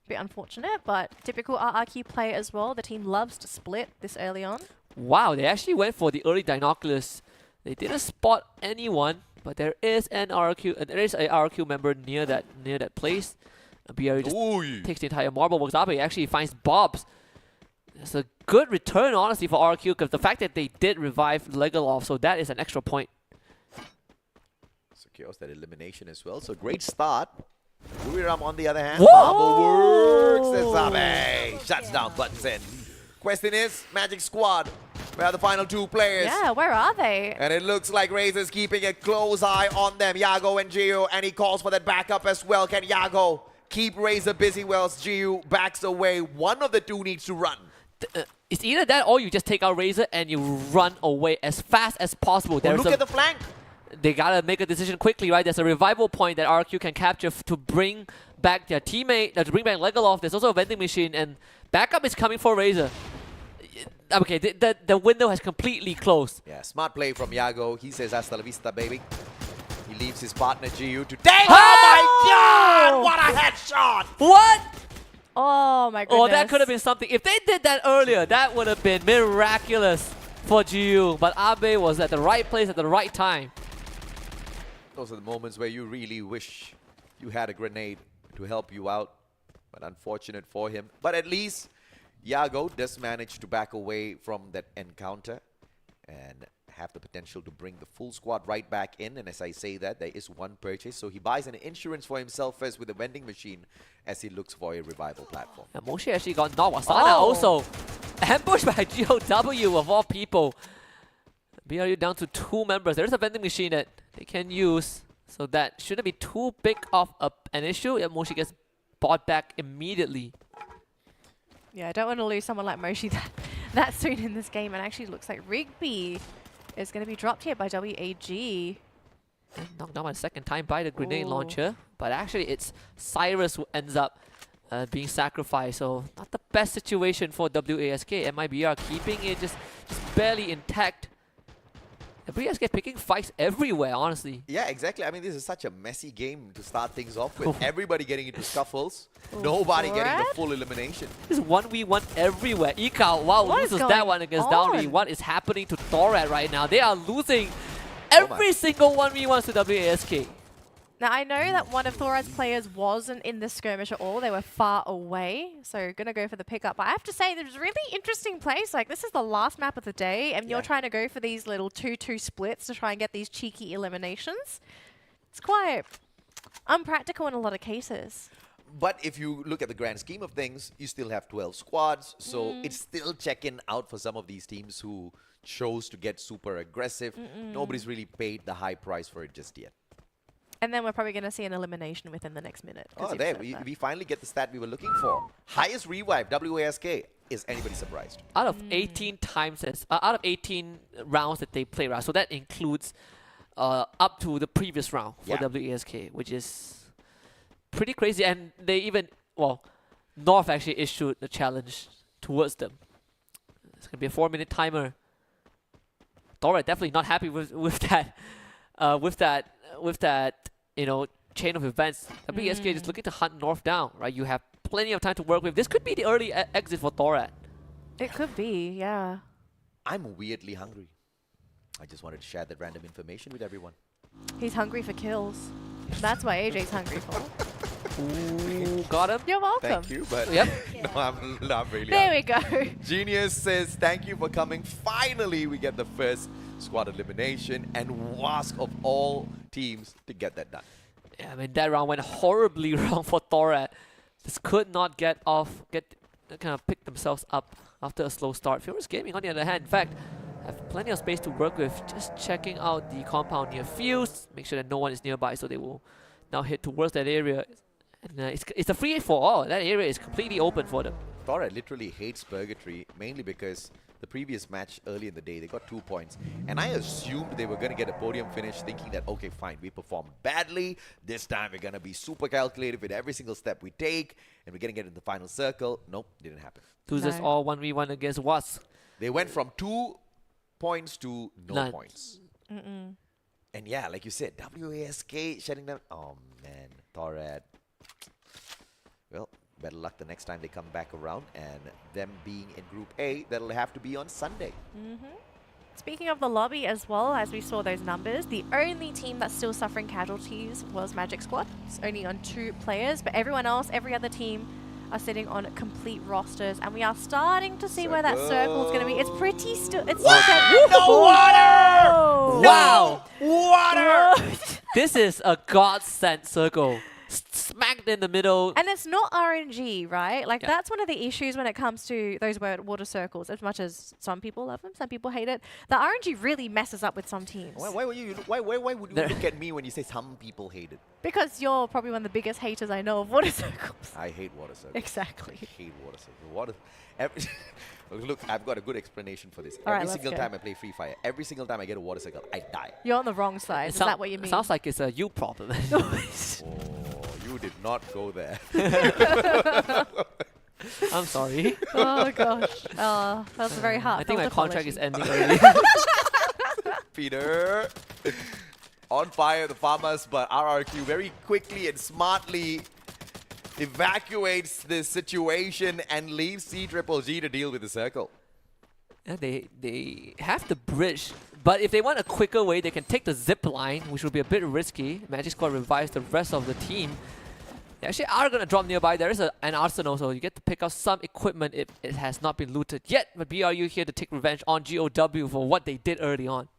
Bit unfortunate, but typical RRQ play as well. The team loves to split this early on. Wow, they actually went for the early Dinoculus. They didn't spot anyone, but there is an RRQ, there is a RRQ member near that place. BRU just takes the entire marble. Wakabe actually finds Bobs. It's a good return, honestly, for RRQ, because the fact that they did revive Legoloff, so that is an extra point. Secures that elimination as well, so great start. Buriram on the other hand, Whoa! works. Zabe shuts down Button. Question is, Magic Squad, where are the final two players? Yeah, where are they? And it looks like Razor's keeping a close eye on them. Yago and Gio, and he calls for that backup as well. Can Yago keep Razor busy whilst Gio backs away? One of the two needs to run. It's either that or you just take out Razor and you run away as fast as possible. Look at the flank. They gotta make a decision quickly, right? There's a revival point that RQ can capture to bring back their teammate, to bring back Legoloff. There's also a vending machine, and backup is coming for Razor. Okay, the window has completely closed. Yeah, smart play from Yago. He says, hasta la vista, baby. He leaves his partner, Gio, to take. Oh my god! What a headshot! What? Oh my goodness. Oh, that could have been something. If they did that earlier, that would have been miraculous for Gio. But Abe was at the right place at the right time. Those are the moments where you really wish you had a grenade to help you out. But unfortunate for him. But at least Yago does manage to back away from that encounter and have the potential to bring the full squad right back in. And as I say that, there is one purchase. So he buys an insurance for himself first with a vending machine as he looks for a revival platform. And Moshi actually got Nawasana also. Ambushed by GOW of all people. BRU down to 2 members. There's a vending machine that they can use. So that shouldn't be too big of an issue. Yeah, Moshi gets bought back immediately. Yeah, I don't want to lose someone like Moshi that soon in this game. And actually looks like Rigby is going to be dropped here by WAG. And knocked down by the second time by the grenade launcher. But actually it's Cyrus who ends up being sacrificed. So not the best situation for WASK. MIBR keeping it just barely intact. WASK picking fights everywhere, honestly. Yeah, exactly. I mean, this is such a messy game to start things off with. Everybody getting into scuffles. Nobody getting the full elimination. This is 1v1 everywhere. Ikao, wow, loses that one against Dowry. What is happening to Thorat right now? They are losing every single 1v1 to WASK. Now, I know that one of Thorad's players wasn't in this skirmish at all. They were far away, so going to go for the pickup. But I have to say, there's really interesting plays. Like, this is the last map of the day, and you're trying to go for these little 2-2 splits to try and get these cheeky eliminations. It's quite unpractical in a lot of cases. But if you look at the grand scheme of things, you still have 12 squads, so it's still checking out for some of these teams who chose to get super aggressive. Nobody's really paid the high price for it just yet. And then we're probably going to see an elimination within the next minute. Oh, there. We finally get the stat we were looking for. Highest revive, WASK. Is anybody surprised? Out of 18 times, out of 18 rounds that they play, right? So that includes up to the previous round for WASK, which is pretty crazy. And they even, well, North actually issued the challenge towards them. It's going to be a 4-minute timer. Thorat definitely not happy with that, you know, chain of events. WSK is looking to hunt North down, right? You have plenty of time to work with. This could be the early exit for Thorat. It could be, yeah. I'm weirdly hungry. I just wanted to share that random information with everyone. He's hungry for kills. That's what AJ's hungry for. Ooh, got him. You're welcome. Thank you, but Yep. no, I'm really There out. we go. Genius says, thank you for coming. Finally, we get the first squad elimination, and WASC of all teams to get that done. Yeah, I mean, that round went horribly wrong for Thorad. Just could not kind of pick themselves up after a slow start. Furious Gaming, on the other hand, in fact, have plenty of space to work with. Just checking out the compound near Fuse, make sure that no one is nearby, so they will now head towards that area. And it's a free for all. That area is completely open for them. Thorad literally hates Purgatory, mainly because the previous match early in the day, they got 2 points. And I assumed they were going to get a podium finish, thinking that, okay, fine, we performed badly. This time we're going to be super calculated with every single step we take, and we're going to get in the final circle. Nope, didn't happen. Losers all 1v1 against WASC. They went from 2 points to no None. points. And yeah, like you said, WASK shutting down. Oh man, Thorad. Well, better luck the next time they come back around, and them being in Group A, that'll have to be on Sunday. Speaking of the lobby as well, as we saw those numbers, the only team that's still suffering casualties was Magic Squad. It's only on 2 players, but everyone else, every other team are sitting on complete rosters, and we are starting to see where that circle is going to be. It's pretty still. It's No water! Wow! Water! This is a godsend circle. Smacked in the middle. And it's not RNG, right? Like, that's one of the issues when it comes to those water circles. As much as some people love them, some people hate it. The RNG really messes up with some teams. Why would you look at me when you say some people hate it? Because you're probably one of the biggest haters I know of water circles. I hate water circles. Exactly. I hate water circles. Look, I've got a good explanation for this. All right, every let's single go. time I play Free Fire, every single time I get a water circle, I die. You're on the wrong side. Is that what you mean? Sounds like it's a you problem. You did not go there. I'm sorry. Oh gosh. Oh, that's very hard. I think my contract is ending early. Peter. On fire, the farmers, but RRQ very quickly and smartly evacuates this situation and leaves C-Triple-G to deal with the circle. Yeah, they have the bridge, but if they want a quicker way, they can take the zip line, which will be a bit risky. Magic Squad revives the rest of the team. They actually are going to drop nearby. There is an arsenal, so you get to pick up some equipment if it has not been looted yet. But BRU here to take revenge on GOW for what they did early on.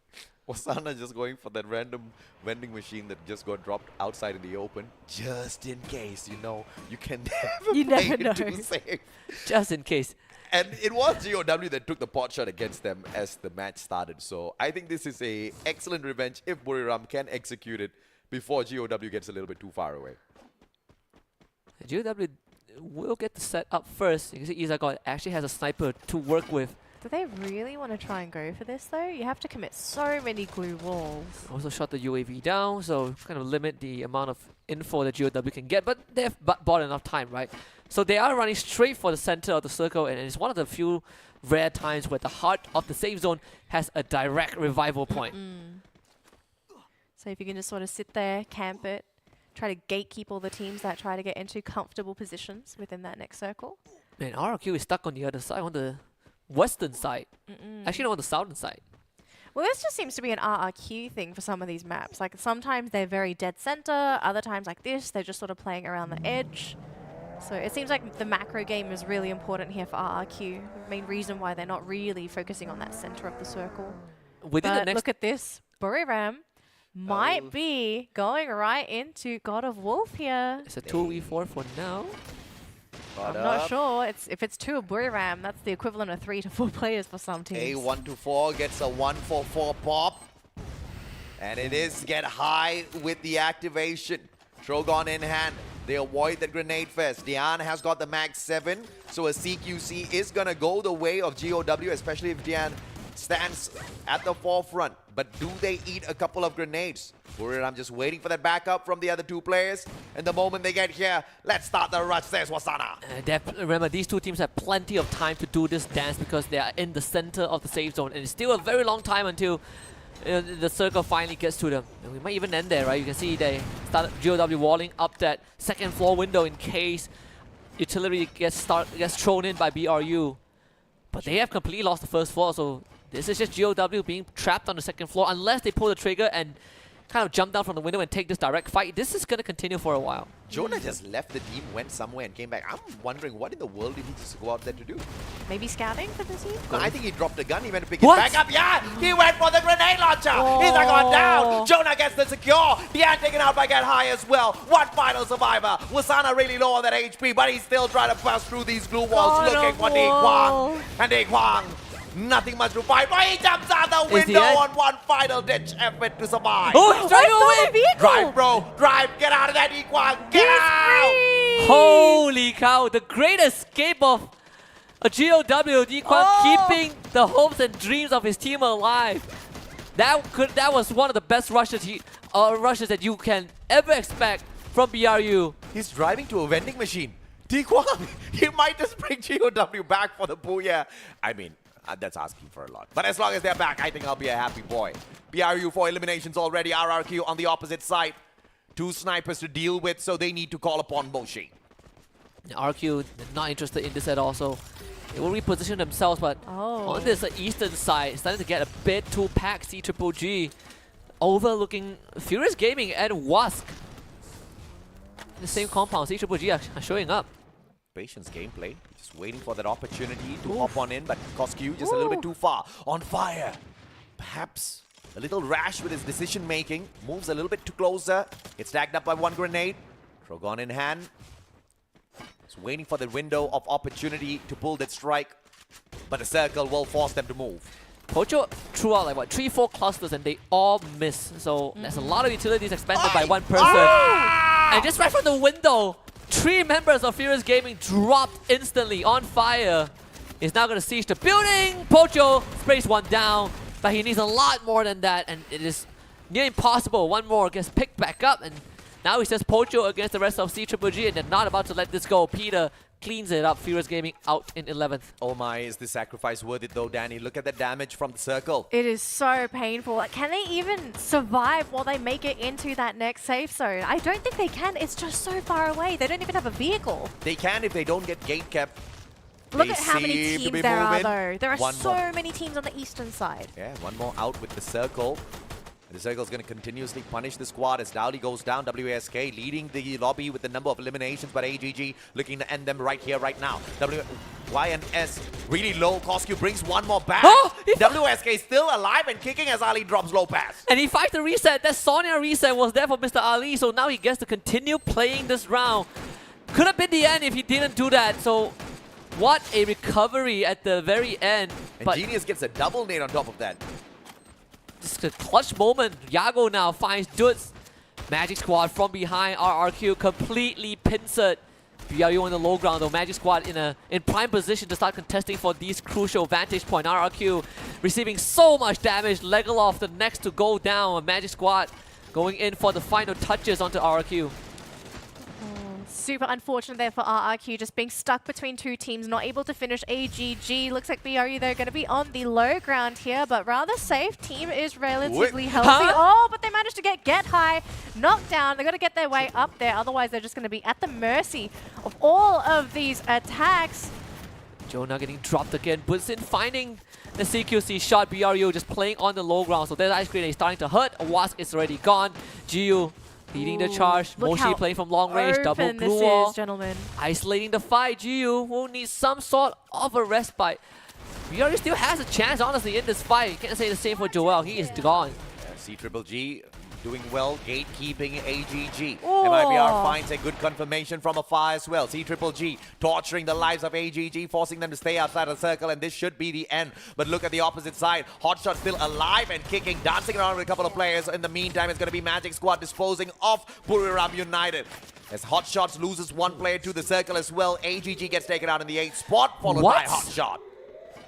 Wasana just going for that random vending machine that just got dropped outside in the open, just in case, you know, you can never play it too safe. Just in case. And it was GOW that took the pot shot against them as the match started. So I think this is a excellent revenge if Buriram can execute it before GOW gets a little bit too far away. GOW will get the set up first. You can see Izagor actually has a sniper to work with. Do they really want to try and go for this though? You have to commit so many glue walls. Also shot the UAV down, so kind of limit the amount of info that GOW can get, but they've bought enough time, right? So they are running straight for the center of the circle, and it's one of the few rare times where the heart of the safe zone has a direct revival point. So if you can just sort of sit there, camp it, try to gatekeep all the teams that try to get into comfortable positions within that next circle. Man, RRQ is stuck on the other side, on the western side. Actually, not on the southern side. Well, this just seems to be an RRQ thing for some of these maps. Like, sometimes they're very dead center, other times like this, they're just sort of playing around the edge. So it seems like the macro game is really important here for RRQ. The main reason why they're not really focusing on that center of the circle. Within the but next look at this. Buriram might be going right into God of Wolf here. It's a 2v4 for now. I'm not sure. If it's 2 of Buriram, that's the equivalent of 3 to 4 players for some teams. A124 gets a 144 pop. And it is get high with the activation. Trogon in hand. They avoid the grenade fest. Dian has got the max 7. So a CQC is going to go the way of GOW, especially if Dian stands at the forefront. But do they eat a couple of grenades? I'm just waiting for that backup from the other 2 players. And the moment they get here, let's start the rush, says Wasana. Remember, these 2 teams have plenty of time to do this dance because they are in the center of the safe zone. And it's still a very long time until the circle finally gets to them. And we might even end there, right? You can see they started GOW walling up that second floor window in case utility gets thrown in by BRU. But they have completely lost the first floor, so this is just GOW being trapped on the second floor unless they pull the trigger and kind of jump down from the window and take this direct fight. This is going to continue for a while. Jonah just left the team, went somewhere and came back. I'm wondering what in the world did he just go out there to do? Maybe scouting for the team? No, I think he dropped the gun. He went to pick What? it back up. Yeah, he went for the grenade launcher. He's not gone down. Jonah gets the secure. Deanne taken out by Get High as well. One final survivor. Wasana really low on that HP, but he's still trying to bust through these glue walls God looking of for Dee Kwang. Wall. And Dee Kwang, nothing much to fight, but he jumps out the Is the window end? on one final ditch effort to survive. Oh, he's trying to win! Drive, bro. Drive. Get out of that, Dee Kwang. Get out. Holy cow, the great escape of a GOW, Dee Kwang keeping the hopes and dreams of his team alive. That was one of the best rushes that you can ever expect from BRU. He's driving to a vending machine. Dee Kwang, he might just bring GOW back for the booyah. I mean, that's asking for a lot. But as long as they're back, I think I'll be a happy boy. BRU 4 eliminations already. RRQ on the opposite side. 2 snipers to deal with, so they need to call upon Moshi. RQ not interested in this at all, so they will reposition themselves, but on this eastern side, starting to get a bit too packed. CGG overlooking Furious Gaming and Wask. In the same compound, CGG are showing up. Patience gameplay, just waiting for that opportunity to hop on in, but Coscu just a little bit too far. On fire. Perhaps a little rash with his decision making. Moves a little bit too closer. Gets tagged up by one grenade. Trogon in hand. Just waiting for the window of opportunity to pull that strike. But the circle will force them to move. Pocho threw out like what, 3-4 clusters and they all miss. So there's a lot of utilities expended by one person. And just right from the window, 3 members of Furious Gaming dropped instantly on fire. He's now going to siege the building. Pocho sprays one down, but he needs a lot more than that, and it is near impossible. One more gets picked back up, and now it's just Pocho against the rest of CGG, and they're not about to let this go. Peter cleans it up. Furious Gaming out in 11th. Oh my, is this sacrifice worth it though, Danny? Look at the damage from the circle. It is so painful. Like, can they even survive while they make it into that next safe zone? I don't think they can. It's just so far away. They don't even have a vehicle. They can if they don't get gate kept. Look at how many teams there are, though. There are One so more. many teams on the eastern side. Yeah, one more out with the circle. The circle is going to continuously punish the squad as Dowdy goes down. WSK leading the lobby with the number of eliminations, but AGG looking to end them right here, right now. YNS really low. Coscu brings one more back. WSK still alive and kicking as Ali drops low pass. And he fights the reset. That Sonya reset was there for Mr. Ali, so now he gets to continue playing this round. Could have been the end if he didn't do that, so what a recovery at the very end. And But Genius gets a double nade on top of that. just a clutch moment. Yago now finds Dudes. Magic Squad from behind. RRQ completely pincered. BRU on the low ground though. Magic Squad in prime position to start contesting for these crucial vantage point. RRQ receiving so much damage. Legolas the next to go down. Magic Squad going in for the final touches onto RRQ. Super unfortunate there for RRQ, just being stuck between 2 teams, not able to finish. AGG looks like BRU, they're going to be on the low ground here, but rather safe. Team is relatively healthy. Oh, but they managed to get high, knocked down. They've got to get their way up there, otherwise they're just going to be at the mercy of all of these attacks. Jonah getting dropped again. Bunsin finding the CQC shot. BRU just playing on the low ground, so their ice grenade is starting to hurt. Wask is already gone. GU leading the charge. Moshi playing from long range. Double glue wall. Gentlemen. Isolating the fight. GU will need some sort of a respite. BRU still has a chance, honestly, in this fight. Can't say the same for Joel. He is gone. CGG doing well, gatekeeping AGG. MIBR finds a good confirmation from afar as well. CGG torturing the lives of AGG, forcing them to stay outside the circle, and this should be the end. But look at the opposite side. Hotshot still alive and kicking, dancing around with a couple of players. In the meantime, it's going to be Magic Squad disposing of Buriram United. As Hotshots loses one player to the circle as well, AGG gets taken out in the 8th spot, followed by Hotshot.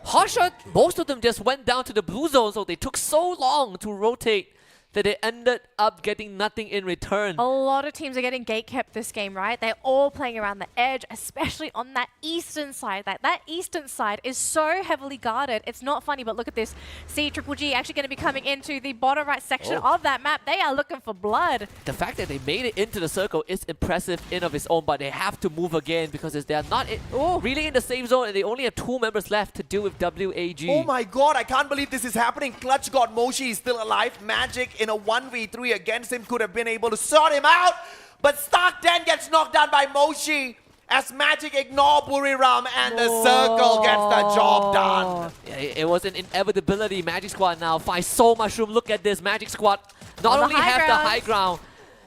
Hotshot, most of them just went down to the blue zone, so they took so long to rotate that they ended up getting nothing in return. A lot of teams are getting gatekept this game, right? They're all playing around the edge, especially on that eastern side. That eastern side is so heavily guarded. It's not funny, but look at this. CGG actually going to be coming into the bottom right section of that map. They are looking for blood. The fact that they made it into the circle is impressive in of its own, but they have to move again because they are not really in the same zone, and they only have 2 members left to deal with WAG. Oh my god, I can't believe this is happening. Clutch got Moshi is still alive. Magic in a 1v3 against him could have been able to sort him out. But Stark 10 gets knocked down by Moshi as Magic ignore Buriram and the circle gets the job done. Yeah, it was an inevitability. Magic Squad now finds so much room. Look at this. Magic Squad not only have the high ground,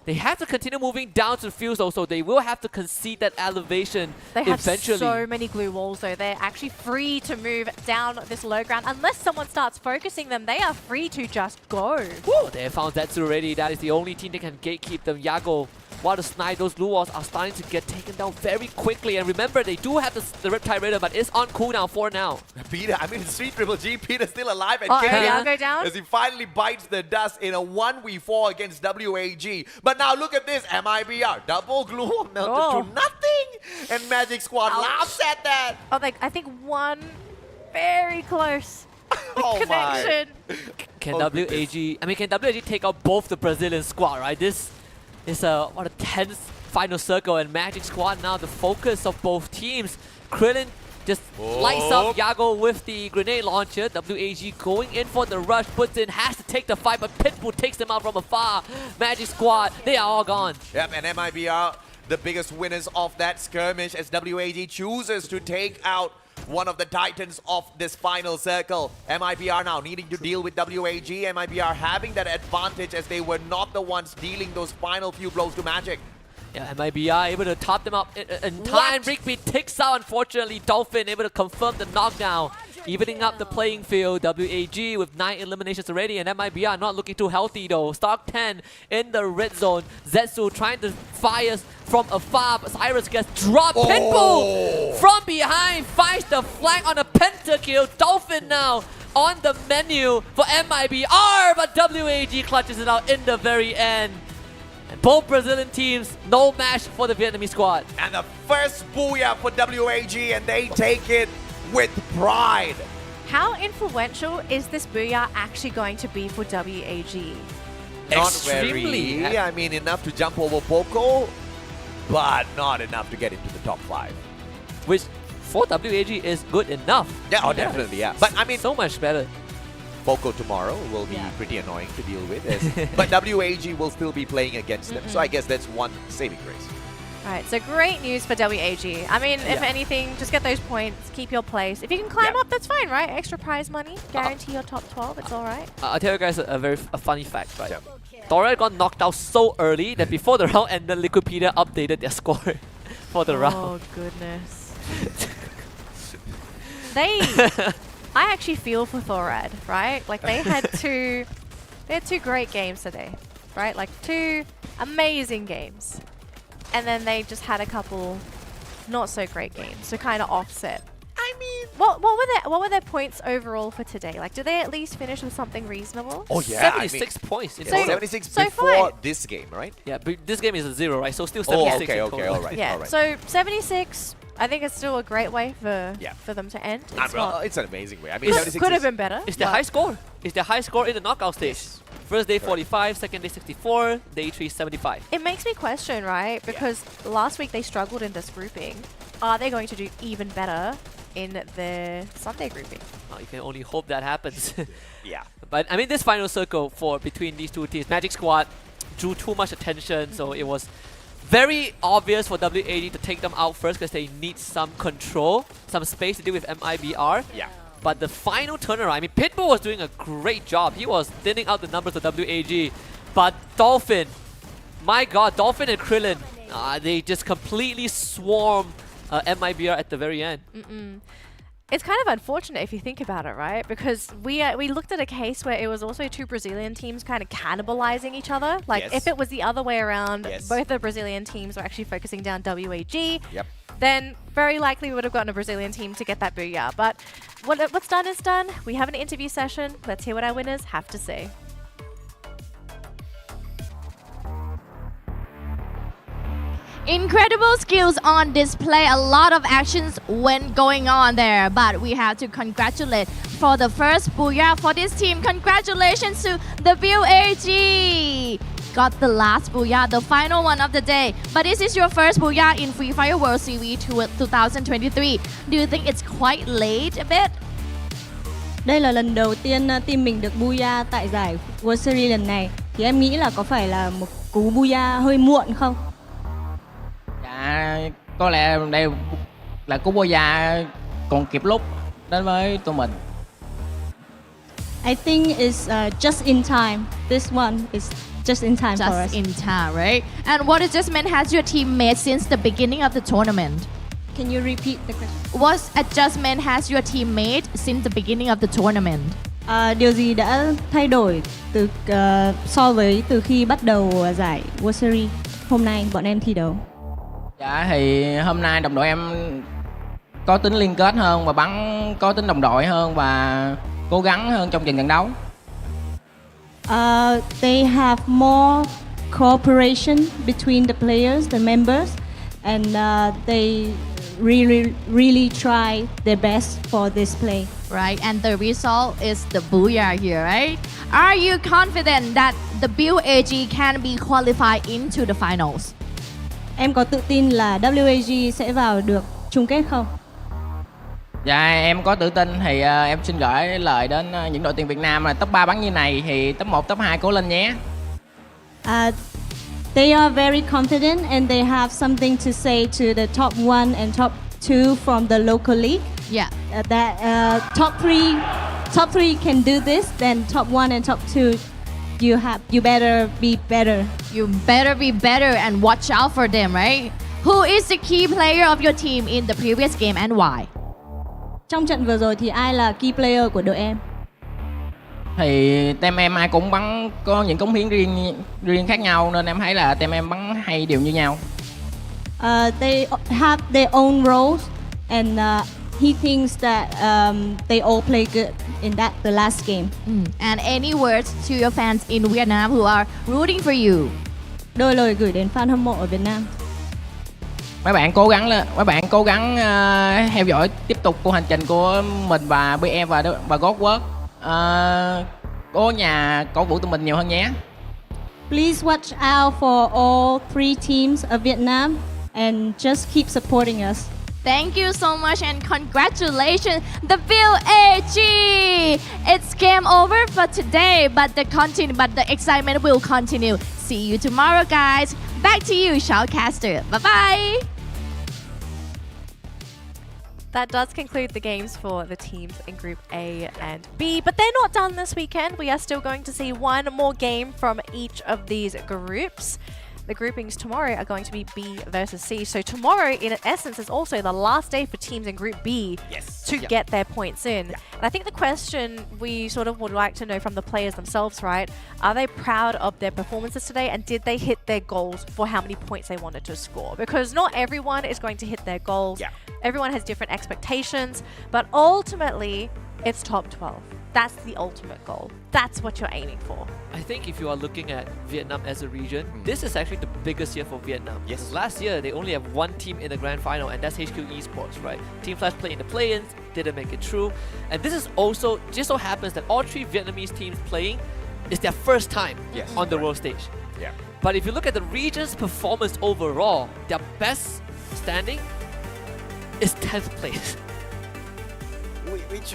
they have to continue moving down to the fields also. They will have to concede that elevation They have eventually. so many glue walls though. They're actually free to move down this low ground. Unless someone starts focusing them, they are free to just go. Woo, they found Zetsu already. That is the only team that can gatekeep them. Yago, while the snipe, those blue walls are starting to get taken down very quickly. And remember, they do have the Riptide Raider, but it's on cooldown for now. Peter, I mean, Sweet Triple G, Peter's still alive and Yago kicking down? as he finally bites the dust in a 1v4 against WAG. But now look at this, MIBR, double glue wall melted to nothing. And Magic Squad laughs at that. Oh, like I think one very close Oh connection. Can WAG take out both the Brazilian squad, right? This is a tense final circle, and Magic Squad now the focus of both teams. Krillin just lights up Yago with the grenade launcher. WAG going in for the rush, puts in, has to take the fight, but Pitbull takes them out from afar. Magic Squad, they are all gone. Yep, and MIBR, the biggest winners of that skirmish as WAG chooses to take out one of the titans of this final circle. MIBR now needing to deal with WAG. MIBR having that advantage as they were not the ones dealing those final few blows to Magic. Yeah, MIBR able to top them up in time. Rigby takes out, unfortunately. Dolphin able to confirm the knockdown, evening up the playing field. WAG with 9 eliminations already, and MIBR not looking too healthy though. Stark 10 in the red zone. Zetsu trying to fire from afar, but Cyrus gets dropped. Pitbull from behind finds the flank on a pentakill. Dolphin now on the menu for MIBR, but WAG clutches it out in the very end. And both Brazilian teams, no match for the Vietnamese squad. And the first booyah for WAG, and they take it with pride. How influential is this booyah actually going to be for WAG? Not Extremely. very. I mean, enough to jump over Poco, but not enough to get into the top 5. Which for WAG is good enough. Yeah, oh, definitely, yeah. But I mean, so much better. Poco tomorrow will be pretty annoying to deal with. But WAG will still be playing against them. So I guess that's one saving grace. All right, so great news for WAG. I mean, if anything, just get those points, keep your place. If you can climb up, that's fine, right? Extra prize money, guarantee your top 12, it's all right. I'll tell you guys a funny fact, right? Thora got knocked out so early that before the round ended, Liquipedia updated their score for the round. Oh, goodness. I actually feel for Thorad, right? Like they had two great games today, right? Like 2 amazing games. And then they just had a couple not so great games to kind of offset. I mean, what were their points overall for today? Like, did they at least finish with something reasonable? Oh yeah, 76 points. So 76 so before fine. this game, right? Yeah, but this game is a 0, right? So still 76. Oh, okay, in okay, total. all right, Yeah, all right. so 76, I think it's still a great way for them to end. It's an amazing way. I mean, It 76 could have been better. It's their high score. It's their high score in the knockout stage. First day 45, second day 64, day 3 75. It makes me question, right? Because last week they struggled in this grouping. Are they going to do even better in the Sunday grouping? You can only hope that happens. Yeah. But I mean, this final circle between these two teams, Magic Squad drew too much attention, so it was very obvious for WAG to take them out first because they need some control, some space to deal with MIBR. Yeah. But the final turnaround, I mean, Pitbull was doing a great job. He was thinning out the numbers of WAG. But Dolphin, my god, Dolphin and Krillin, they just completely swarm MIBR at the very end. It's kind of unfortunate if you think about it, right? Because we looked at a case where it was also 2 Brazilian teams kind of cannibalizing each other. Like if it was the other way around, both the Brazilian teams were actually focusing down WAG. Then very likely we would have gotten a Brazilian team to get that booyah. But what's done is done. We have an interview session. Let's hear what our winners have to say. Incredible skills on display. A lot of actions went going on there, but we have to congratulate for the first booyah for this team. Congratulations to the WAG. Got the last booyah, the final one of the day. But this is your first booyah in Free Fire World Series 2023. Do you think it's quite late a bit? Đây là lần đầu tiên team mình được booyah tại giải World Series lần này. thì em nghĩ là có phải là một cú booyah hơi muộn không? Dạ, có lẽ đây là cú booyah còn kịp lúc đến với tụi mình. I think it's just in time. This one is just in time for Just us. in time, right? And what adjustment has your team made since the beginning of the tournament? Can you repeat the question? What adjustment has your team made since the beginning of the tournament? Điều gì đã thay đổi so với từ khi bắt đầu giải World Series hôm nay bọn em thi đấu? Dạ thì hôm nay đồng đội em có tính liên kết hơn và bắn có tính đồng đội hơn và cố gắng hơn trong trận đấu. They have more cooperation between the players, the members, and they really try their best for this play. Right, and the result is the booyah here, right? Are you confident that the BUAG can be qualified into the finals? Em có tự tin là WAG sẽ vào được chung kết không? Dạ em có tự tin thì em xin gửi lời đến những đội tuyển Việt Nam là top 3 bắn như này thì top 1, top 2 cố lên nhé. They are very confident and they have something to say to the top 1 and top 2 from the local league. Yeah. That top 3 can do this, then top 1 and top 2 you better be better. You better be better and watch out for them, right? Who is the key player of your team in the previous game and why? Trong trận vừa rồi thì ai là key player của đội em? Thì team em ai cũng bắn có những cống hiến riêng khác nhau nên em thấy là team em bắn hay đều như nhau. They have their own roles and he thinks that they all play good in the last game. And any words to your fans in Vietnam who are rooting for you? Đôi lời gửi đến fan hâm mộ ở Việt Nam. Mấy bạn cố gắng theo dõi tiếp tục cuộc hành trình của mình và BM và Godwork. Cố nhà cổ vũ tụi mình nhiều hơn nhé. Please watch out for all 3 teams of Vietnam and just keep supporting us. Thank you so much and congratulations, the BUAG! It's game over for today, but the excitement will continue. See you tomorrow, guys. Back to you, Shoutcaster. Bye-bye! That does conclude the games for the teams in Group A and B, but they're not done this weekend. We are still going to see one more game from each of these groups. The groupings tomorrow are going to be B versus C. So tomorrow, in essence, is also the last day for teams in Group B to get their points in. And I think the question we sort of would like to know from the players themselves, right? Are they proud of their performances today and did they hit their goals for how many points they wanted to score? Because not everyone is going to hit their goals. Everyone has different expectations, but ultimately, it's top 12. That's the ultimate goal. That's what you're aiming for. I think if you are looking at Vietnam as a region, this is actually the biggest year for Vietnam. Yes. Last year, they only have one team in the grand final, and that's HQ Esports, right? Team Flash played in the play-ins, didn't make it through. And this is also, just so happens that all 3 Vietnamese teams playing is their first time on the world stage. But if you look at the region's performance overall, their best standing is 10th place.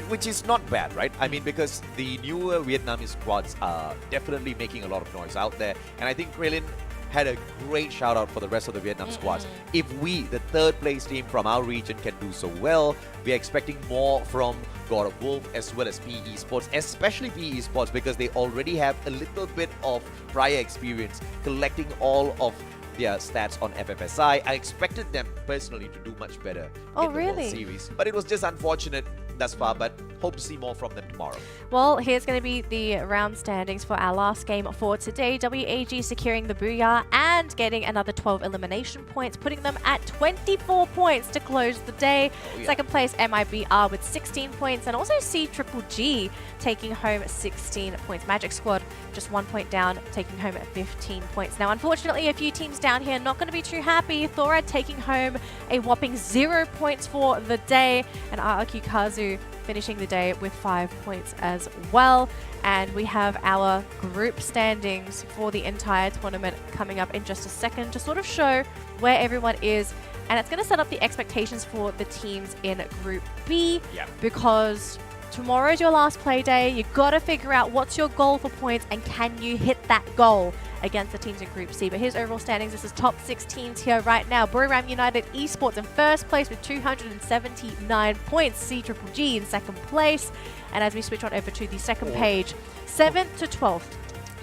Which is not bad, right? I mean, because the newer Vietnamese squads are definitely making a lot of noise out there. And I think Krillin had a great shout out for the rest of the Vietnam squads. If we, the 3rd place team from our region, can do so well, we are expecting more from God of Wolf as well as PE Sports, especially PE Sports, because they already have a little bit of prior experience collecting all of their stats on FFSI. I expected them personally to do much better in the World Series, but it was just unfortunate thus far, but hope to see more from them tomorrow. Well, here's going to be the round standings for our last game for today. WAG securing the Booyah and getting another 12 elimination points, putting them at 24 points to close the day. Second place, MIBR with 16 points, and also CGGG taking home 16 points. Magic Squad just 1 point down, taking home 15 points. Now, unfortunately, a few teams down here not going to be too happy. Thora taking home a whopping 0 points for the day, and RRQ Kazu finishing the day with 5 points as well. And we have our group standings for the entire tournament coming up in just a second to sort of show where everyone is. And it's going to set up the expectations for the teams in Group B because Tomorrow's your last play day. You got to figure out what's your goal for points and can you hit that goal against the teams in Group C. But here's overall standings. This is top 6 teams here right now. Buriram United Esports in first place with 279 points. CGG in second place. And as we switch on over to the second page, 7th to 12th.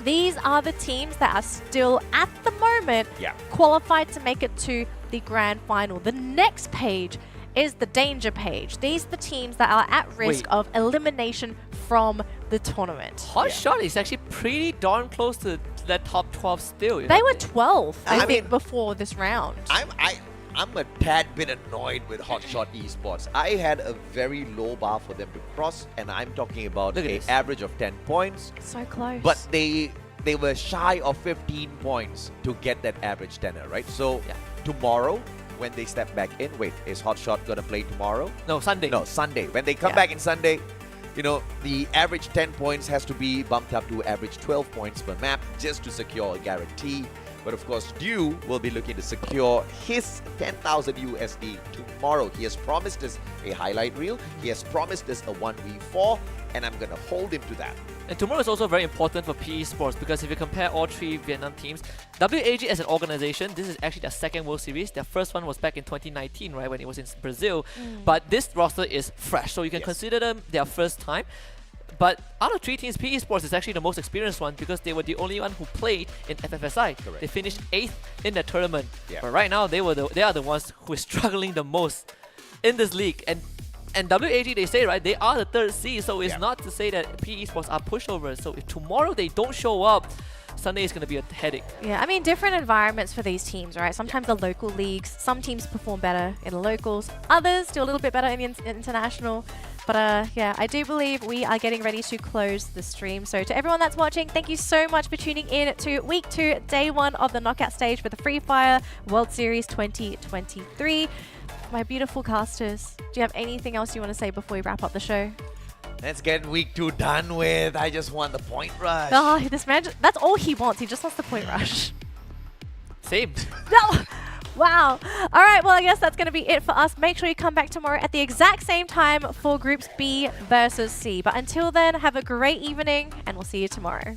These are the teams that are still, at the moment, qualified to make it to the grand final. The next page is the danger page. These are the teams that are at risk of elimination from the tournament. Hot Shot is actually pretty darn close to that top 12 still. They were 12th, I think, before this round. I'm a tad bit annoyed with Hotshot Esports. I had a very low bar for them to cross, and I'm talking about an average of 10 points. So close. But they were shy of 15 points to get that average tenor, right? So tomorrow, when they step back in, wait, is Hotshot gonna play tomorrow? No, Sunday. No, Sunday. When they come back in Sunday, you know, the average 10 points has to be bumped up to average 12 points per map just to secure a guarantee. But of course, Dew will be looking to secure his 10,000 USD tomorrow. He has promised us a highlight reel. He has promised us a 1v4, and I'm going to hold him to that. And tomorrow is also very important for PE Sports because if you compare all 3 Vietnam teams, WAG as an organization, this is actually their second World Series. Their first one was back in 2019, right, when it was in Brazil. But this roster is fresh, so you can consider them their first time. But out of 3 teams, PE Sports is actually the most experienced one because they were the only one who played in FFSI. They finished 8th in the tournament. But right now, they are the ones who are struggling the most in this league. And WAG, they say, right, they are the 3rd seed, so it's not to say that PE Sports are pushovers. So if tomorrow they don't show up, Sunday is going to be a headache. Yeah, I mean, different environments for these teams, right? Sometimes the local leagues, some teams perform better in the locals, others do a little bit better in the international. But yeah, I do believe we are getting ready to close the stream. So to everyone that's watching, thank you so much for tuning in to week 2, day 1 of the knockout stage for the Free Fire World Series 2023. My beautiful casters, do you have anything else you want to say before we wrap up the show? Let's get week 2 done with. I just want the point rush. Oh, this man, that's all he wants. He just wants the point rush. Same. No! Wow. All right, well, I guess that's going to be it for us. Make sure you come back tomorrow at the exact same time for Groups B versus C. But until then, have a great evening, and we'll see you tomorrow.